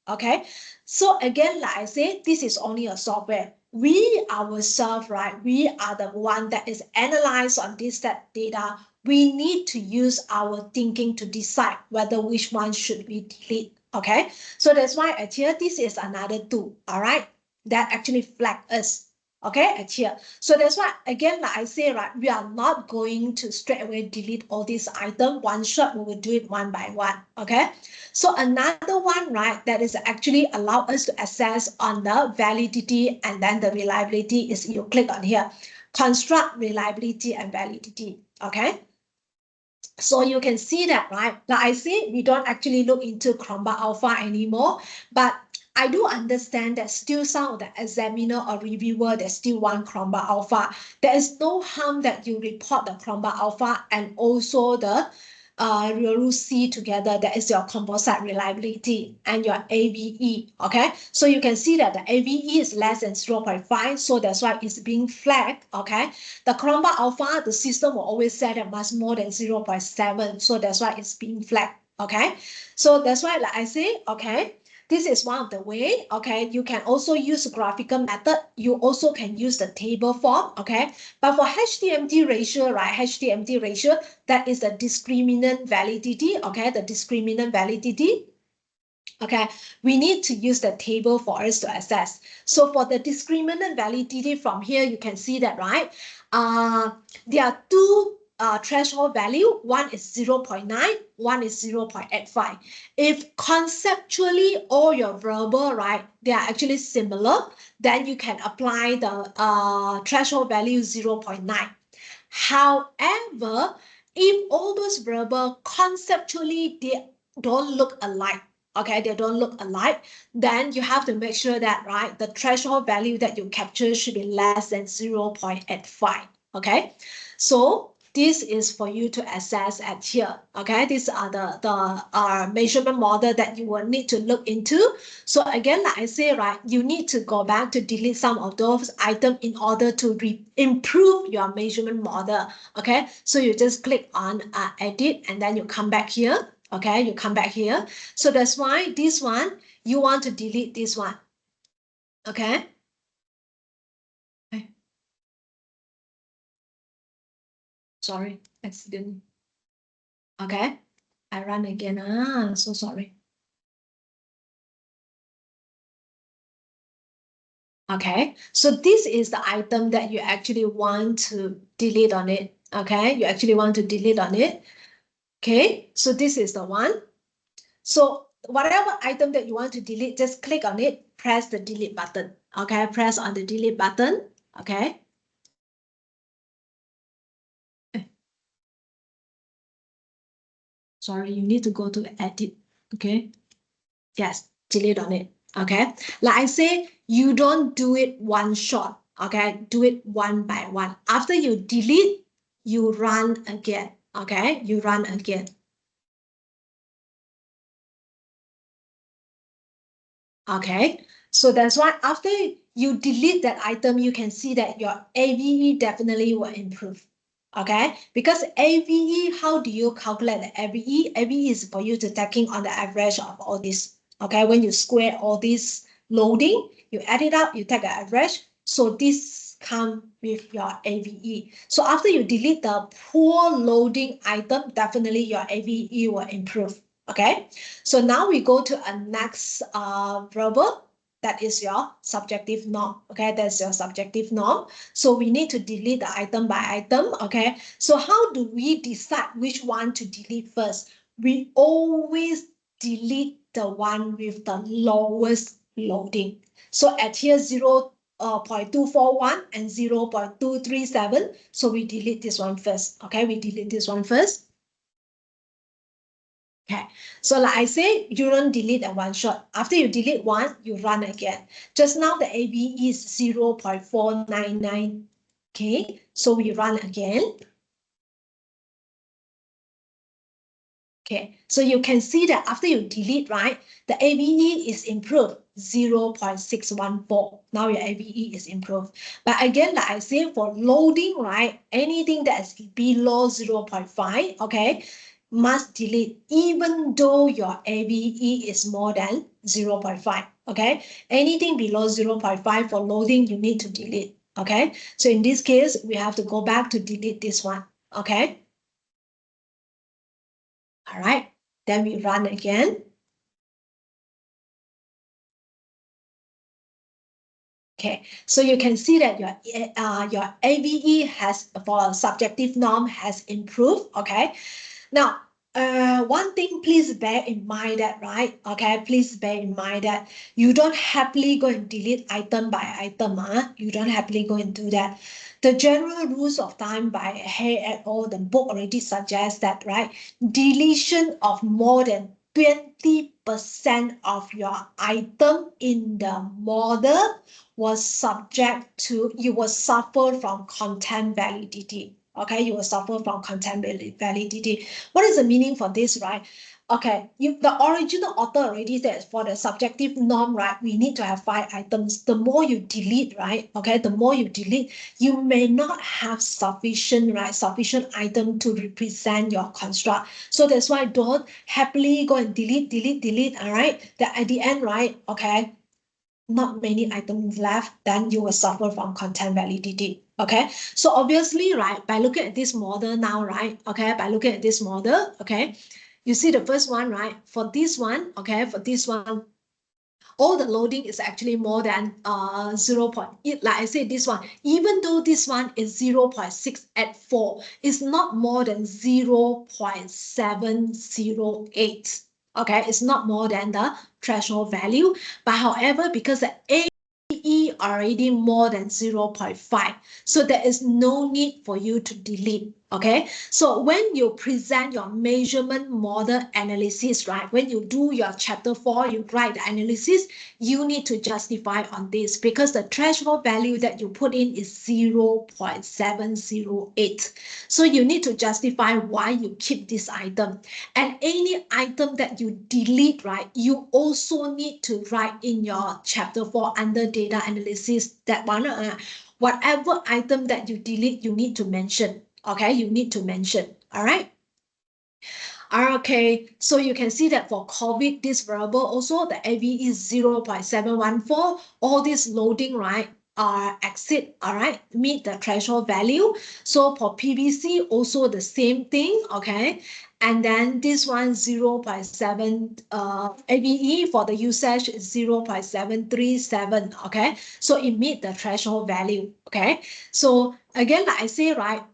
okay? So again, like I say, this is only a software. We ourselves, right, we are the one that is analyzed on this data. We need to use our thinking to decide whether which one should we delete, okay? So that's why at here, this is another tool, all right, that actually flag us, okay, at here. So that's why, again, like I say, right, we are not going to straight away delete all these items. One shot, we will do it one by one, okay? So another one, right, that is actually allow us to assess on the validity and then the reliability is you click on here, construct reliability and validity, okay? So you can see that, right? Like I say, we don't actually look into Chromebook Alpha anymore, but I do understand that still some of the examiner or reviewer, they still want Chromebook Alpha. There is no harm that you report the Chromebook Alpha and also the C together. That is your composite reliability and your AVE, okay? So you can see that the AVE is less than 0.5, so that's why it's being flagged, okay? The Chromebook Alpha, the system will always say that must more than 0.7, so that's why it's being flagged, okay? So that's why, like I say, okay, this is one of the way, okay? You can also use graphical method. You also can use the table form, okay? But for HTMT ratio, right, HTMT ratio, that is the discriminant validity, okay? The discriminant validity. Okay, we need to use the table for us to assess. So for the discriminant validity from here, you can see that, right? There are two threshold value. One is 0.9, one is 0.85. If conceptually all your verbal, right, they are actually similar, then you can apply the threshold value 0.9. However, if all those verbal conceptually they don't look alike, okay, they don't look alike, then you have to make sure that, right, the threshold value that you capture should be less than 0.85, okay? So this is for you to assess at here, okay? These are the measurement model that you will need to look into. So again, like I say, right, you need to go back to delete some of those items in order to improve your measurement model, okay? So you just click on edit and then you come back here, okay? You come back here. So that's why this one, you want to delete this one, okay? Sorry, accident. Okay, I run again. So sorry. Okay, so this is the item that you actually want to delete on it. Okay, you actually want to delete on it. Okay, so this is the one. So whatever item that you want to delete, just click on it, press the delete button. Okay, press on the delete button. Okay. Sorry, you need to go to edit. Okay. Yes, delete on it. Okay. Like I say, you don't do it one shot. Okay. Do it one by one. After you delete, you run again. Okay. You run again. Okay. So that's why after you delete that item, you can see that your AVE definitely will improve. Okay. Because AVE, how do you calculate the AVE? AVE is for you to taking on the average of all this. Okay. When you square all this loading, you add it up, you take an average. So this come with your AVE. So after you delete the poor loading item, definitely your AVE will improve. Okay. So now we go to a next verbal. That is your subjective norm. Okay, that's your subjective norm. So we need to delete the item by item. Okay, so how do we decide which one to delete first? We always delete the one with the lowest loading. So at here 0.241 and 0.237. So we delete this one first. Okay, we delete this one first. Okay, so like I say, you don't delete at one shot. After you delete one, you run again. Just now the AV is 0.499. Okay, so we run again. Okay, so you can see that after you delete, right, the AVE is improved 0.614. Now your AVE is improved. But again, like I say, for loading, right, anything that is below 0.5, okay, must delete even though your AVE is more than 0.5, okay? Anything below 0.5 for loading, you need to delete, okay? So in this case, we have to go back to delete this one, okay? All right, then we run again. Okay, so you can see that your AVE has, for a subjective norm, has improved. Okay, now one thing, please bear in mind that, right? Okay, please bear in mind that you don't happily go and delete item by item. You don't happily go and do that. The general rules of thumb by Hay et al., the book already suggests that, right? Deletion of more than 20% of your item in the model was subject to, you will suffer from content validity. Okay, you will suffer from content validity. What is the meaning for this, right? Okay, the original author already said for the subjective norm, right, we need to have 5 items. The more you delete, right, okay, the more you delete, you may not have sufficient, right, sufficient item to represent your construct. So that's why don't happily go and delete, all right? That at the end, right, okay, not many items left, then you will suffer from content validity. Okay, so obviously, right, by looking at this model now, right, okay, by looking at this model, okay, you see the first one, right, for this one, okay, for this one, all the loading is actually more than 0. Like I said, this one, even though this one is 0.684, it's not more than 0.708. Okay, it's not more than the threshold value. But however, because the AE already more than 0.5, so there is no need for you to delete. Okay, so when you present your measurement model analysis, right, when you do your chapter 4, you write the analysis, you need to justify on this because the threshold value that you put in is 0.708. So you need to justify why you keep this item. And any item that you delete, right, you also need to write in your chapter 4 under data analysis, that one, whatever item that you delete, you need to mention. Okay, you need to mention. All right. Okay, so you can see that for COVID, this variable also, the AV is 0.714. All this loading, right, exit, all right, meet the threshold value. So for PVC, also the same thing, okay? And then this one, 0.7, AVE for the usage is 0.737, okay? So it meet the threshold value, okay? So again, like I say, right,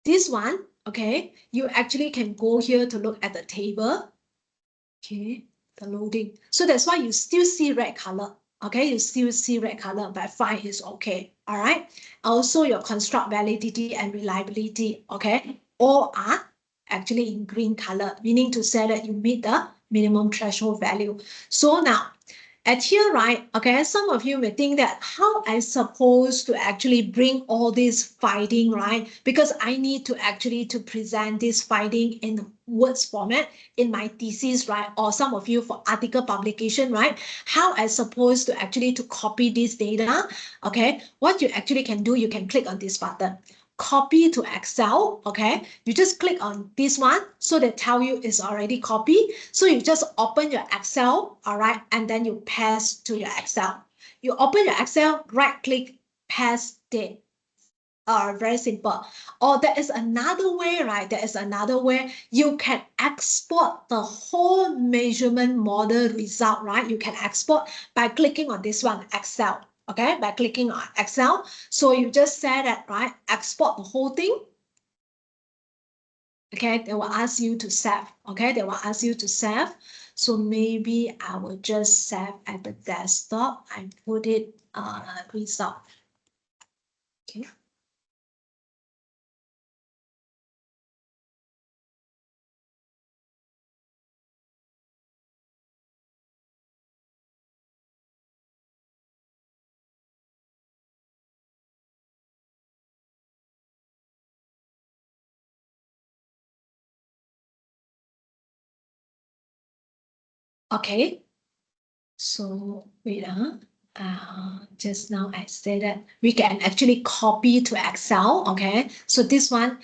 this one, okay, you actually can go here to look at the table. Okay, the loading. So that's why you still see red color. Okay, you still see red color, but 5 is okay. All right. Also, your construct validity and reliability, okay, all are actually in green color, meaning to say that you meet the minimum threshold value. So now, at here, right, okay, some of you may think that how I supposed to actually bring all this finding, right? Because I need to actually to present this finding in words format in my thesis, right? Or some of you for article publication, right? How I supposed to actually to copy this data, okay? What you actually can do, you can click on this button. Copy to Excel, okay? You just click on this one, so they tell you it's already copied. So you just open your Excel, all right? And then you paste to your Excel. You open your Excel, right click, paste date. Very simple. Or there is another way, right? There is another way. You can export the whole measurement model result, right? You can export by clicking on this one, Excel. Okay, by clicking on Excel. So you just say that, right? Export the whole thing. Okay, they will ask you to save. Okay, they will ask you to save. So maybe I will just save at the desktop. I put it result. Okay. Okay. So wait, just now I said that we can actually copy to Excel. Okay. So this one,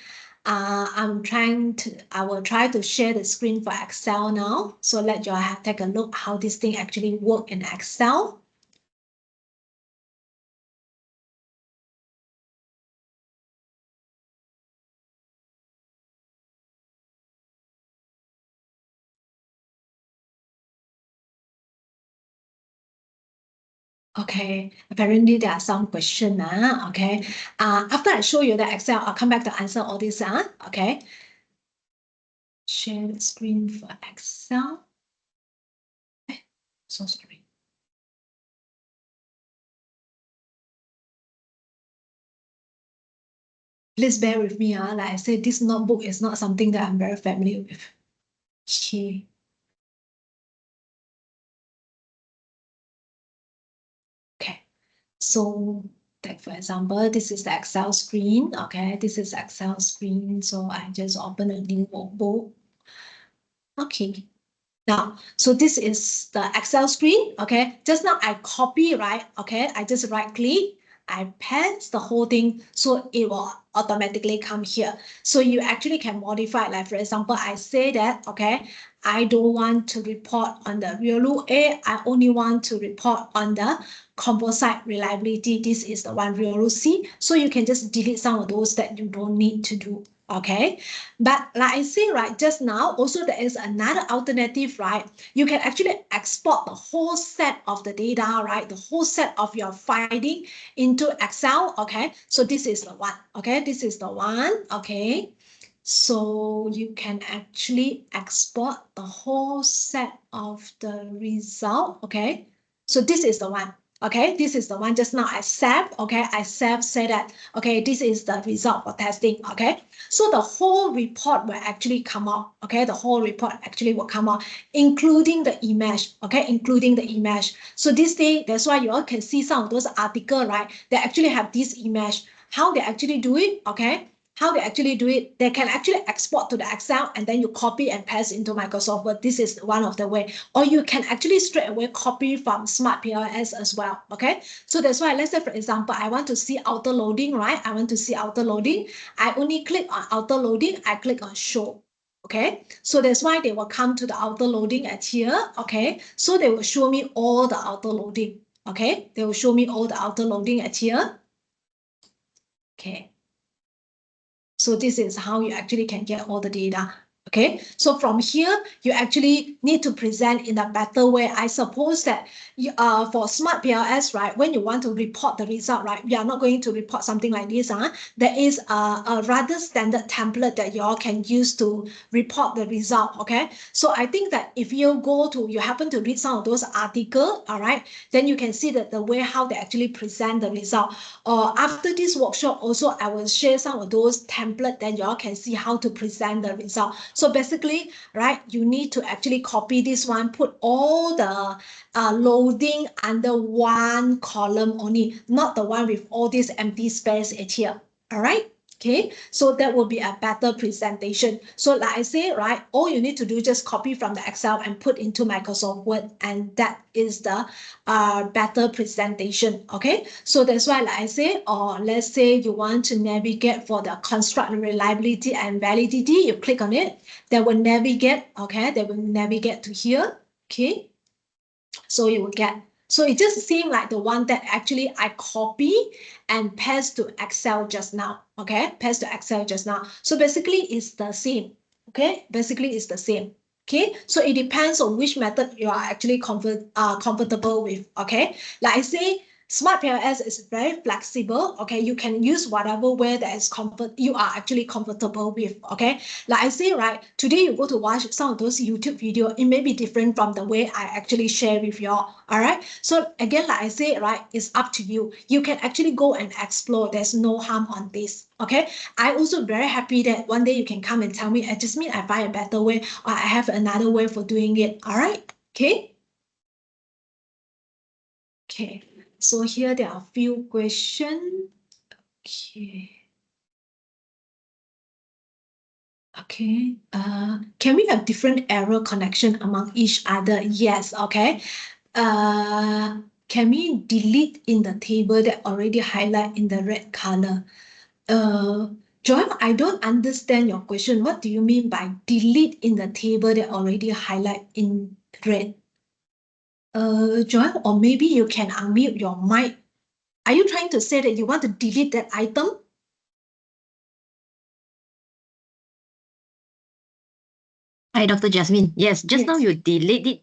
I will try to share the screen for Excel now. So let you all take a look how this thing actually work in Excel. Okay, apparently there are some question. Okay. After I show you the Excel, I'll come back to answer all this. Okay. Share the screen for Excel. So sorry. Please bear with me. Like I said, this notebook is not something that I'm very familiar with. Okay. Okay. So like for example, this is the Excel screen. Okay, this is Excel screen. So I just open a new notebook. Okay. Now, so this is the Excel screen. Okay, just now I copy, right? Okay, I just right click, I paste the whole thing, so it will automatically come here. So you actually can modify, like for example, I say that, okay, I don't want to report on the real rule A, I only want to report on the composite reliability. This is the one real rule C. So you can just delete some of those that you don't need to do. Okay, but like I say, right, just now, also there is another alternative, right? You can actually export the whole set of the data, right? The whole set of your finding into Excel, okay? So this is the one, okay? This is the one, okay? So you can actually export the whole set of the result, okay? So this is the one. Okay, this is the one just now I saved, okay? I saved, say that, okay, this is the result for testing, okay? So the whole report will actually come out, okay? The whole report actually will come out, including the image, okay? Including the image. So this thing, that's why you all can see some of those articles, right? They actually have this image. How they actually do it, okay? How they actually do it, they can actually export to the Excel and then you copy and paste into Microsoft Word. This is one of the way. Or you can actually straight away copy from SmartPLS as well, okay? So that's why, let's say, for example, I want to see auto loading, right? I want to see auto loading. I only click on auto loading. I click on show. Okay, so that's why they will come to the auto loading at here. Okay, so they will show me all the auto loading. Okay, they will show me all the auto loading at here. Okay. So this is how you actually can get all the data. Okay, so from here, you actually need to present in a better way. I suppose that for SmartPLS, right, when you want to report the result, right, we are not going to report something like this. There is a rather standard template that you all can use to report the result. Okay, so I think that if you happen to read some of those articles, all right, then you can see that the way how they actually present the result. After this workshop, also I will share some of those templates that you all can see how to present the result. So basically, right, you need to actually copy this one, put all the loading under one column only, not the one with all this empty space at here. All right. Okay, so that will be a better presentation. So like I say, right, all you need to do is just copy from the Excel and put into Microsoft Word, and that is the better presentation. Okay, so that's why, like I say, or let's say you want to navigate for the construct reliability and validity, you click on it, that will navigate. Okay, they will navigate to here. Okay, so you will get, so it just seems like the one that actually I copy and paste to Excel just now. Okay, paste to Excel just now. So basically it's the same. Okay, basically it's the same. Okay, so it depends on which method you are actually comfortable with. Okay, like I say, SmartPLS is very flexible. Okay, you can use whatever way that is you are actually comfortable with. Okay, like I say, right, today you go to watch some of those YouTube videos, it may be different from the way I actually share with y'all. All right, so again, like I say, right, it's up to you. You can actually go and explore. There's no harm on this. Okay, I also very happy that one day you can come and tell me, Jasmine, I find a better way, or I have another way for doing it. All right, okay. Okay, so here there are a few questions. Okay. Okay. Can we have different error connection among each other? Yes. Okay. Can we delete in the table that already highlight in the red color? Joel, I don't understand your question. What do you mean by delete in the table that already highlight in red? Joel, or maybe you can unmute your mic. Are you trying to say that you want to delete that item?
Hi, Dr. Jasmine. Yes, just now
Yes.
you delete it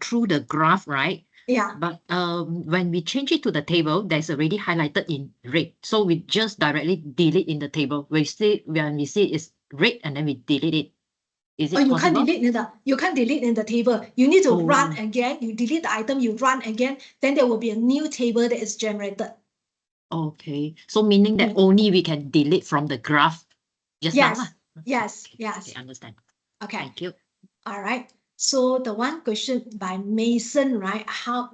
through the graph, right?
Yeah.
But when we change it to the table, there's already highlighted in red. So we just directly delete in the table. When we see it's red and then we delete it. Is
Oh,
it
you can't
possible?
delete in the table. You need to run
Oh.
again. You delete the item, you run again, then there will be a new table that is generated.
Okay. So meaning that only we can delete from the graph just now.
Yes. Yes. Yes.
Okay, understand.
Okay.
Thank you.
All right. So the one question by Mason, right?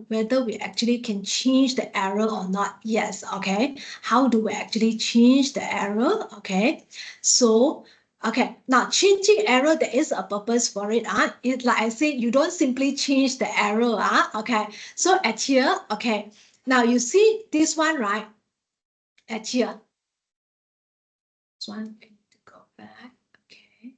Whether we actually can change the error or not? Yes. Okay. How do we actually change the error? Okay. So, okay. Now changing error, there is a purpose for it. It, like I said, you don't simply change the error. Okay. So at here, okay. Now you see this one, right? At here. This one, I need to go back. Okay.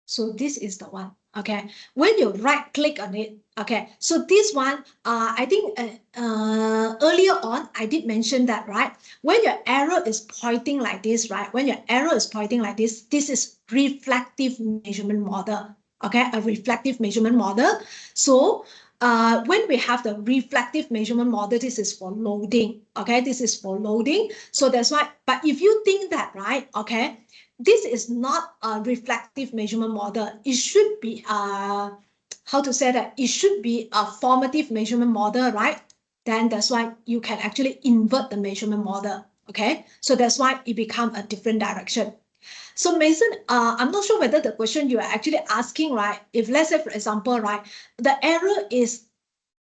So this is the one, okay? When you right click on it, okay? So this one, I think earlier on, I did mention that, right? When your arrow is pointing like this, right? When your arrow is pointing like this is reflective measurement model, okay? A reflective measurement model. So when we have the reflective measurement model, this is for loading, okay? This is for loading. So that's why, but if you think that, right, okay? This is not a reflective measurement model. It should be how to say that? It should be a formative measurement model, right? Then that's why you can actually invert the measurement model. Okay, so that's why it becomes a different direction. So Mason, I'm not sure whether the question you are actually asking, right? If let's say, for example, right, the error is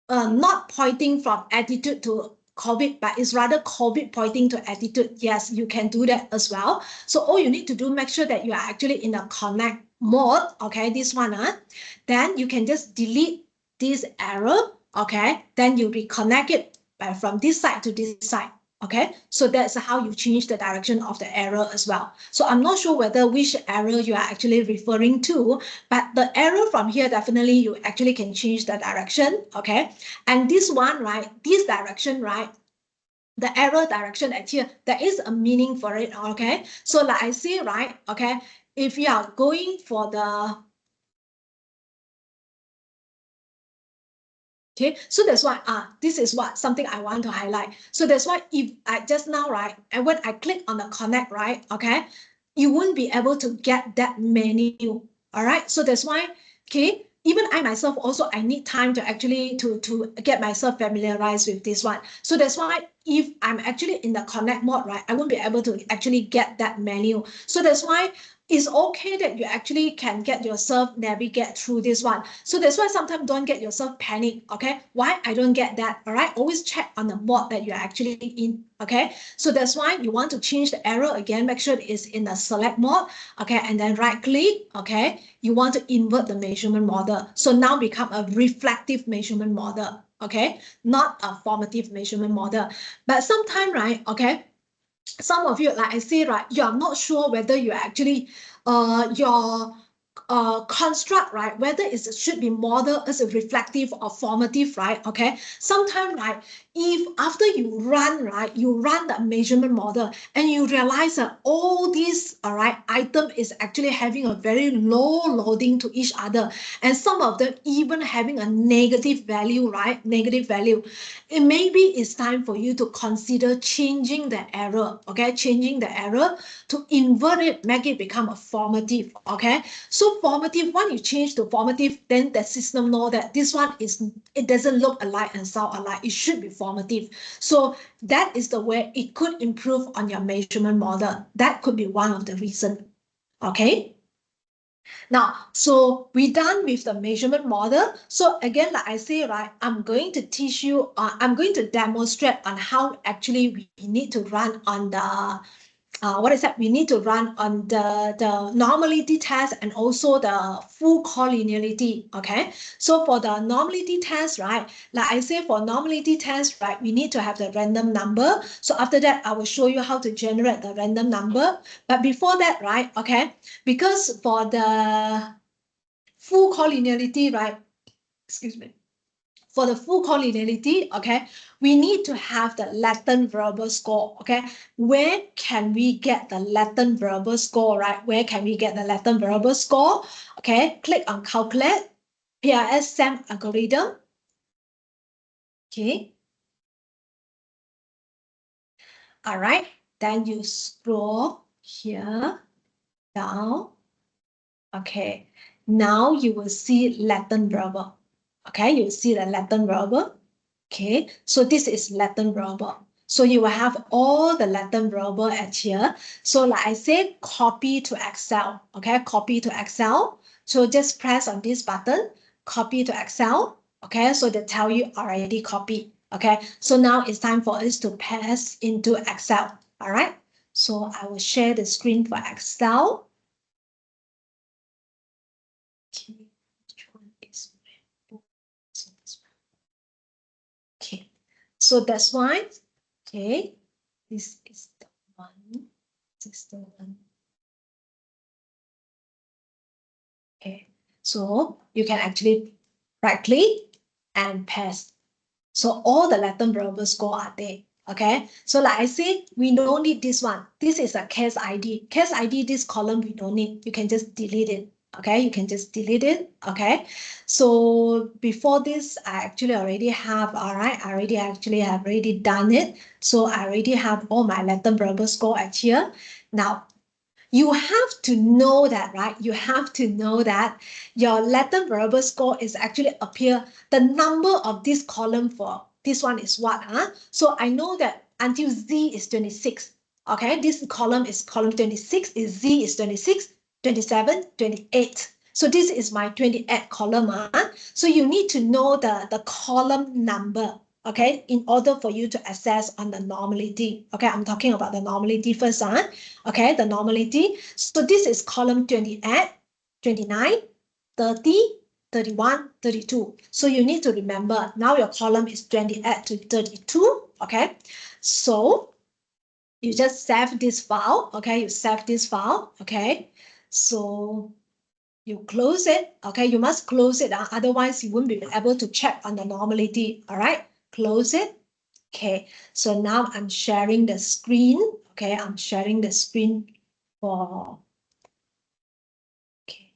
not pointing from attitude to COVID, but it's rather COVID pointing to attitude. Yes, you can do that as well. So all you need to do, make sure that you are actually in a connect mode. Okay, this one, then you can just delete this error. Okay, then you reconnect it from this side to this side. Okay, so that's how you change the direction of the error as well. So I'm not sure whether which error you are actually referring to, but the arrow from here, definitely you actually can change the direction, okay? And this one, right, this direction, right, the arrow direction at here, there is a meaning for it, okay? So like I say, right, okay, if you are going for the, okay, so that's why this is what something I want to highlight. So that's why if I just now, right, and when I click on the connect, right, okay, you won't be able to get that menu. All right, so that's why, okay, even I myself also, I need time to actually to get myself familiarized with this one. So that's why if I'm actually in the connect mode, right, I won't be able to actually get that menu. So that's why it's okay that you actually can get yourself navigate through this one. So that's why sometimes don't get yourself panic, okay? Why I don't get that, all right? Always check on the mode that you're actually in, okay? So that's why you want to change the arrow again, make sure it is in the select mode, okay? And then right click, okay? You want to invert the measurement model. So now become a reflective measurement model, okay? Not a formative measurement model. But sometimes, right, okay? Some of you, like I say, right, you are not sure whether you actually your construct, right, whether it should be modeled as a reflective or formative, right? Okay, sometimes, right, if after you run, right, you run the measurement model and you realize that all these, all right, item is actually having a very low loading to each other, and some of them even having a negative value, right, negative value, it maybe it's time for you to consider changing the error, okay, changing the error to invert it, make it become a formative, okay? So formative, when you change to formative, then the system know that this one is, it doesn't look alike and sound alike. It should be formative. So that is the way it could improve on your measurement model. That could be one of the reasons, okay? Now, so we're done with the measurement model. So again, like I say, right, I'm going to teach you, I'm going to demonstrate on how actually we need to run on the what is that? We need to run on the normality test and also the full collinearity. Okay. So for the normality test, right? Like I say, for normality test, right? We need to have the random number. So after that, I will show you how to generate the random number. But before that, right? Okay. Because for the full collinearity, right? Excuse me. For the full collinearity, okay, we need to have the latent variable score, okay? Where can we get the latent variable score, right? Where can we get the latent variable score? Okay, click on calculate, PLS SAM algorithm. Okay. All right, then you scroll here down. Okay, now you will see latent variable. Okay, you see the latent variable. Okay, so this is latent variable. So you will have all the latent variable at here. So like I said, copy to Excel. Okay, copy to Excel. So just press on this button, copy to Excel. Okay, so they tell you already copy. Okay, so now it's time for us to pass into Excel. All right, so I will share the screen for Excel. Okay, which one is my book? So this one. Okay, so that's why, okay, this is the one, this is the one. Okay, so you can actually right click and paste. So all the latent variable score are there. Okay, so like I said, we don't need this one. This is a case ID. Case ID, this column we don't need. You can just delete it. Okay, you can just delete it. Okay, so before this, I actually already have, all right, I already actually have already done it. So I already have all my latent variable score at here. Now, you have to know that, right? You have to know that your latent variable score is actually appear, the number of this column for this one is what? So I know that until Z is 26. Okay, this column is column 26, is Z is 26, 27, 28. So this is my 28 column. So you need to know the column number. Okay, in order for you to assess on the normality. Okay, I'm talking about the normality first. Okay, the normality. So this is column 28, 29, 30, 31, 32. So you need to remember now your column is 28 to 32. Okay, so you just save this file. Okay, you save this file. Okay, so you close it. Okay, you must close it. Otherwise, you won't be able to check on the normality. All right, close it. Okay, so now I'm sharing the screen. Okay, I'm sharing the screen for, okay.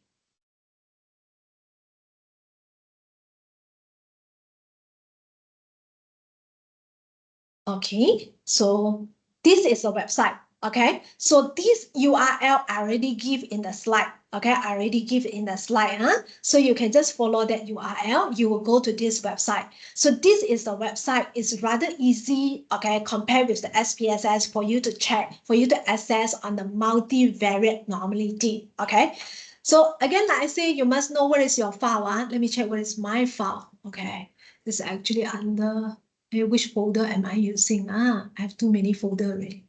Okay, so this is a website. Okay, so this URL I already give in the slide. Okay, I already give in the slide. So you can just follow that URL. You will go to this website. So this is the website. It's rather easy, okay, compared with the SPSS for you to check, for you to assess on the multivariate normality. Okay, so again, like I say, you must know what is your file. Let me check what is my file. Okay, this is actually under, which folder am I using? I have too many folders already.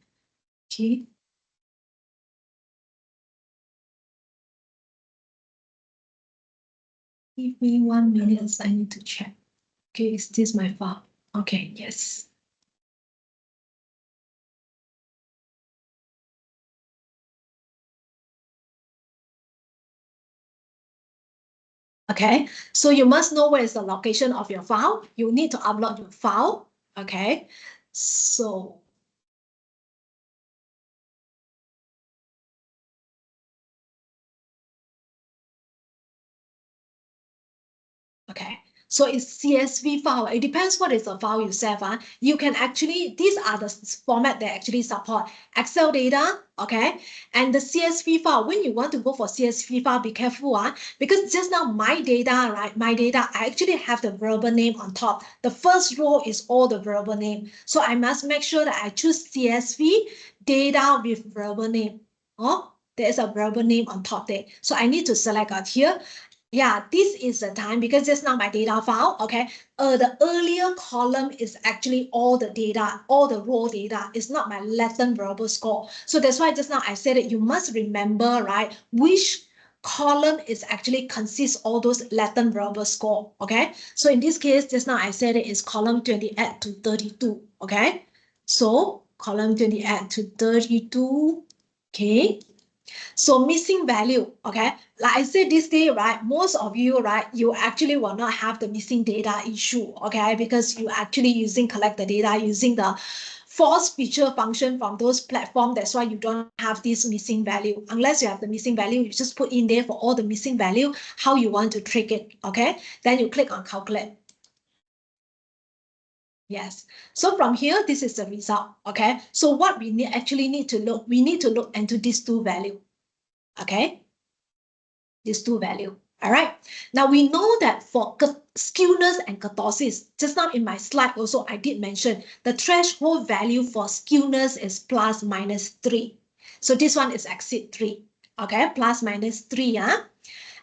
Okay. Give me 1 minute, I need to check. Okay, is this my file? Okay, yes. Okay, so you must know where is the location of your file. You need to upload your file. Okay, so okay, so it's CSV file. It depends what is the file you save. You can actually, these are the format that actually support Excel data, okay? And the CSV file, when you want to go for CSV file, be careful, because just now my data, right? My data, I actually have the variable name on top. The first row is all the variable name. So I must make sure that I choose CSV data with variable name. Oh, there's a variable name on top there. So I need to select out here. Yeah, this is the time because just now my data file, okay? The earlier column is actually all the data, all the raw data. It's not my latent variable score. So that's why just now I said that you must remember, right, which column is actually consists all those latent variable score, okay? So in this case, just now I said it is column 28 to 32, okay? So column 28 to 32, okay? So missing value, okay? Like I said this day, right? Most of you, right, you actually will not have the missing data issue, okay? Because you actually collect the data using the force feature function from those platforms. That's why you don't have this missing value. Unless you have the missing value, you just put in there for all the missing value, how you want to trick it, okay? Then you click on calculate. Yes. So from here, this is the result, okay? So what we actually need to look, we need to look into these two values, okay? These two value. All right. Now we know that for skewness and kurtosis, just now in my slide also I did mention the threshold value for skewness is plus minus 3. So this one is exceed 3. Okay, plus minus 3. Yeah.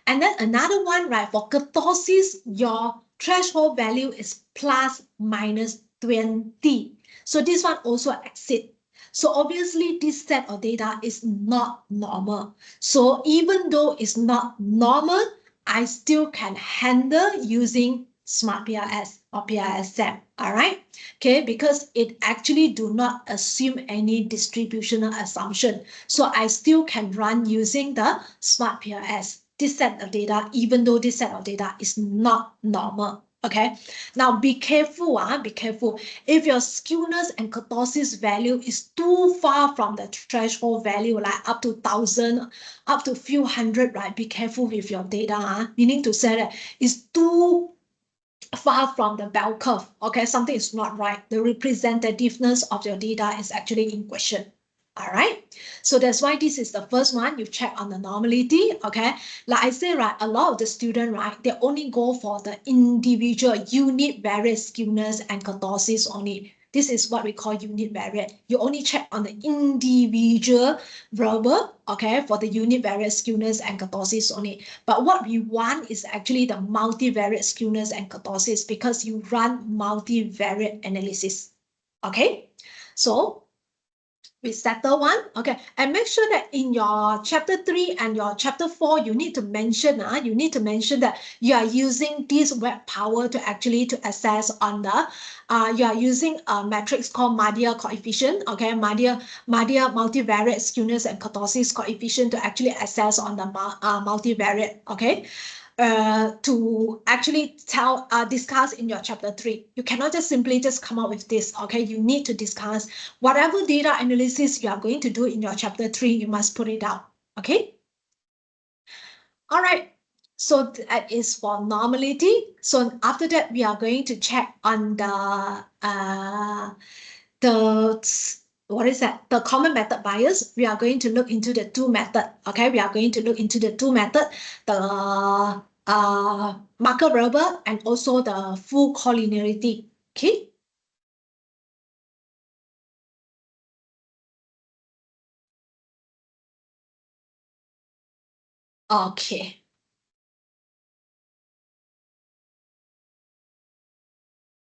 And then another one, right, for kurtosis, your threshold value is plus minus 20. So this one also exceed. So obviously this set of data is not normal. So even though it's not normal, I still can handle using SmartPLS or PLS all right? Okay, because it actually do not assume any distributional assumption. So I still can run using the SmartPLS, this set of data, even though this set of data is not normal. Okay, now be careful, be careful. If your skewness and kurtosis value is too far from the threshold value, like up to 1,000, up to few hundred, right? Be careful with your data, meaning to say that it's too far from the bell curve. Okay, something is not right. The representativeness of your data is actually in question. All right, so that's why this is the first one. You check on the normality. Okay, like I say, right, a lot of the student, right, they only go for the individual unit variance skewness and kurtosis only. This is what we call unit variance. You only check on the individual variable, okay, for the unit variance skewness and kurtosis only. But what we want is actually the multivariate skewness and kurtosis because you run multivariate analysis. Okay, so we settle one. Okay, and make sure that in your chapter 3 and your chapter 4, you need to mention, that you are using this web power to actually to assess on the, you are using a matrix called Madhya coefficient, okay, Madhya multivariate skewness and kurtosis coefficient to actually assess on the multivariate, okay. To actually discuss in your chapter 3. You cannot just simply just come up with this, okay? You need to discuss whatever data analysis you are going to do in your chapter 3, you must put it out, okay? All right, so that is for normality. So after that, we are going to check on what is that? The common method bias. We are going to look into the two method. Okay, we are going to look into the two method, the marker variable and also the full collinearity. Okay. Okay.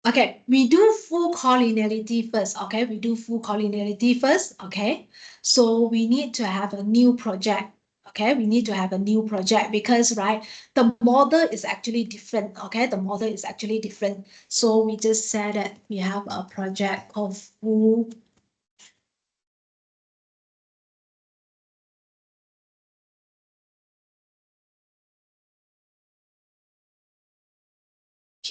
Okay, we do full collinearity first, okay? We do full collinearity first, okay? So we need to have a new project, okay? We need to have a new project because, right, the model is actually different, okay? The model is actually different. So we just said that we have a project of full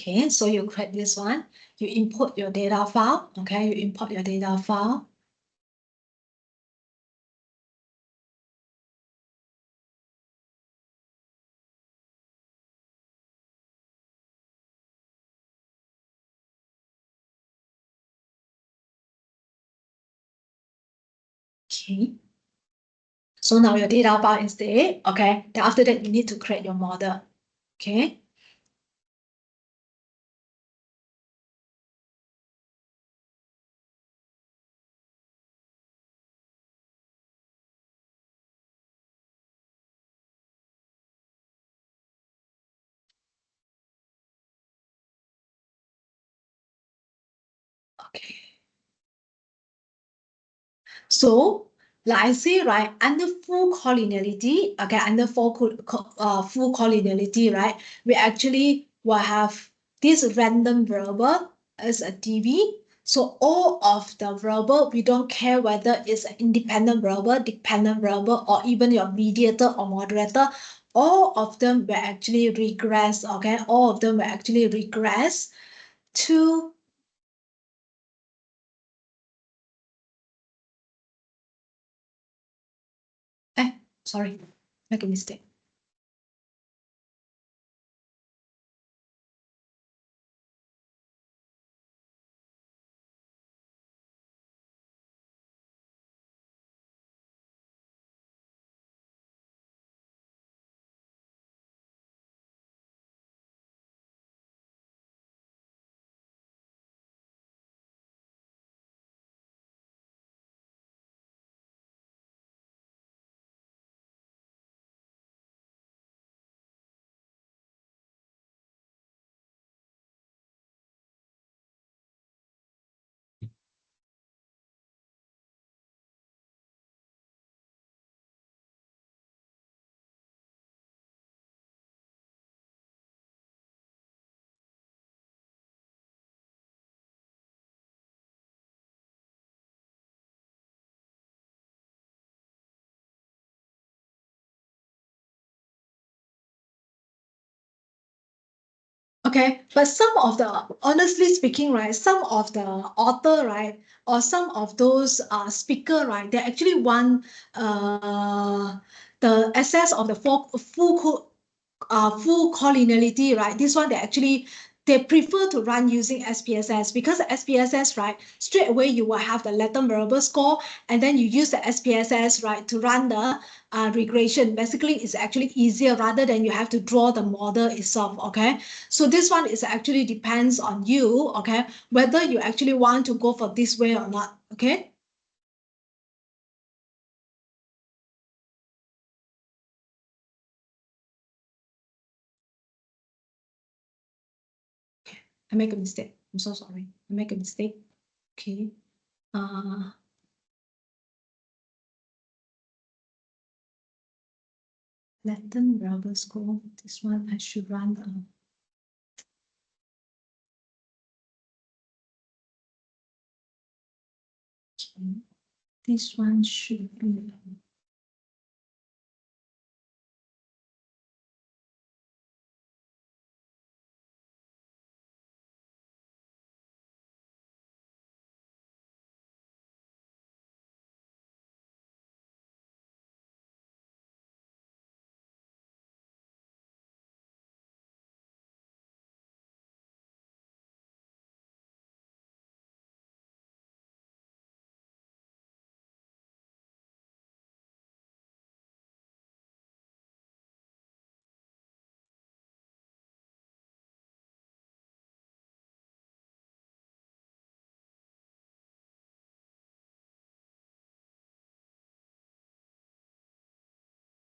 Okay, so you create this one, you input your data file, okay? You import your data file. Okay. So now your data file is there, okay? Then after that, you need to create your model, okay? So, like I say, right, under full collinearity, okay, under full collinearity, right, we actually will have this random variable as a DV. So all of the variable, we don't care whether it's an independent variable, dependent variable, or even your mediator or moderator, all of them will actually regress, okay? All of them will actually regress to sorry, make a mistake. Okay, but some of the, honestly speaking, right, some of the author, right, or some of those speaker, right, they actually want the access of the full collinearity, right? This one, they prefer to run using SPSS because SPSS, right, straight away you will have the latent variable score, and then you use the SPSS, right, to run the regression. Basically, it's actually easier rather than you have to draw the model itself, okay? So this one is actually depends on you, okay, whether you actually want to go for this way or not, okay? I make a mistake. I'm so sorry. I make a mistake. Okay. Latin variable score. This one I should run. Okay. This one should be.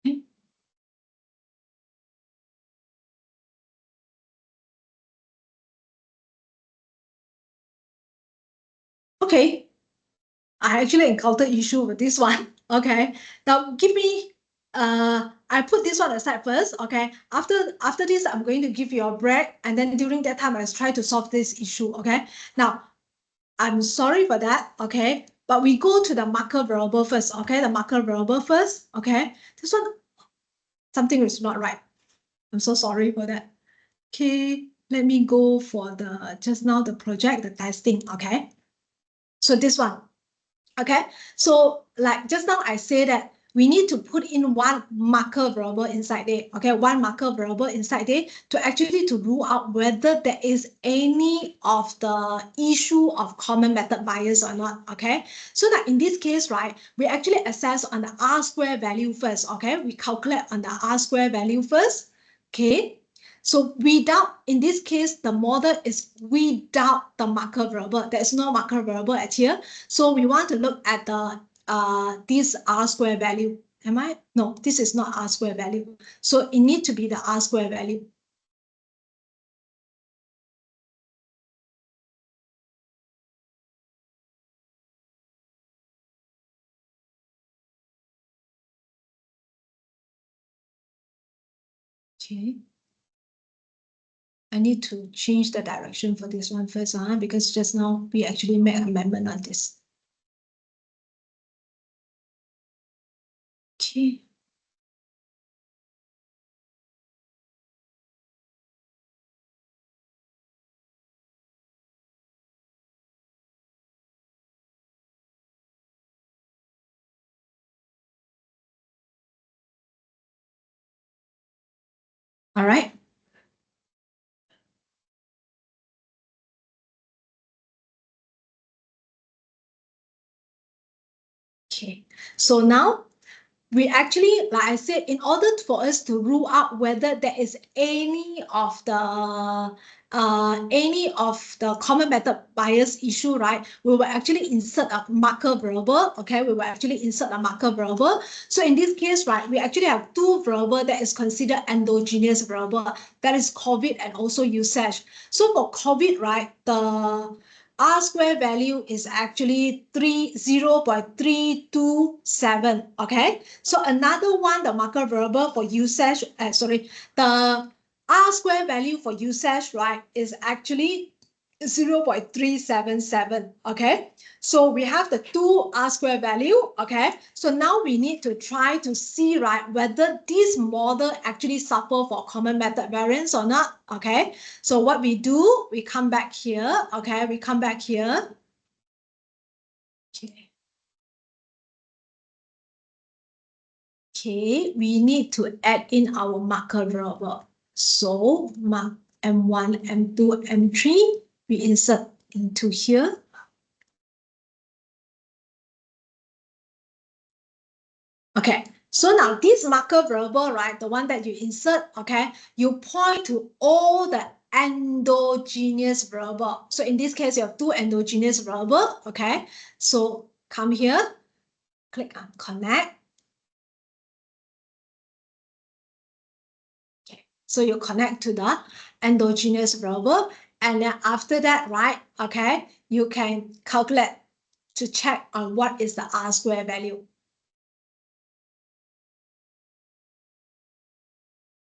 Okay. Okay. I actually encountered issue with this one. Okay. Now give me I put this one aside first. Okay. After this, I'm going to give you a break. And then during that time, I try to solve this issue. Okay. Now, I'm sorry for that. Okay. But we go to the marker variable first. Okay. The marker variable first. Okay. This one, something is not right. I'm so sorry for that. Okay. Let me go for the just now the project, the testing. Okay. So this one. Okay, so like just now I say that we need to put in one marker variable inside there. Okay, one marker variable inside there to actually to rule out whether there is any of the issue of common method bias or not. Okay, so that in this case, right, we actually assess on the R square value first. Okay, we calculate on the R square value first. Okay. So without, in this case, the model is without the marker variable. There's no marker variable at here. So we want to look at the this R square value. Am I? No, this is not R square value. So it needs to be the R square value. Okay. I need to change the direction for this one first, because just now we actually made an amendment on this. Okay. All right. Okay, so now we actually, like I said, in order for us to rule out whether there is any of the common method bias issue, right? We will actually insert a marker variable. Okay, we will actually insert a marker variable. So in this case, right, we actually have two variable that is considered endogenous variable. That is COVID and also usage. So for COVID, right, the R square value is actually 0.327. Okay, so another one, the marker variable for usage, the R square value for usage, right, is actually 0.377. Okay, so we have the two R square value. Okay, so now we need to try to see, right, whether this model actually suffer for common method variance or not. Okay, so what we do, we come back here. Okay, we come back here. Okay. Okay, we need to add in our marker variable. So mark M1, M2, M3, we insert into here. Okay, so now this marker variable, right, the one that you insert, okay, you point to all the endogenous variable. So in this case, you have two endogenous variable. Okay, so come here, click on connect. Okay, so you connect to the endogenous variable, and then after that, right, okay, you can calculate to check on what is the R square value.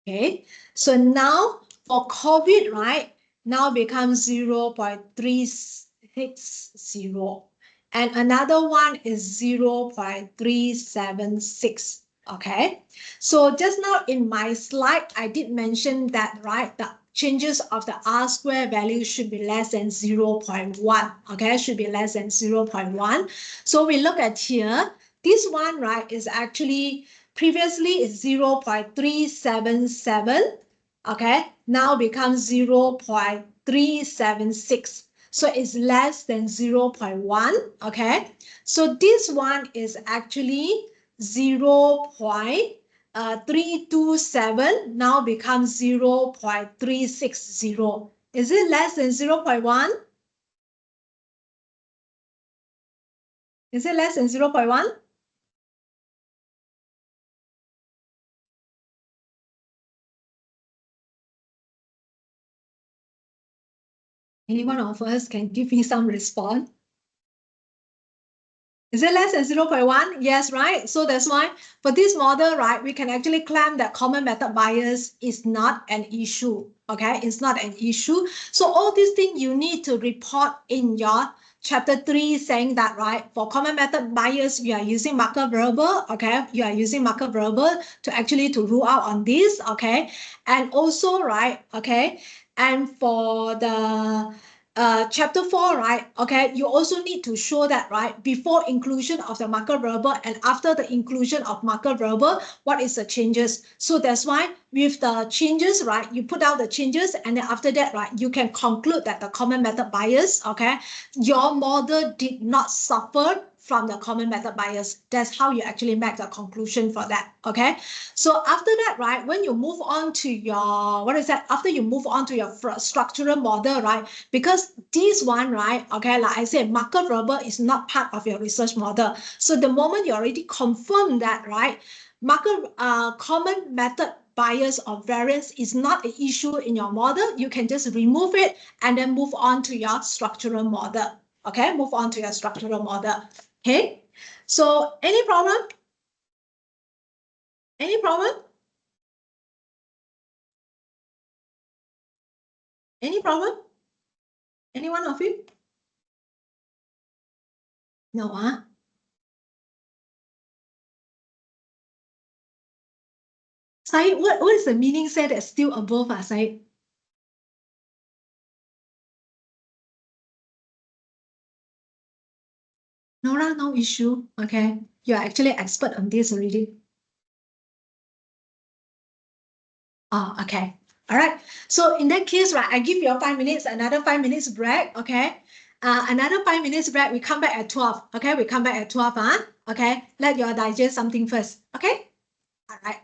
Okay, so now for COVID, right, now becomes 0.360. And another one is 0.376. Okay, so just now in my slide, I did mention that, right, the changes of the R square value should be less than 0.1. Okay, should be less than 0.1. So we look at here, this one, right, is actually previously is 0.377, okay, now becomes 0.376. So it's less than 0.1, okay. So this one is actually 0.327, now becomes 0.360. Is it less than 0.1? Is it less than 0.1? Anyone of us can give me some response? Is it less than 0.1? Yes, right? So that's why for this model, right, we can actually claim that common method bias is not an issue. Okay, it's not an issue. So all these things you need to report in your chapter 3 saying that, right, for common method bias, you are using marker variable. Okay, you are using marker variable to actually to rule out on this. Okay, and also, right, okay, and for the chapter 4, right, okay, you also need to show that, right, before inclusion of the marker variable and after the inclusion of marker variable, what is the changes. So that's why with the changes, right, you put out the changes, and then after that, right, you can conclude that the common method bias, okay, your model did not suffer from the common method bias. That's how you actually make the conclusion for that. Okay, so after that, right, when you move on to your, what is that, after you move on to your structural model, right, because this one, right, okay, like I said, marker variable is not part of your research model. So the moment you already confirm that, right, marker common method bias or variance is not an issue in your model, you can just remove it and then move on to your structural model. Okay, move on to your structural model. Okay, so any problem? Any problem? Any problem? Any one of you? No, huh? Said, what is the meaning say that still above, Said? Nora, no issue. Okay. You're actually expert on this already. Oh, okay. All right. So in that case, right, I give you 5 minutes, another 5 minutes break. Okay. Another 5 minutes break. We come back at 12. Okay. We come back at 12. Okay. Let you digest something first. Okay. All right.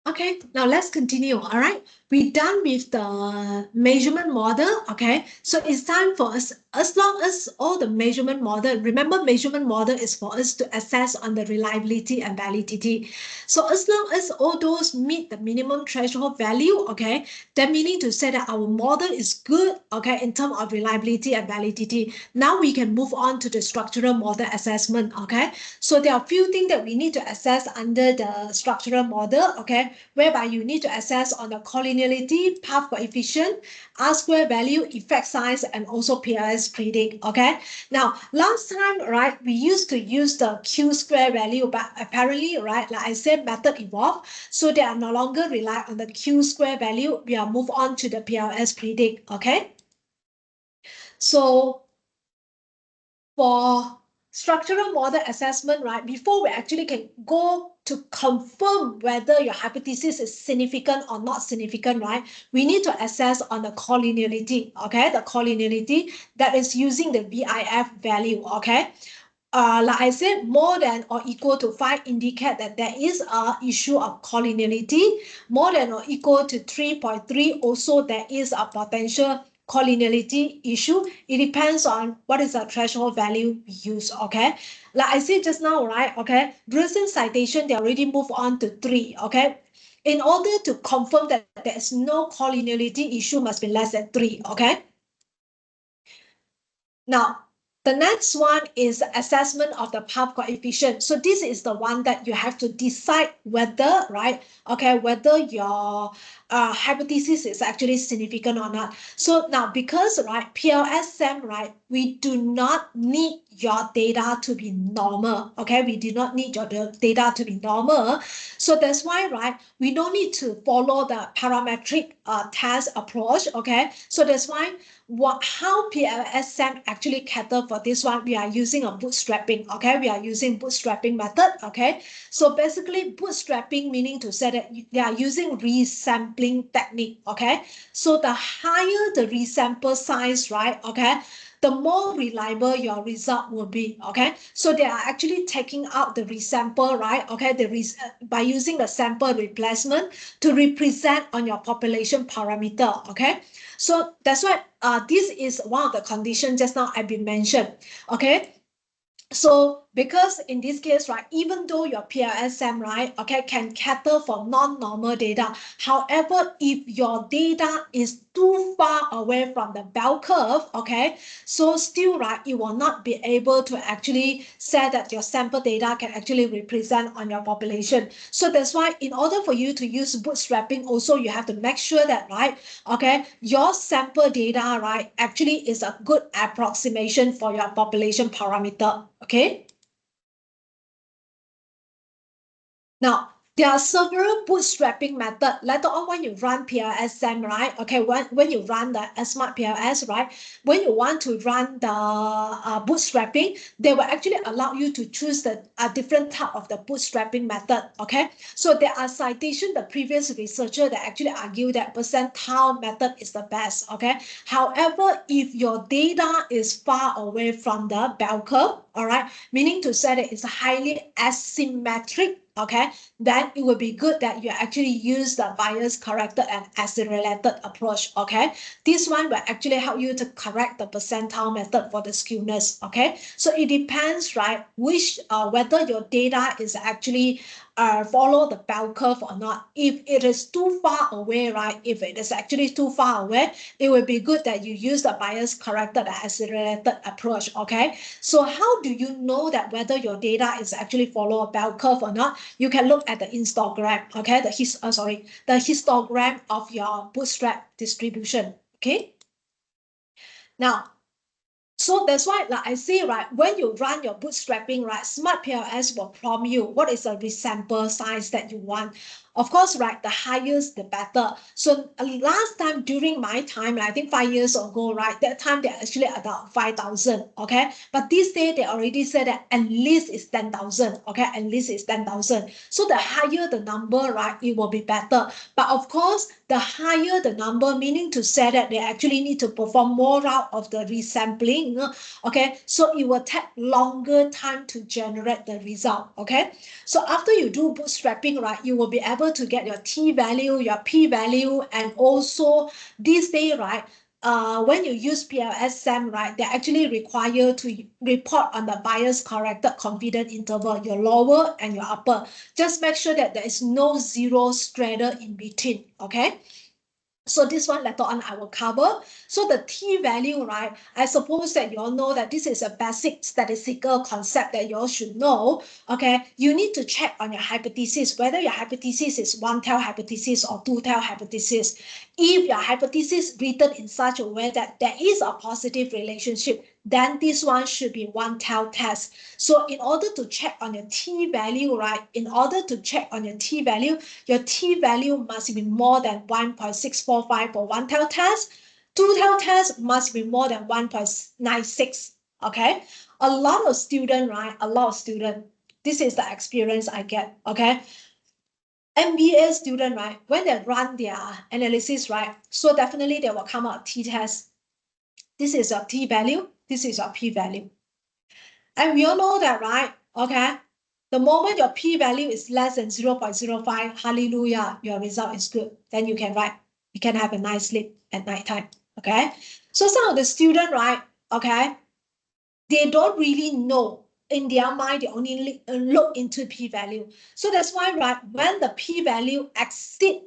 Okay, now let's continue. All right, we're done with the measurement model. Okay, so it's time for us, as long as all the measurement model, remember measurement model is for us to assess on the reliability and validity. So as long as all those meet the minimum threshold value, okay, that meaning to say that our model is good, okay, in terms of reliability and validity. Now we can move on to the structural model assessment. Okay, so there are a few things that we need to assess under the structural model. Okay, whereby you need to assess on the collinearity, path coefficient, R-square value, effect size, and also PLS predict. Okay. Now, last time, right, we used to use the Q-square value, but apparently, right, like I said, method evolved, so they are no longer rely on the Q-square value. We are move on to the PLS predict. Okay. So for structural model assessment, right, before we actually can go to confirm whether your hypothesis is significant or not significant, right, we need to assess on the collinearity, okay, the collinearity that is using the VIF value, okay. Like I said, more than or equal to 5 indicate that there is a issue of collinearity. More than or equal to 3.3, also there is a potential collinearity issue. It depends on what is the threshold value we use, okay? Like I said just now, right, okay? Recent citation, they already moved on to 3, okay? In order to confirm that there is no collinearity issue, must be less than 3, okay? Now, the next one is assessment of the path coefficient. So this is the one that you have to decide whether, right, okay, whether your hypothesis is actually significant or not. So now, because, right, PLS-SEM, right, we do not need your data to be normal, okay? We do not need your data to be normal. So that's why, right, we don't need to follow the parametric test approach, okay? So that's why how PLS-SEM actually cater for this one, we are using a bootstrapping, okay? We are using bootstrapping method, okay? So basically bootstrapping meaning to say that they are using resampling technique, okay? So the higher the resample size, right, okay, the more reliable your result will be, okay? So they are actually taking out the resample, right, okay, by using the sample replacement to represent on your population parameter, okay? So that's why this is one of the conditions just now I've been mentioned, okay? So because in this case, right, even though your PLS-SEM, right, okay, can cater for non-normal data, however, if your data is too far away from the bell curve, okay, so still, right, you will not be able to actually say that your sample data can actually represent on your population. So that's why in order for you to use bootstrapping, also you have to make sure that, right, okay, your sample data, right, actually is a good approximation for your population parameter, okay? Now, there are several bootstrapping methods. Later on, when you run PLS-SEM, right? Okay, when you run the SmartPLS, right? When you want to run the bootstrapping, they will actually allow you to choose the different type of the bootstrapping method, okay? So there are citations, the previous researcher that actually argue that percentile method is the best, okay? However, if your data is far away from the bell curve, all right, meaning to say that it's highly asymmetric, okay, then it would be good that you actually use the bias corrected and accelerated approach, okay? This one will actually help you to correct the percentile method for the skewness, okay? So it depends, right, which whether your data is actually follow the bell curve or not. If it is too far away, right, if it is actually too far away, it will be good that you use the bias corrected and accelerated approach, okay? So how do you know that whether your data is actually follow a bell curve or not? You can look at the histogram, okay? The histogram of your bootstrap distribution, okay? Now, so that's why, like I say, right, when you run your bootstrapping, right, SmartPLS will prompt you what is the resample size that you want. Of course, right, the highest, the better. So last time during my time, I think 5 years ago, right, that time they actually about 5,000, okay? But this day they already said that at least it's 10,000, okay? At least it's 10,000. So the higher the number, right, it will be better. But of course, the higher the number, meaning to say that they actually need to perform more round of the resampling, okay? So it will take longer time to generate the result, okay? So after you do bootstrapping, right, you will be able able to get your t value, your p value, and also this day, right? When you use PLS SAM, right, they actually require to report on the bias corrected confidence interval, your lower and your upper. Just make sure that there is no zero straddle in between, okay? So this one later on I will cover. So the t value, right? I suppose that you all know that this is a basic statistical concept that you all should know. Okay, you need to check on your hypothesis whether your hypothesis is one-tail hypothesis or two-tail hypothesis. If your hypothesis written in such a way that there is a positive relationship, then this one should be one-tail test. So in order to check on your t value, right? In order to check on your t value must be more than 1.645 for one-tail test. Two-tail test must be more than 1.96. Okay, a lot of students, right? A lot of students. This is the experience I get. Okay. MBA student, right? When they run their analysis, right? So definitely they will come out t-test. This is your t value. This is your p value. And we all know that, right? Okay. The moment your p value is less than 0.05, hallelujah, your result is good. Then you can write. You can have a nice sleep at nighttime. Okay. So some of the students, right? Okay, they don't really know. In their mind, they only look into p value. So that's why, right, when the p value exceeds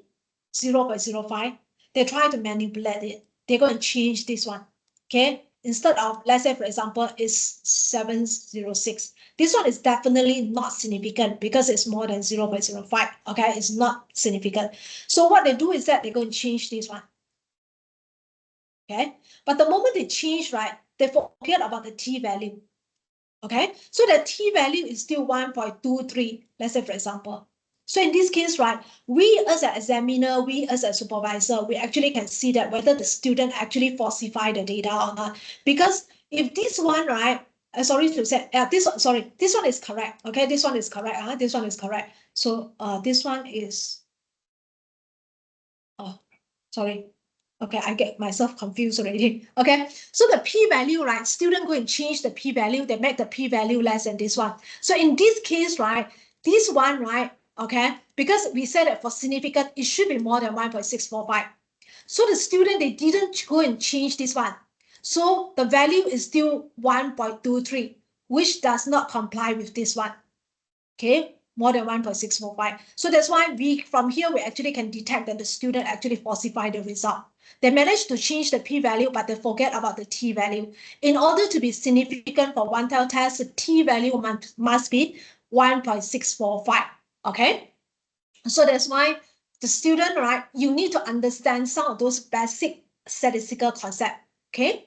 0.05, they try to manipulate it. They're going to change this one. Okay. Instead of, let's say, for example, is 706. This one is definitely not significant because it's more than 0.05. Okay, it's not significant. So what they do is that they're going to change this one. Okay, but the moment they change, right, they forget about the t value. Okay, so the t value is still 1.23, let's say, for example. So in this case, right, we as an examiner, we as a supervisor, we actually can see that whether the student actually falsify the data or not. Because if this one, right, sorry to say, this one is correct. Okay, this one is correct. This one is correct. So this one is, oh, sorry. Okay, I get myself confused already. Okay, so the p-value, right? Student go and change the p-value. They make the p-value less than this one. So in this case, right, this one, right, okay, because we said that for significant, it should be more than 1.645. So the student, they didn't go and change this one. So the value is still 1.23, which does not comply with this one. Okay, more than 1.645. So that's why from here, we actually can detect that the student actually falsified the result. They managed to change the p-value, but they forget about the t-value. In order to be significant for one-tail test, the t-value must be 1.645. Okay, so that's why the student, right, you need to understand some of those basic statistical concepts. Okay,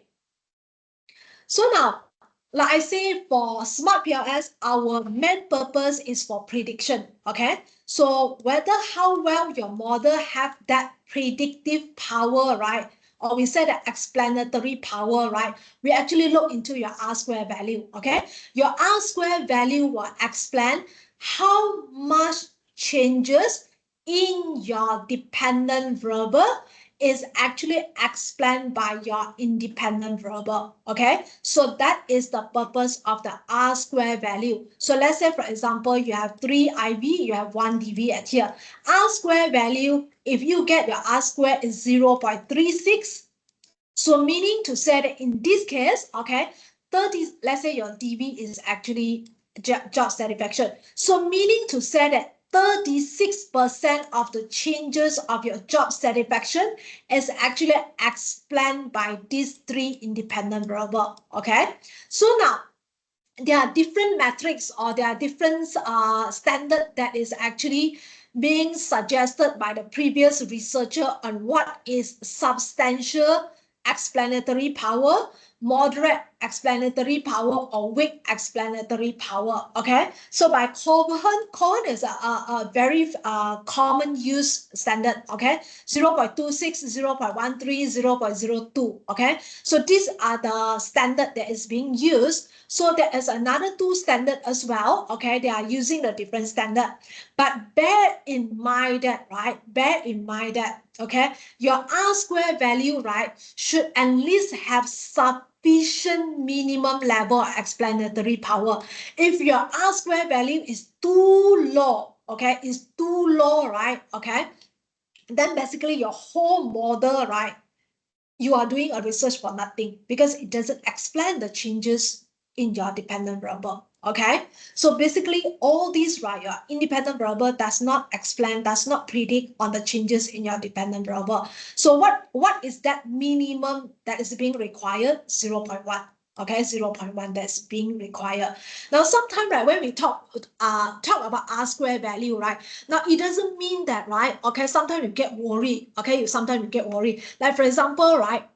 so now, like I say, for SmartPLS, our main purpose is for prediction, okay? So whether how well your model have that predictive power, right? Or we say the explanatory power, right? We actually look into your R-square value, okay? Your R-square value will explain how much changes in your dependent variable is actually explained by your independent variable. Okay, so that is the purpose of the R-square value. So let's say, for example, you have 3 IV, you have 1 DV at here. R-square value, if you get your R-square is 0.36, so meaning to say that in this case, okay, 30, let's say your DV is actually job satisfaction. So meaning to say that 36% of the changes of your job satisfaction is actually explained by these 3 independent variables. Okay, so now there are different metrics or there are different standard that is actually being suggested by the previous researcher on what is substantial explanatory power, moderate explanatory power, or weak explanatory power. Okay, so by Cohen is a very common use standard. Okay, 0.26, 0.13, 0.02. Okay, so these are the standard that is being used. So there is another 2 standard as well. Okay, they are using the different standard, but bear in mind that, right? Bear in mind that, okay, your R-square value, right, should at least have sufficient minimum level of explanatory power. If your R-square value is too low, okay, is too low, right? Okay, then basically your whole model, right, you are doing a research for nothing because it doesn't explain the changes in your dependent variable. Okay, so basically all these, right, your independent variable does not explain, does not predict on the changes in your dependent variable. So what is that minimum that is being required? 0.1. Okay, 0.1 that's being required. Now, sometimes, right, when we talk about R square value, right? Now, it doesn't mean that, right? Okay, sometimes you get worried. Okay, sometimes you get worried. Like, for example, right,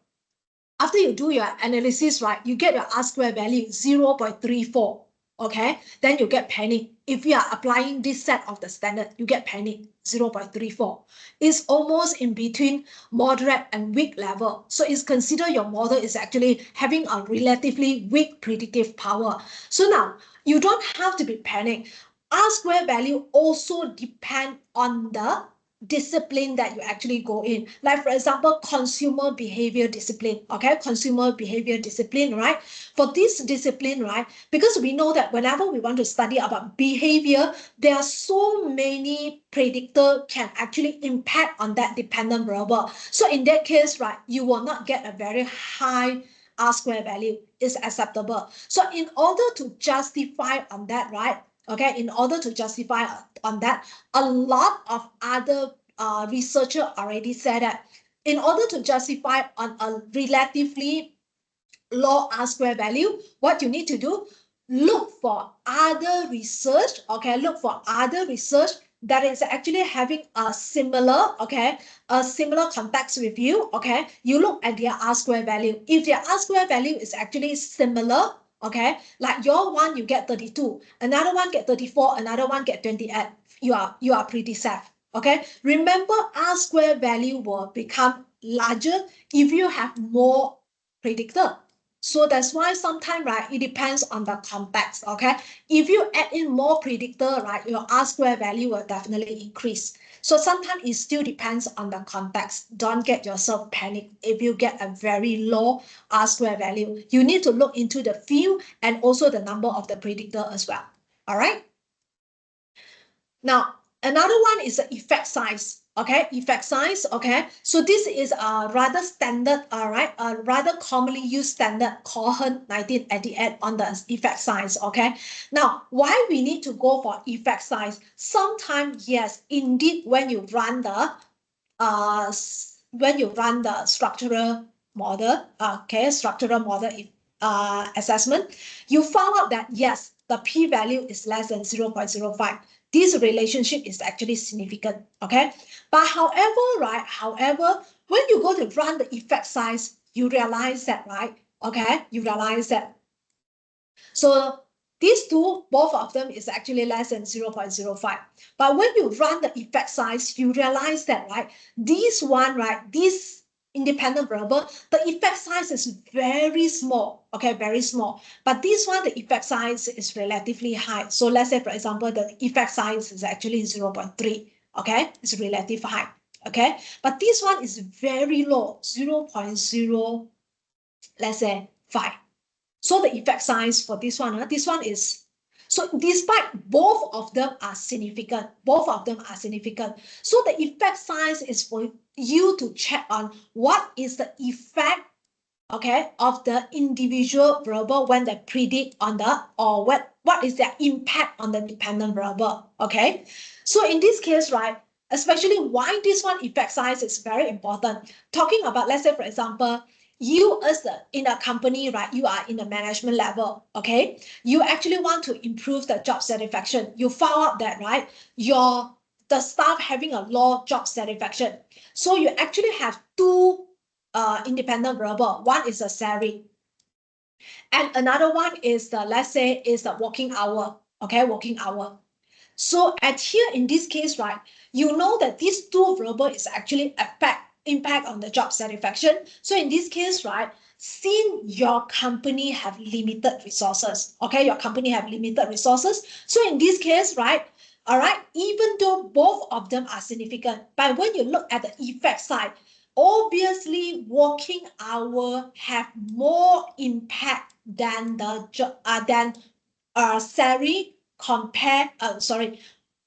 after you do your analysis, right, you get your R square value 0.34. Okay, then you get panic. If you are applying this set of the standard, you get panic. 0.34. It's almost in between moderate and weak level. So it's considered your model is actually having a relatively weak predictive power. So now you don't have to be panicked. R square value also depend on the discipline that you actually go in. Like, for example, consumer behavior discipline. Okay, consumer behavior discipline, right? For this discipline, right, because we know that whenever we want to study about behavior, there are so many predictors can actually impact on that dependent variable. So in that case, right, you will not get a very high R square value. Is acceptable. So in order to justify on that, right, okay, in order to justify on that, a lot of other researchers already said that in order to justify on a relatively low R square value, what you need to do, look for other research, okay, look for other research that is actually having a similar, okay, a similar context with you, okay, you look at their R square value. If their R square value is actually similar, okay, like your one, you get 32, another one get 34, another one get 28, you are pretty safe, okay. Remember, R square value will become larger if you have more predictor. So that's why sometimes, right, it depends on the context, okay? If you add in more predictor, right, your R square value will definitely increase. So sometimes it still depends on the context. Don't get yourself panicked if you get a very low R square value. You need to look into the field and also the number of the predictor as well, all right? Now, another one is the effect size. Okay, effect size. Okay, so this is a rather standard, all right, a rather commonly used standard, Cohen 1988 on the effect size. Okay, now why we need to go for effect size? Sometimes, yes, indeed, when you run the structural model, okay, structural model assessment, you found out that yes, the p-value is less than 0.05. This relationship is actually significant, okay? But however, right, however, when you go to run the effect size, you realize that, right, okay, you realize that. So these two, both of them is actually less than 0.05. But when you run the effect size, you realize that, right, this one, right, this independent variable, the effect size is very small, okay, very small. But this one, the effect size is relatively high. So let's say, for example, the effect size is actually 0.3, okay, it's relatively high, okay. But this one is very low, 0.0, let's say 5. So the effect size for this one is, so despite both of them are significant, both of them are significant. So the effect size is for you to check on what is the effect, okay, of the individual variable when they predict on the, or what is their impact on the dependent variable, okay. So in this case, right, especially why this one effect size is very important. Talking about, let's say, for example, you as in a company, right, you are in the management level, okay, you actually want to improve the job satisfaction. You found out that, right, the staff having a low job satisfaction. So you actually have two independent variable. One is the salary, and another one is the, let's say, is the working hour, okay, working hour. So at here in this case, right, you know that these two variable is actually impact on the job satisfaction. So in this case, right, since your company have limited resources, okay, your company have limited resources. So in this case, right, all right, even though both of them are significant, but when you look at the effect side, obviously working hour have more impact than the salary compare,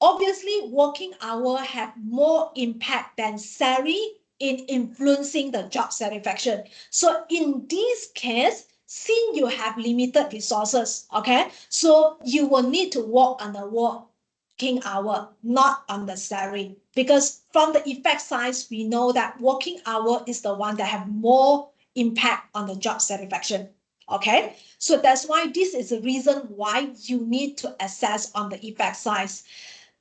obviously working hour have more impact than salary in influencing the job satisfaction. So in this case, since you have limited resources, okay, so you will need to work on the working hour, not on the salary. Because from the effect size, we know that working hour is the one that have more impact on the job satisfaction. Okay, so that's why this is the reason why you need to assess on the effect size.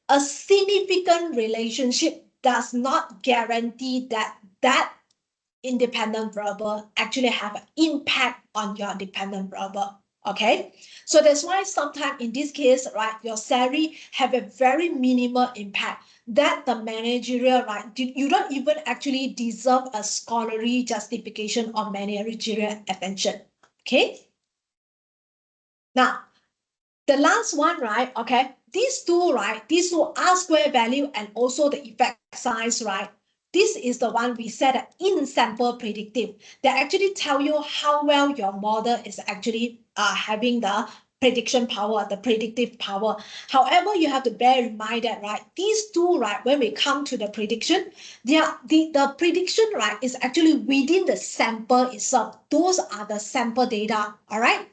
A significant relationship does not guarantee that that independent variable actually have an impact on your dependent variable. Okay, so that's why sometimes in this case, right, your salary have a very minimal impact that the managerial, right, you don't even actually deserve a scholarly justification or managerial attention. Okay, now the last one, right, okay, these two R-square value and also the effect size, right, this is the one we said that in-sample predictive. They actually tell you how well your model is actually having the prediction power, the predictive power. However, you have to bear in mind that, right, these two, right, when we come to the prediction, the prediction, right, is actually within the sample itself. Those are the sample data, all right?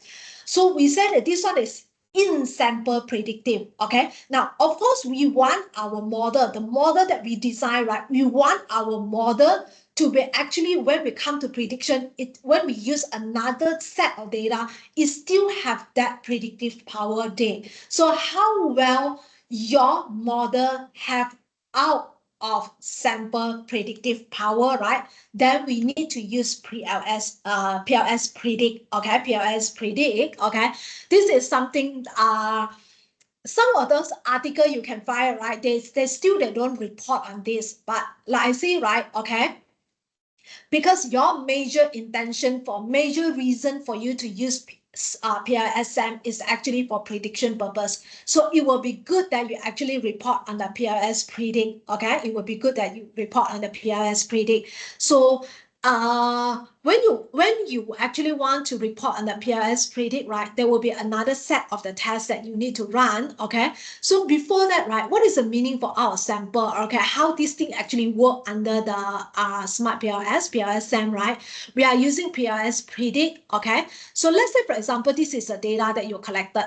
So we said that this one is in-sample predictive, okay? Now, of course, we want our model, the model that we design, right? We want our model to be actually, when we come to prediction, when we use another set of data, it still have that predictive power there. So how well your model have out of sample predictive power, right? Then we need to use PLS predict, okay? PLS predict, okay? This is something, some of those articles you can find, right? They don't report on this, but like I say, right, okay, because your major intention for major reason for you to use PLSM is actually for prediction purpose. So it will be good that you actually report on the PLS predict, okay? It will be good that you report on the PLS predict. So when you actually want to report on the PLS predict, right, there will be another set of the tests that you need to run, okay? So before that, right, what is the meaning for our sample, okay? How this thing actually work under the SmartPLS, PLSM, right? We are using PLS predict, okay? So let's say, for example, this is the data that you collected.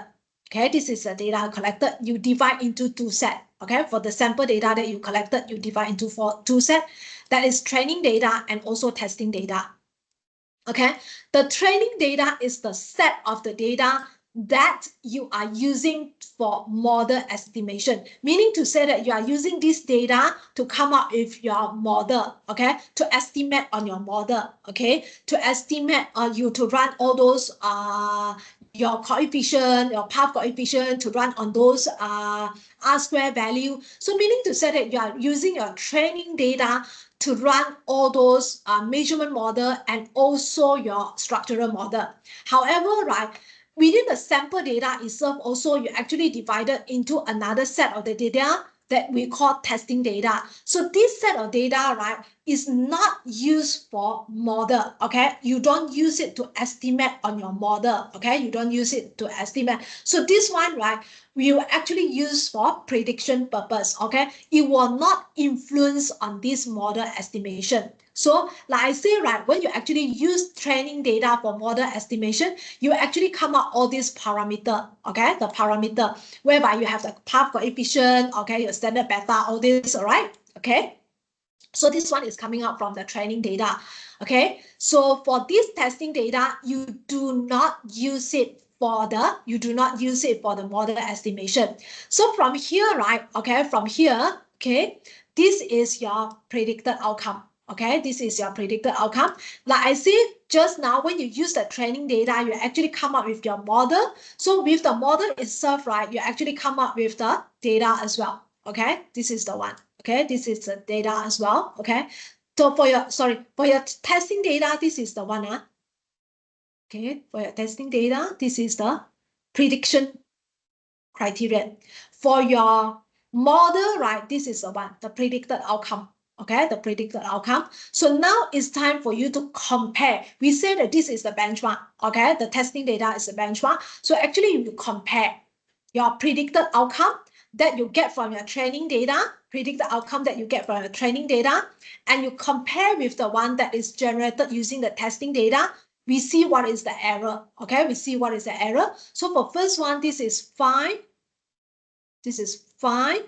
Okay, this is the data collected. You divide into two sets. Okay, for the sample data that you collected, you divide into two sets. That is training data and also testing data. Okay, the training data is the set of the data that you are using for model estimation, meaning to say that you are using this data to come up with your model, okay, to estimate on your model, okay, to estimate you to run all those your coefficient, your path coefficient, to run on those R-square value. So meaning to say that you are using your training data to run all those measurement model and also your structural model. However, right, within the sample data itself, also you actually divided into another set of the data that we call testing data. So this set of data, right, is not used for model, okay? You don't use it to estimate on your model, okay? You don't use it to estimate. So this one, right, we will actually use for prediction purpose, okay? It will not influence on this model estimation. So like I say, right, when you actually use training data for model estimation, you actually come up all these parameter, okay? The parameter whereby you have the path coefficient, okay, your standard beta, all this, all right? Okay. So this one is coming out from the training data, okay? So for this testing data, you do not use it for the model estimation. So from here, right, okay, from here, okay, this is your predicted outcome. Okay, this is your predicted outcome. Like I said just now, when you use the training data, you actually come up with your model. So with the model itself, right, you actually come up with the data as well. Okay, this is the one. Okay, this is the data as well. Okay, so for your testing data, this is the one. Okay, for your testing data, this is the prediction criteria. For your model, right, this is the one, the predicted outcome. Okay, the predicted outcome. So now it's time for you to compare. We say that this is the benchmark. Okay, the testing data is the benchmark. So actually you compare your predicted outcome that you get from your training data, predict the outcome that you get from your training data, and you compare with the one that is generated using the testing data, we see what is the error. Okay, we see what is the error. So for first one, this is 5. This is 5.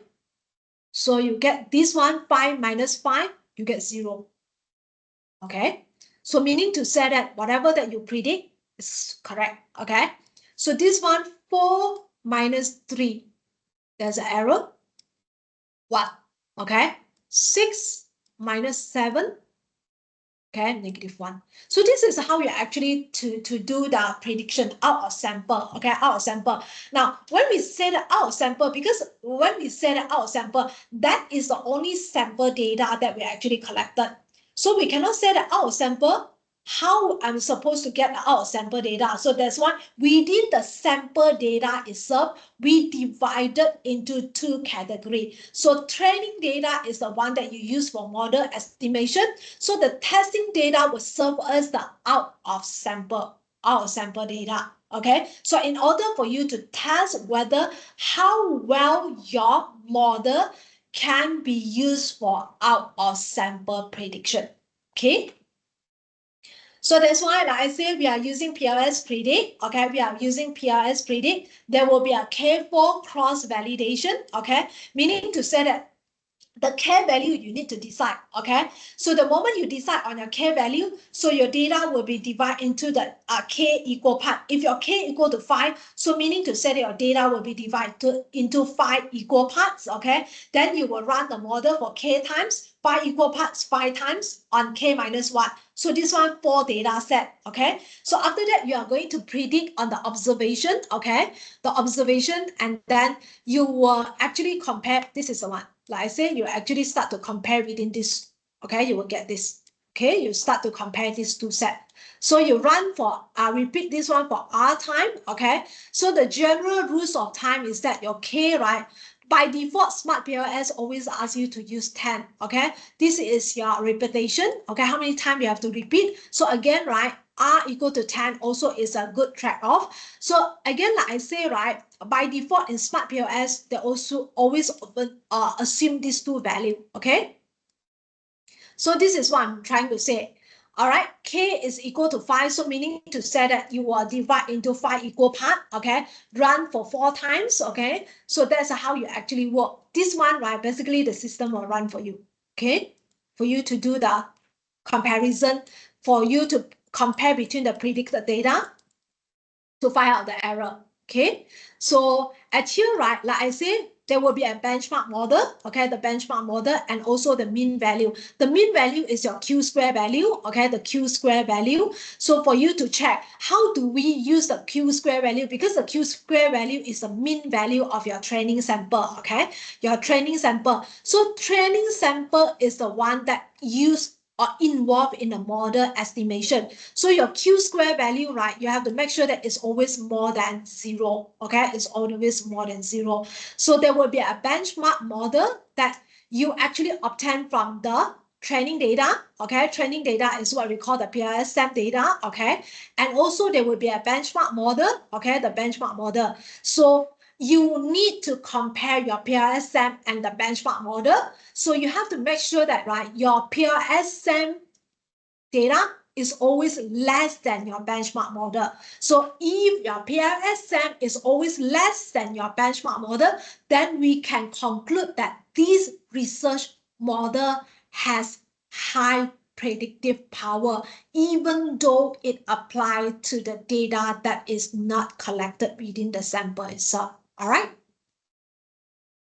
So you get this one, 5 minus 5, you get 0. Okay, so meaning to say that whatever that you predict is correct. Okay, so this one, 4 minus 3, there's an error. 1. Okay, 6 minus 7, okay, -1. So this is how you actually to do the prediction out of sample. Okay, out of sample. Now when we say the out of sample, because when we say the out of sample, that is the only sample data that we actually collected. So we cannot say the out of sample how I'm supposed to get the out of sample data. So that's why within the sample data itself, we divided into 2 categories. So training data is the one that you use for model estimation. So the testing data will serve as the out of sample data. Okay, so in order for you to test whether how well your model can be used for out of sample prediction. Okay. So that's why, like I say, we are using PLS predict. Okay, we are using PLS predict. There will be a K4 cross validation. Okay, meaning to say that the K value you need to decide. Okay, so the moment you decide on your K value, so your data will be divided into the K equal part. If your K equal to 5, so meaning to say that your data will be divided into 5 equal parts. Okay, then you will run the model for K times 5 equal parts 5 times on K minus 1. So this one 4 data set. Okay, so after that you are going to predict on the observation. Okay, the observation, and then you will actually compare. This is the one. Like I say, you actually start to compare within this. Okay, you will get this. Okay, you start to compare these 2 sets. So you run for, repeat this one for R time. Okay, so the general rules of time is that your K, right? By default, SmartPLS always asks you to use 10. Okay, this is your repetition. Okay, how many times you have to repeat? So again, right? R equal to 10 also is a good trade-off. So again, like I say, right, by default in SmartPLS, they also always assume these 2 values. Okay. So this is what I'm trying to say. All right, K is equal to 5, so meaning to say that you will divide into 5 equal parts. Okay, run for 4 times. Okay, so that's how you actually work. This one, right, basically the system will run for you. Okay, for you to do the comparison, for you to compare between the predicted data to find out the error. Okay, so at here, right, like I say, there will be a benchmark model. Okay, the benchmark model, and also the mean value. The mean value is your Q square value. Okay, the Q square value. So for you to check, how do we use the Q square value? Because the Q square value is the mean value of your training sample. Okay, your training sample. So training sample is the one that use or involved in a model estimation. So your Q square value, right, you have to make sure that it's always more than 0. Okay, it's always more than 0. So there will be a benchmark model that you actually obtain from the training data. Okay, training data is what we call the PLS SAM data. Okay, and also there will be a benchmark model. Okay, the benchmark model. So you need to compare your PLS SAM and the benchmark model. So you have to make sure that, right, your PLS SAM data is always less than your benchmark model. So if your PLS SAM is always less than your benchmark model, then we can conclude that this research model has high predictive power, even though it applies to the data that is not collected within the sample itself. All right.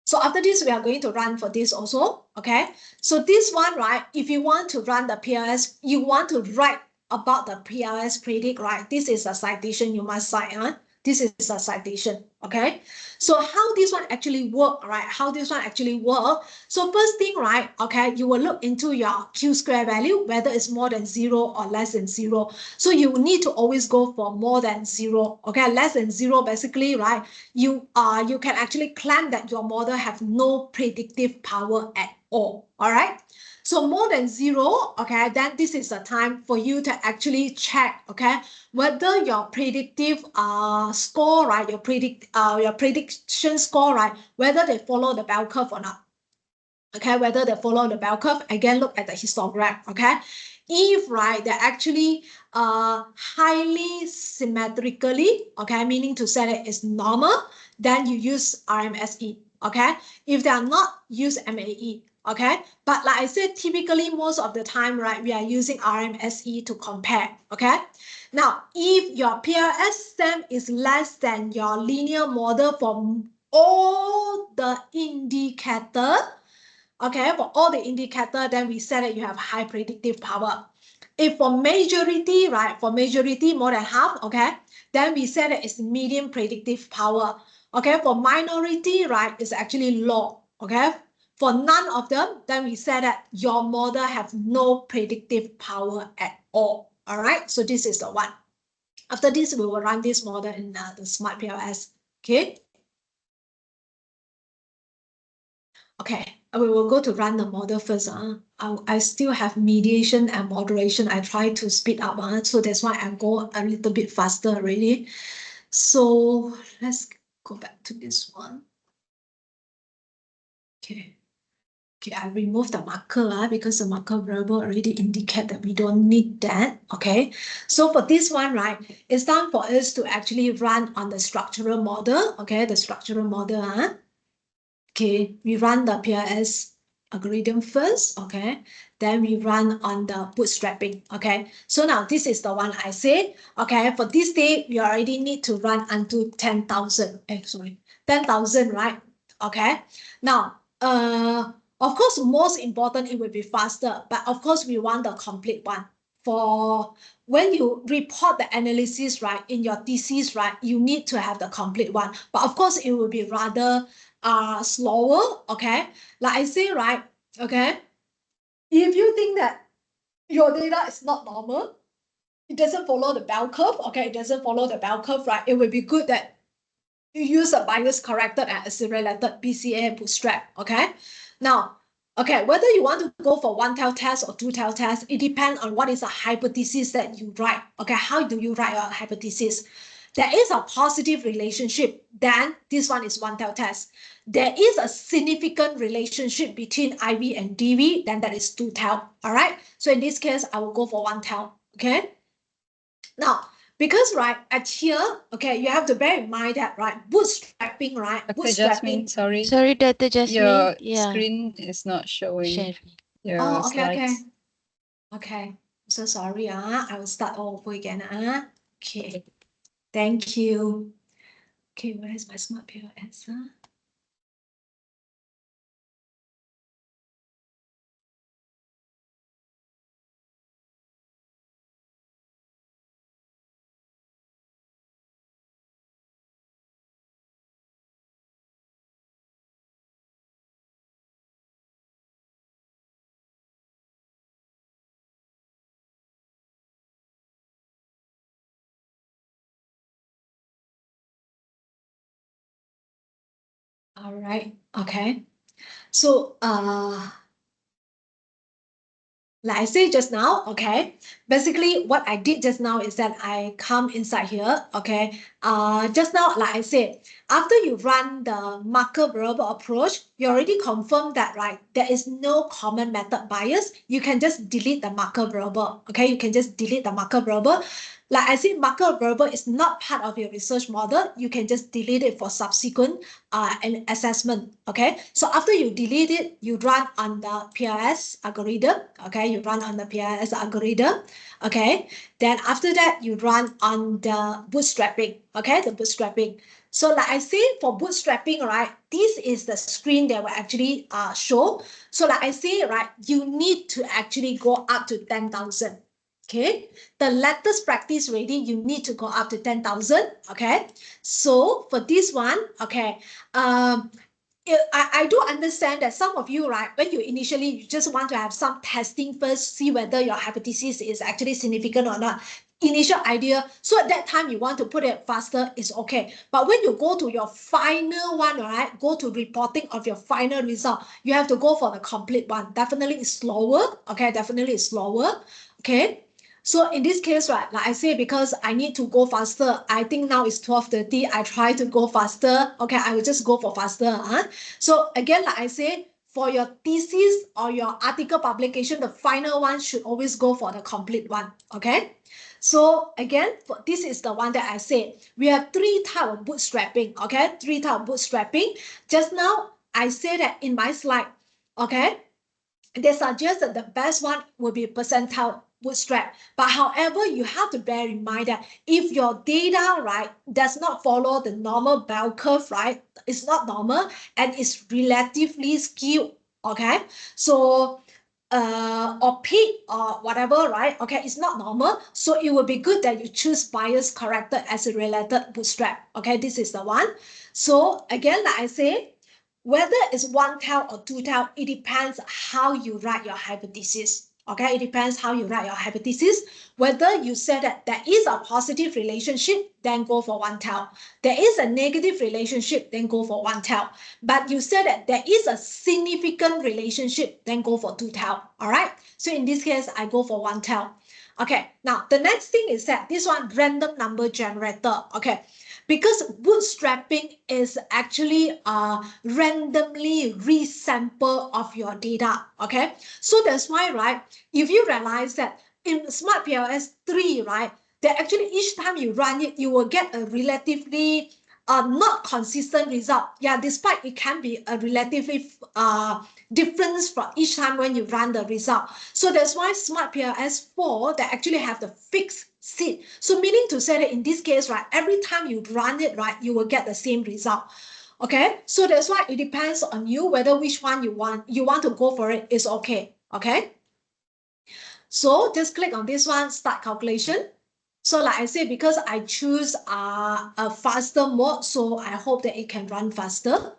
So after this, we are going to run for this also. Okay. So this one, right, if you want to run the PLS, you want to write about the PLS predict, right? This is a citation you must cite. This is a citation. Okay. So how this one actually work, right? How this one actually work. So first thing, right? Okay, you will look into your Q square value, whether it's more than 0 or less than 0. So you need to always go for more than 0. Okay, less than 0, basically, right? You can actually claim that your model have no predictive power at all. All right. So more than 0, okay, then this is the time for you to actually check, okay, whether your predictive score, right, your prediction score, right, whether they follow the bell curve or not. Okay, whether they follow the bell curve, again, look at the histogram, okay? If, right, they're actually highly symmetrically, okay, meaning to say that it's normal, then you use RMSE, okay? If they are not, use MAE, okay? But like I said, typically most of the time, right, we are using RMSE to compare, okay? Now, if your PLS stem is less than your linear model for all the indicator, okay, for all the indicator, then we say that you have high predictive power. If for majority, right, for majority more than half, okay, then we say that it's medium predictive power. Okay, for minority, right, it's actually low. Okay, for none of them, then we say that your model have no predictive power at all. All right, so this is the one. After this, we will run this model in the SmartPLS. Okay. Okay, we will go to run the model first. I still have mediation and moderation. I try to speed up, so that's why I go a little bit faster already. So let's go back to this one. Okay. Okay, I remove the marker because the marker variable already indicate that we don't need that. Okay, so for this one, right, it's time for us to actually run on the structural model. Okay, the structural model. Okay, we run the PLS algorithm first, okay? Then we run on the bootstrapping, okay? So now this is the one I say, okay? For this day, we already need to run unto 10,000, 10,000, right? Okay, now, of course, most important, it will be faster, but of course, we want the complete one. For when you report the analysis, right, in your thesis, right, you need to have the complete one. But of course, it will be rather slower, okay? Like I say, right, okay, if you think that your data is not normal, it doesn't follow the bell curve, okay, it doesn't follow the bell curve, right, it would be good that you use a bias corrected and accelerated BCA bootstrap, okay? Now, okay, whether you want to go for one-tail test or two-tail test, it depends on what is the hypothesis that you write, okay? How do you write a hypothesis? There is a positive relationship, then this one is one-tail test. There is a significant relationship between IV and DV, then that is two-tail, all right? So in this case, I will go for one-tail, okay? Now, because right at here, okay, you have to bear in mind that right, bootstrapping, right?
Dr. Jasmine, sorry.
Sorry, Dr. Jasmine.
Your
Yeah.
screen is not showing
Share.
your
Oh, okay,
slides.
okay. So sorry, I will start all over again. Okay. Thank you. Okay, where is my SmartPLS? All right, okay. So like I said just now, okay, basically what I did just now is that I come inside here, okay. Just now, like I said, after you run the marker variable approach, you already confirmed that, right, there is no common method bias. You can just delete the marker variable, okay. You can just delete the marker variable. Like I said, marker variable is not part of your research model. You can just delete it for subsequent an assessment, okay? So after you delete it, you run on the PLS algorithm, okay? You run on the PLS algorithm, okay? Then after that, you run on the bootstrapping, okay? The bootstrapping. So like I say, for bootstrapping, right, this is the screen that will actually show. So like I say, right, you need to actually go up to 10,000. Okay, the latest practice ready, you need to go up to 10,000. Okay, so for this one, okay, I do understand that some of you, right, when you just want to have some testing first, see whether your hypothesis is actually significant or not. initial idea. So at that time you want to put it faster, is okay. But when you go to your final one, right, go to reporting of your final result, you have to go for the complete one. Definitely it's slower. Okay, definitely it's slower. Okay. So in this case, right, like I say, because I need to go faster, I think now it's 12:30. I try to go faster. Okay, I will just go for faster. So again, like I say, for your thesis or your article publication, the final one should always go for the complete one. Okay. So again, this is the one that I said. We have 3 types of bootstrapping. Okay, 3 types of bootstrapping. Just now I said that in my slide. Okay. They suggest that the best one will be percentile bootstrap. But however, you have to bear in mind that if your data, right, does not follow the normal bell curve, right, it's not normal and it's relatively skewed, okay? So, or peak or whatever, right? Okay, it's not normal. So it will be good that you choose bias corrected as a related bootstrap. Okay, this is the one. So again, like I say, whether it's 1 tile or 2 tile, it depends how you write your hypothesis. Okay, it depends how you write your hypothesis. Whether you say that there is a positive relationship, then go for 1 tile. There is a negative relationship, then go for 1 tile. But you say that there is a significant relationship, then go for 2 tile. All right. So in this case, I go for 1 tile. Okay. Now the next thing is that this one random number generator. Okay. Because bootstrapping is actually a randomly resample of your data, okay? So that's why, right, if you realize that in SmartPLS 3, right, that actually each time you run it, you will get a relatively not consistent result. Yeah, despite it can be a relatively difference from each time when you run the result. So that's why SmartPLS 4, they actually have the fixed seed. So meaning to say that in this case, right, every time you run it, right, you will get the same result. Okay, so that's why it depends on you whether which one you want to go for it is okay. Okay, so just click on this one, start calculation. So like I said, because I choose a faster mode, so I hope that it can run faster.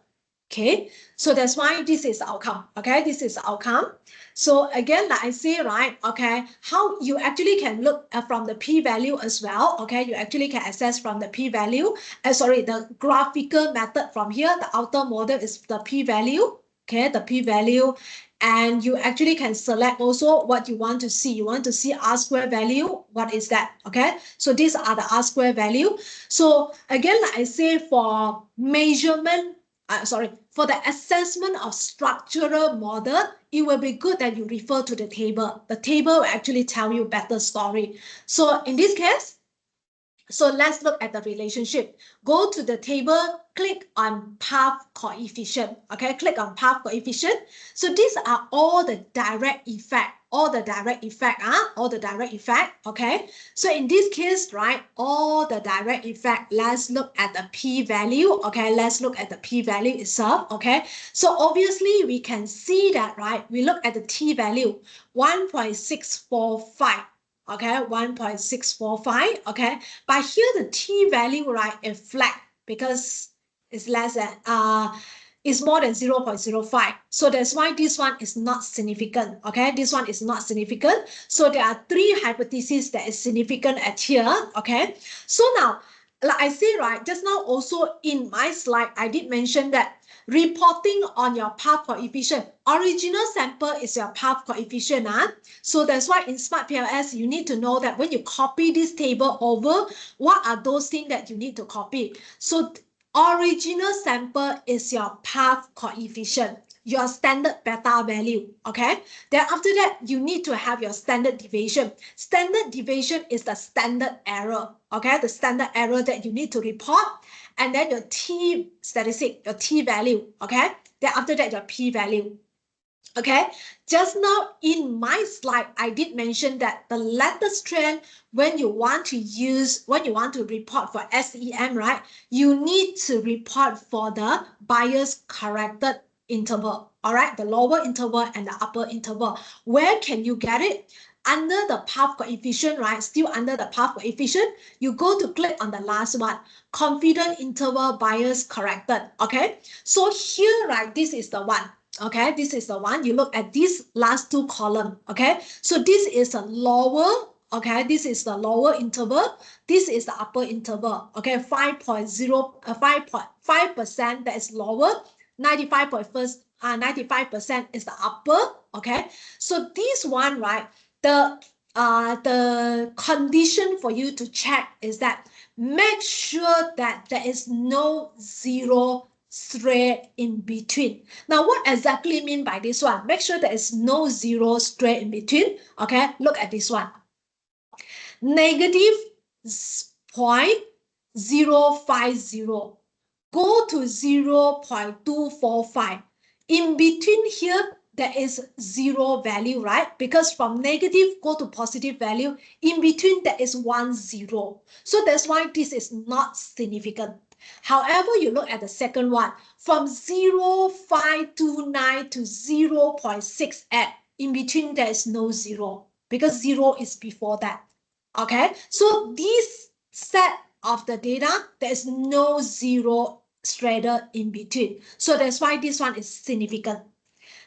Okay, so that's why this is the outcome. Okay, this is the outcome. So again, like I say, right, okay, how you actually can look from the p-value as well. Okay, you actually can access from the p-value. The graphical method from here, the outer model is the p-value. Okay, the p-value. And you actually can select also what you want to see. You want to see R-square value. What is that? Okay, so these are the R-square value. So again, like I say, for measurement, for the assessment of structural model, it will be good that you refer to the table. The table will actually tell you better story. So in this case, so let's look at the relationship. Go to the table, click on path coefficient. Okay, click on path coefficient. So these are all the direct effect, all the direct effect. Okay, so in this case, right, all the direct effect, let's look at the p-value. Okay, let's look at the p-value itself. Okay, so obviously we can see that, right, we look at the t-value 1.645. Okay, 1.645. Okay, but here the t-value, right, is flat because it's less than is more than 0.05. So that's why this one is not significant. Okay, this one is not significant. So there are 3 hypotheses that is significant at here. Okay, so now, like I say, right, just now also in my slide, I did mention that reporting on your path coefficient. Original sample is your path coefficient. So that's why in SmartPLS, you need to know that when you copy this table over, what are those things that you need to copy? So original sample is your path coefficient, your standard beta value. Okay, then after that, you need to have your standard deviation. Standard deviation is the standard error. Okay, the standard error that you need to report. And then your t statistic, your t value. Okay, then after that, your p value. Okay, just now in my slide, I did mention that the latest trend, when you want to report for SEM, right, you need to report for the bias corrected interval. All right, the lower interval and the upper interval. Where can you get it? Under the path coefficient, right? Still under the path coefficient, you go to click on the last one, confidence interval bias corrected. Okay, so here, right, this is the one. Okay, this is the one. You look at these last 2 columns. Okay, so this is a lower Okay, this is the lower interval. This is the upper interval. Okay, 5.5% that is lower. 95% is the upper. Okay, so this one, right? The condition for you to check is that make sure that there is no zero straight in between. Now, what exactly mean by this one? Make sure there is no zero straight in between. Okay, look at this one. Negative 0.050 go to 0.245. In between here, there is zero value, right? Because from negative go to positive value, in between there is 1 0. So that's why this is not significant. However, you look at the second one, from 0.529 to 0.68, in between there is no zero because zero is before that. Okay, so this set of the data, there is no zero straddle in between. So that's why this one is significant.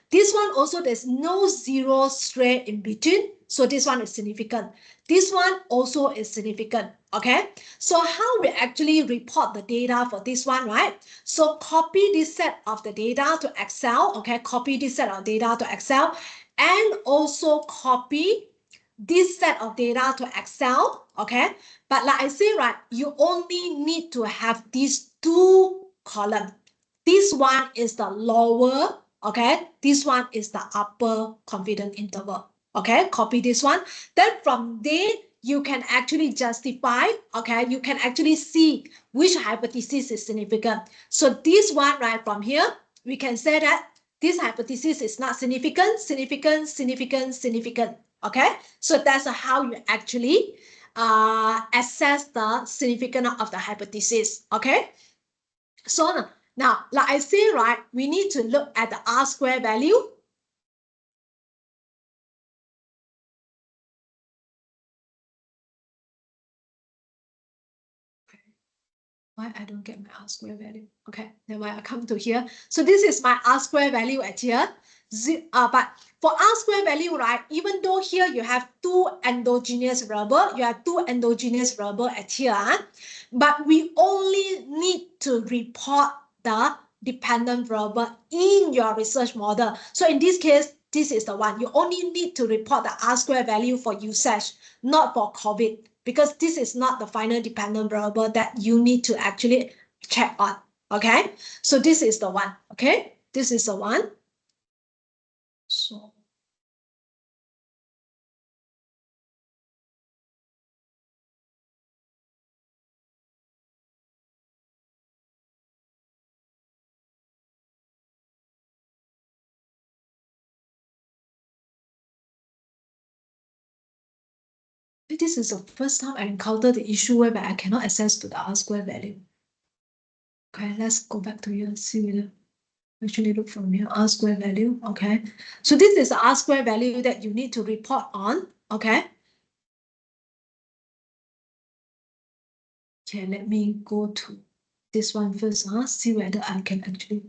This one also, there's no zero straight in between. So this one is significant. This one also is significant. Okay, so how we actually report the data for this one, right? So copy this set of the data to Excel. Okay, copy this set of data to Excel and also copy this set of data to Excel. Okay, but like I say, right, you only need to have these two columns. This one is the lower. Okay, this one is the upper confidence interval. Okay, copy this one. Then from there, you can actually justify. Okay, you can actually see which hypothesis is significant. So this one, right, from here, we can say that this hypothesis is not significant, significant, significant, significant. Okay, so that's how you actually assess the significance of the hypothesis. Okay, so now, like I say, right, we need to look at the R-square value. Why I don't get my R-square value? Okay, then why I come to here. So this is my R-square value at here. But for R-square value, right, even though here you have two endogenous variable, you have two endogenous variable at here, but we only need to report the dependent variable in your research model. So in this case, this is the one. You only need to report the R-square value for usage, not for COVID, because this is not the final dependent variable that you need to actually check on. Okay, so this is the one. Okay, this is the one. So this is the first time I encountered the issue where I cannot access to the R-square value. Okay, let's go back to here and see whether actually look from here, R-square value. Okay, so this is the R-square value that you need to report on. Okay. Okay, let me go to this one first. See whether I can actually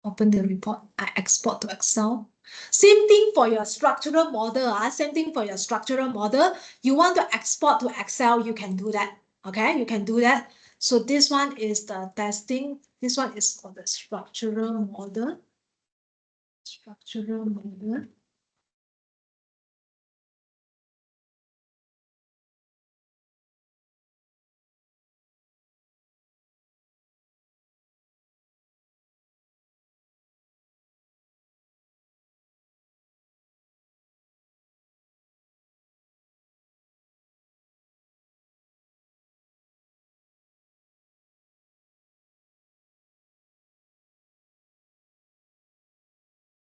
open the report. I export to Excel. Same thing for your structural model. Same thing for your structural model. You want to export to Excel, you can do that. Okay, you can do that. So this one is the testing. This one is for the structural model. Structural model.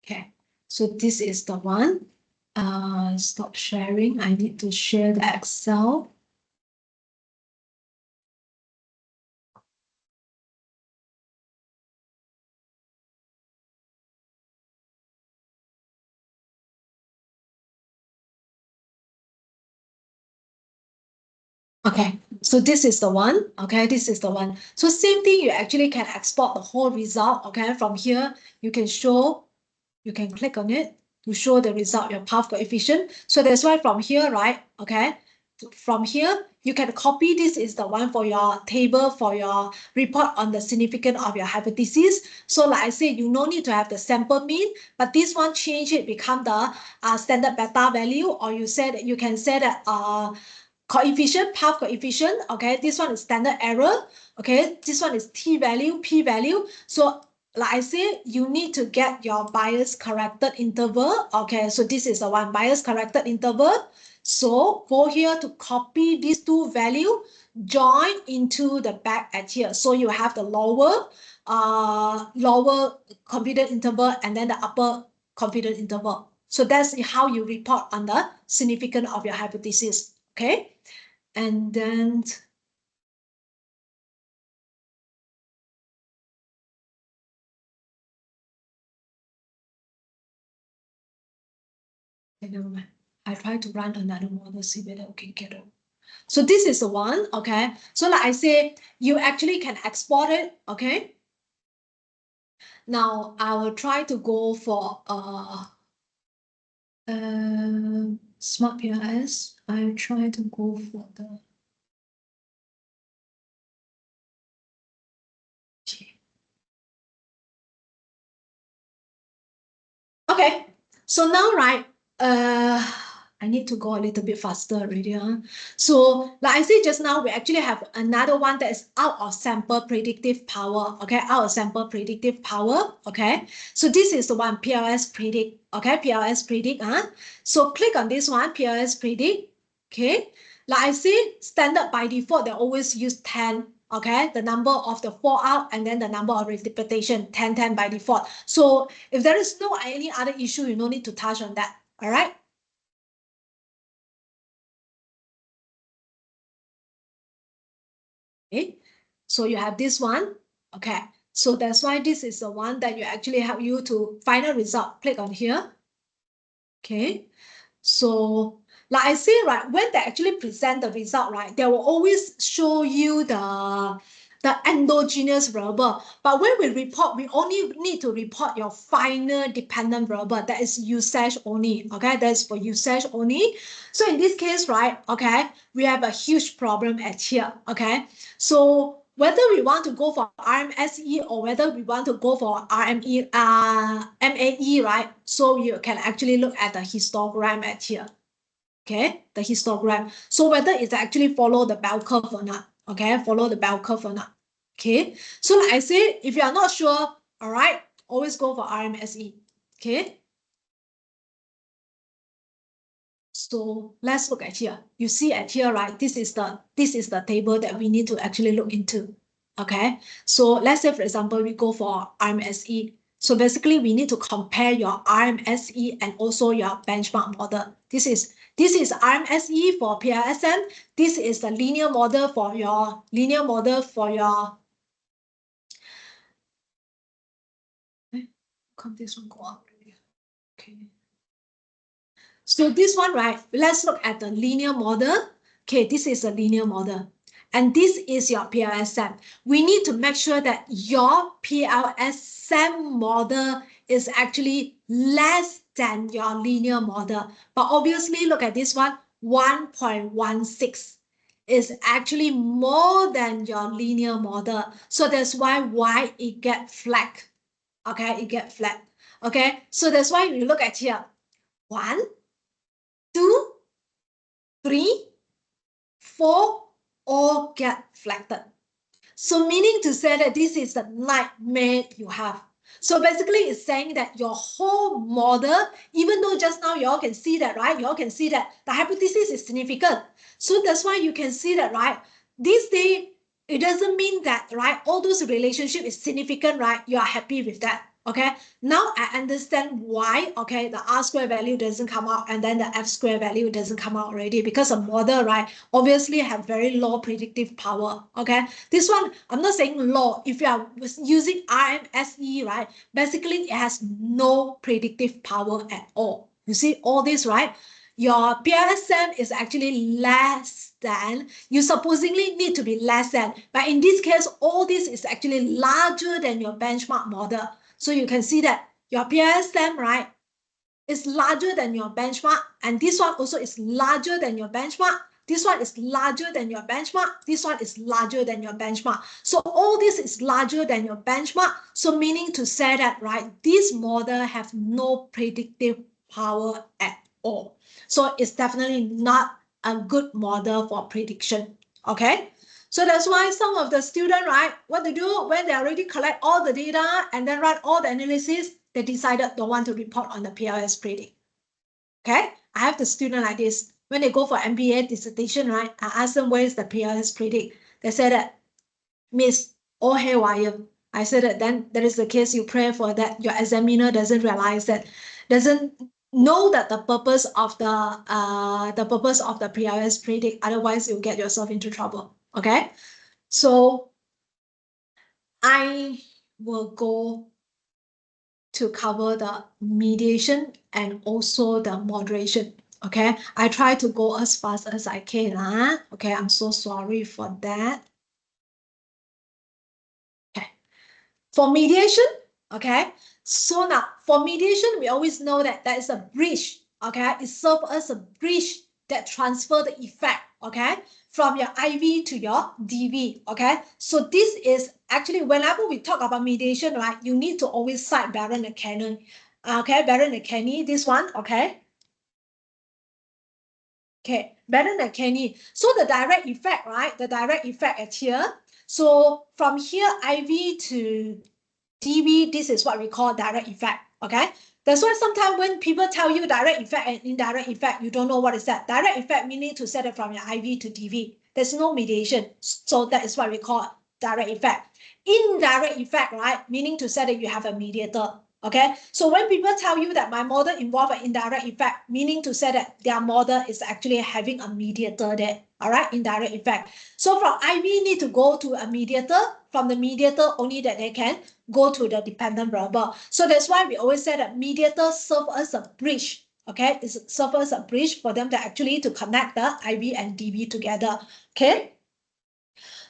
Okay, so this is the one. Stop sharing. I need to share the Excel. Okay, so this is the one. Okay, this is the one. So same thing, you actually can export the whole result. Okay, from here, you can show, you can click on it to show the result, your path coefficient. So that's why from here, right? Okay, from here, you can copy this is the one for your table for your report on the significance of your hypothesis. So like I said, you no need to have the sample mean, but this one change it become the standard beta value, or you said you can say that coefficient, path coefficient. Okay, this one is standard error. Okay, this one is t value, p value. So like I said, you need to get your bias corrected interval. Okay, so this is the one bias corrected interval. So go here to copy these two value, join into the back at here. So you have the lower confidence interval and then the upper confidence interval. So that's how you report on the significance of your hypothesis. Okay, and then never mind. I try to run another model, see whether we can get it. So this is the one, okay? So like I say, you actually can export it, okay? Now I will try to go for SmartPLS. I try to go for the okay. So now, right, I need to go a little bit faster already. Huh? So like I said just now, we actually have another one that is out of sample predictive power. Okay, out of sample predictive power. Okay, so this is the one PLS predict. Okay, PLS predict. So click on this one, PLS predict. Okay, like I said, standard by default, they always use 10. Okay, the number of the fallout and then the number of repetition, 10, 10 by default. So if there is no any other issue, you no need to touch on that. All right. Okay, so you have this one. Okay, so that's why this is the one that you actually help you to final result. Click on here. Okay, so like I say, right, when they actually present the result, right, they will always show you the endogenous variable. But when we report, we only need to report your final dependent variable. That is usage only. Okay, that's for usage only. So in this case, right, okay, we have a huge problem at here. Okay, so whether we want to go for RMSE or whether we want to go for MAE, right? So you can actually look at the histogram at here. Okay, the histogram. So whether it's actually follow the bell curve or not. Okay, follow the bell curve or not. Okay, so like I said, if you are not sure, all right, always go for RMSE. Okay. So let's look at here. You see at here, right? This is the table that we need to actually look into. Okay. So let's say, for example, we go for RMSE. So basically, we need to compare your RMSE and also your benchmark model. This is RMSE for PLSM. This is the linear model for your Come this one go up. Okay. So this one, right, let's look at the linear model. Okay, this is a linear model. And this is your PLSM. We need to make sure that your PLSM model is actually less than your linear model. But obviously, look at this one, 1.16 is actually more than your linear model. So that's why it get flat. Okay, it get flat. Okay, so that's why we look at here. 1, 2, 3, 4, all get flattened. So meaning to say that this is the nightmare you have. So basically it's saying that your whole model, even though just now you all can see that, right? You all can see that the hypothesis is significant. So that's why you can see that, right? This day, it doesn't mean that, right? All those relationship is significant, right? You are happy with that. Okay, now I understand why, okay, the R square value doesn't come out and then the F square value doesn't come out already, because a model, right, obviously have very low predictive power. Okay, this one, I'm not saying low. If you are using RMSE, right, basically it has no predictive power at all. You see all this, right? Your PLSM is actually less than, you supposedly need to be less than, but in this case, all this is actually larger than your benchmark model. So you can see that your PLSM, right, is larger than your benchmark, and this one also is larger than your benchmark. This one is larger than your benchmark. This one is larger than your benchmark. So all this is larger than your benchmark. So meaning to say that, right, this model have no predictive power at all. So it's definitely not a good model for prediction. Okay. So that's why some of the students, right, what they do when they already collect all the data and then run all the analysis, they decided don't want to report on the PLS predict. Okay, I have the student like this. When they go for MBA dissertation, right, I ask them where is the PLS predict. They said that, Miss, all haywire. I said that then that is the case. You pray for that. Your examiner doesn't realize that, doesn't know that the purpose of the PLS predict. Otherwise, you'll get yourself into trouble. Okay, so I will go to cover the mediation and also the moderation. Okay, I try to go as fast as I can. Okay, I'm so sorry for that. Okay, for mediation, okay, so now for mediation, we always know that there is a bridge. Okay, it serves as a bridge that transfer the effect, okay, from your IV to your DV, okay. So this is actually, whenever we talk about mediation, right, you need to always cite Barron and Kenny, okay, Barron and Kenny, this one, okay. Okay, Barron and Kenny. So the direct effect, right, the direct effect is here. So from here, IV to DV, this is what we call direct effect, okay? That's why sometimes when people tell you direct effect and indirect effect, you don't know what is that. Direct effect meaning to set it from your IV to DV. There's no mediation. So that is what we call direct effect. Indirect effect, right? Meaning to say that you have a mediator. Okay, so when people tell you that my model involves an indirect effect, meaning to say that their model is actually having a mediator there, all right, indirect effect. So from IV need to go to a mediator, from the mediator only that they can go to the dependent variable. So that's why we always say that mediator serve as a bridge, okay, it serves as a bridge for them to actually to connect the IV and DV together, okay.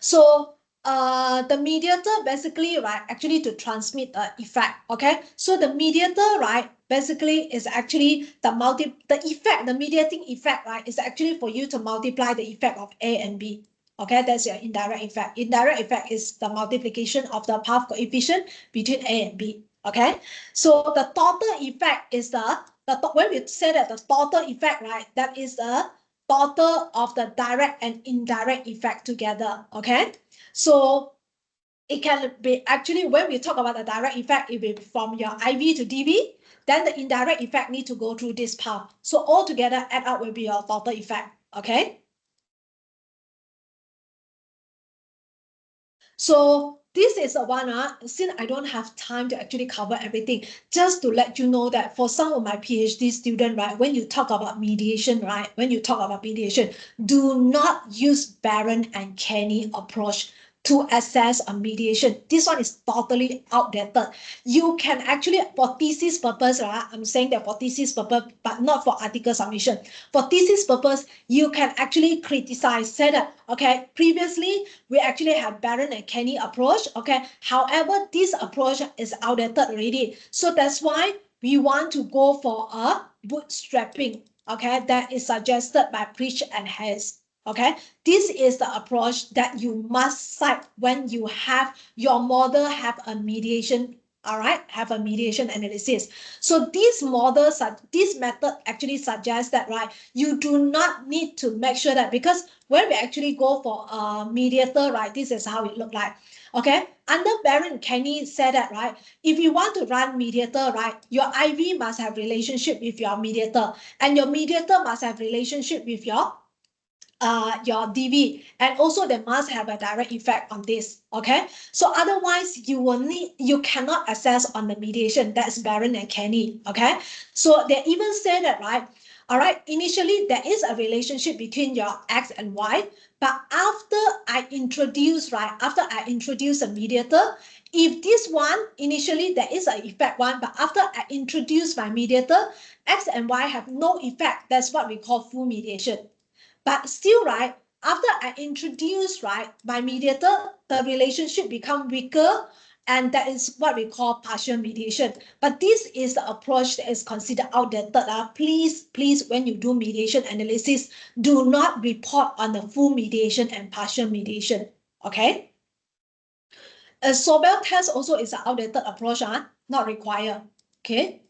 So the mediator basically, right, actually to transmit the effect, okay. So the mediator, right, basically is actually the mediating effect, right, is actually for you to multiply the effect of A and B. Okay, that's your indirect effect. Indirect effect is the multiplication of the path coefficient between A and B. Okay, so the total effect is when we say that the total effect, right, that is the total of the direct and indirect effect together. Okay, so it can be actually, when we talk about the direct effect, it will be from your IV to DV. Then the indirect effect need to go through this path. So all together add up will be your total effect. Okay. So this is a one, since I don't have time to actually cover everything, just to let you know that for some of my PhD students, right, when you talk about mediation, right, do not use Barron and Kenny approach to assess a mediation. This one is totally outdated. You can actually, for thesis purpose, right, I'm saying that for thesis purpose, but not for article submission. For thesis purpose, you can actually criticize, say that, okay, previously, we actually have Barron and Kenny approach, okay? However, this approach is outdated already. So that's why we want to go for a bootstrapping, okay? That is suggested by Preach and Hayes, okay? This is the approach that you must cite when you have your model have a mediation, all right, have a mediation analysis. So this method actually suggests that, right, you do not need to make sure that, because when we actually go for a mediator, right, this is how it look like. Okay, under Barron Kenny said that, right, if you want to run mediator, right, your IV must have relationship with your mediator, and your mediator must have relationship with your DV, and also they must have a direct effect on this. Okay, so otherwise you cannot assess on the mediation. That's Barron and Kenny. Okay, so they even say that, right, all right, initially there is a relationship between your X and Y, but after I introduce a mediator, if this one initially there is an effect one, but after I introduce my mediator, X and Y have no effect. That's what we call full mediation. But still, right, after I introduce, right, my mediator, the relationship become weaker, And that is what we call partial mediation. But this is the approach that is considered outdated. Please, when you do mediation analysis, do not report on the full mediation and partial mediation. Okay? A Sobel test also is an outdated approach, not required. Okay?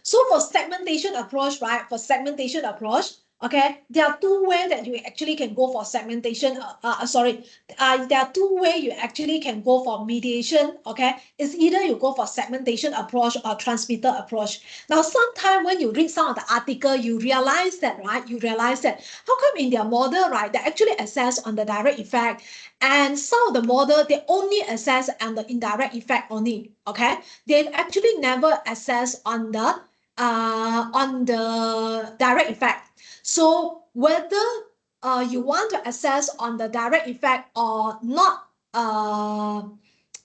So for segmentation approach, right? For segmentation approach, okay, there are two ways that you actually can go for segmentation. There are two ways you actually can go for mediation. Okay, it's either you go for segmentation approach or transmitter approach. Now, sometimes when you read some of the article, you realize that, right? You realize that how come in their model, right, they actually assess on the direct effect, and some of the model they only assess on the indirect effect only. Okay, they actually never assess on the direct effect. So whether you want to assess on the direct effect or not,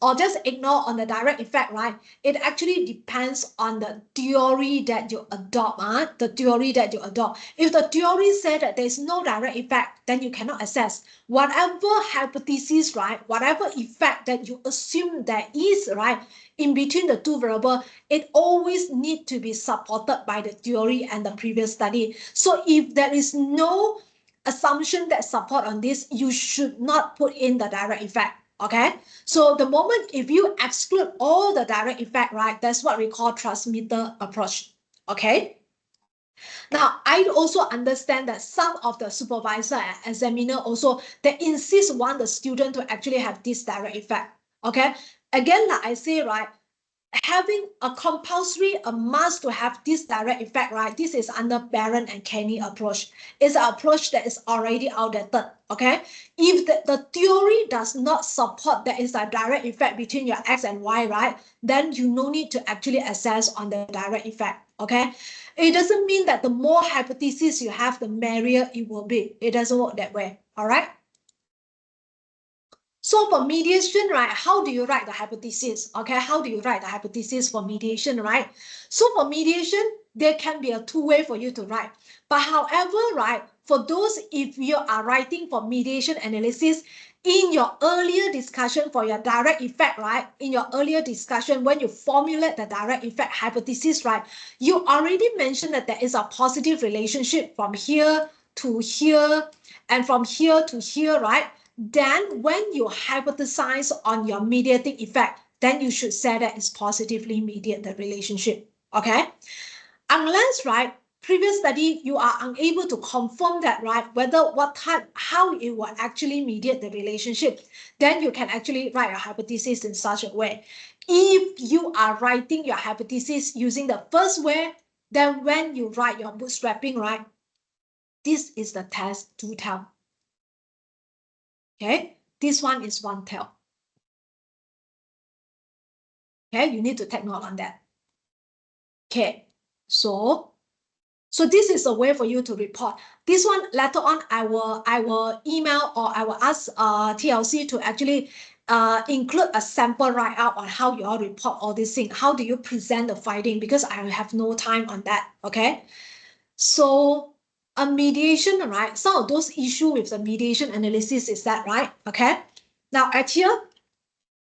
or just ignore on the direct effect, right? It actually depends on the theory that you adopt. The theory that you adopt. If the theory said that there's no direct effect, then you cannot assess. Whatever hypothesis, right? Whatever effect that you assume there is, right? In between the two variables, it always needs to be supported by the theory and the previous study. So if there is no assumption that support on this, you should not put in the direct effect. Okay, so the moment if you exclude all the direct effect, right, that's what we call transmitter approach. Okay. Now, I also understand that some of the supervisor and examiner also, they want the student to actually have this direct effect. Okay. Again, like I say, right, having a compulsory, a must to have this direct effect, right? This is under Barron and Kenny approach. It's an approach that is already outdated, okay? If the theory does not support there is a direct effect between your X and Y, right? Then you no need to actually assess on the direct effect, okay? It doesn't mean that the more hypotheses you have, the merrier it will be. It doesn't work that way, all right? So for mediation, right, how do you write the hypothesis? Okay, how do you write the hypothesis for mediation, right? So for mediation, there can be a two-way for you to write. But however, right, for those, if you are writing for mediation analysis, in your earlier discussion for your direct effect, right, in your earlier discussion, when you formulate the direct effect hypothesis, right, you already mentioned that there is a positive relationship from here to here and from here to here, right? Then when you hypothesize on your mediating effect, then you should say that it's positively mediate the relationship, okay? Unless, right, previous study, you are unable to confirm that, right, whether what type, how it will actually mediate the relationship, then you can actually write a hypothesis in such a way. If you are writing your hypothesis using the first way, then when you write your bootstrapping, right, this is the test to tell. Okay, this one is one tail. Okay, you need to take note on that. Okay, so this is a way for you to report. This one later on, I will email or I will ask TLC to actually include a sample write-up on how you all report all these things. How do you present the finding? Because I have no time on that. Okay, so a mediation, right? Some of those issues with the mediation analysis is that, right? Okay. Now at here,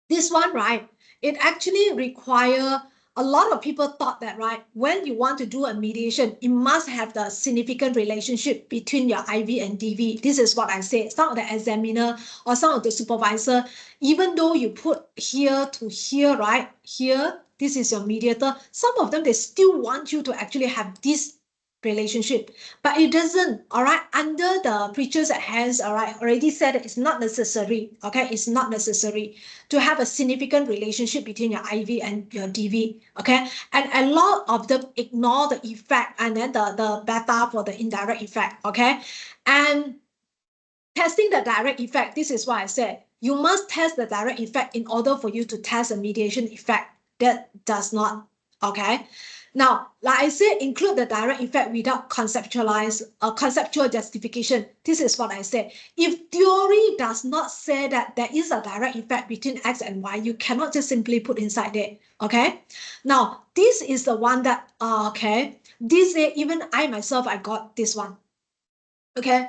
this one, right, it actually require a lot of people thought that, right, when you want to do a mediation, it must have the significant relationship between your IV and DV. This is what I say. Some of the examiner or some of the supervisor, even though you put here to here, right, here, this is your mediator, some of them, they still want you to actually have this relationship, but it doesn't, all right, under the preachers at hands, all right, already said that it's not necessary, okay, it's not necessary to have a significant relationship between your IV and your DV, okay, and a lot of them ignore the effect and then the beta for the indirect effect, okay, and testing the direct effect, this is what I said, you must test the direct effect in order for you to test a mediation effect. That does not, okay. Now, like I said, include the direct effect without conceptual justification. This is what I said. If theory does not say that there is a direct effect between X and Y, you cannot just simply put inside there, okay? Now, this is the one that, okay, this day, even I myself, I got this one, okay?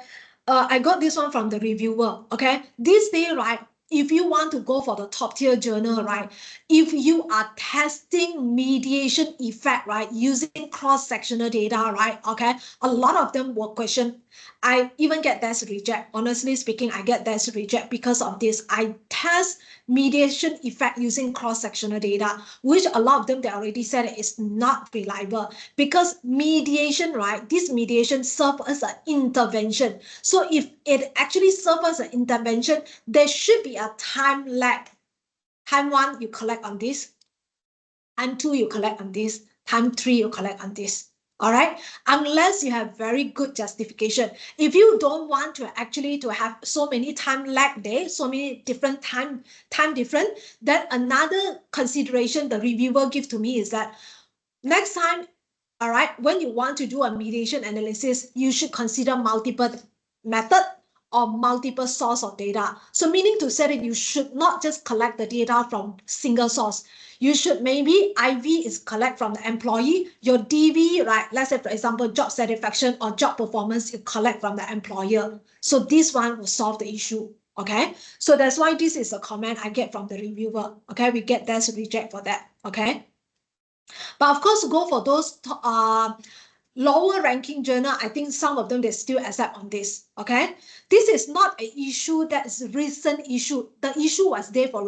I got this one from the reviewer, okay? This day, right, if you want to go for the top tier journal, right, if you are testing mediation effect, right, using cross-sectional data, right, okay, a lot of them will question. I even get that reject. Honestly speaking, I get that reject because of this. I test mediation effect using cross-sectional data, which a lot of them, they already said it is not reliable because mediation, right, this mediation serves as an intervention. So if it actually serves as an intervention, there should be a time lag. Time 1, you collect on this. Time 2, you collect on this. Time 3, you collect on this. All right, unless you have very good justification. If you don't want to actually to have so many time lag there, so many different time different, then another consideration the reviewer give to me is that next time, all right, when you want to do a mediation analysis, you should consider multiple method or multiple source of data. So meaning to say that you should not just collect the data from single source. You should maybe IV is collect from the employee, your DV, right? Let's say, for example, job satisfaction or job performance, you collect from the employer. So this one will solve the issue. Okay, so that's why this is a comment I get from the reviewer. Okay, we get that reject for that. Okay, but of course, go for those lower ranking journal, I think some of them they still accept on this. Okay, this is not an issue that's recent issue. The issue was there for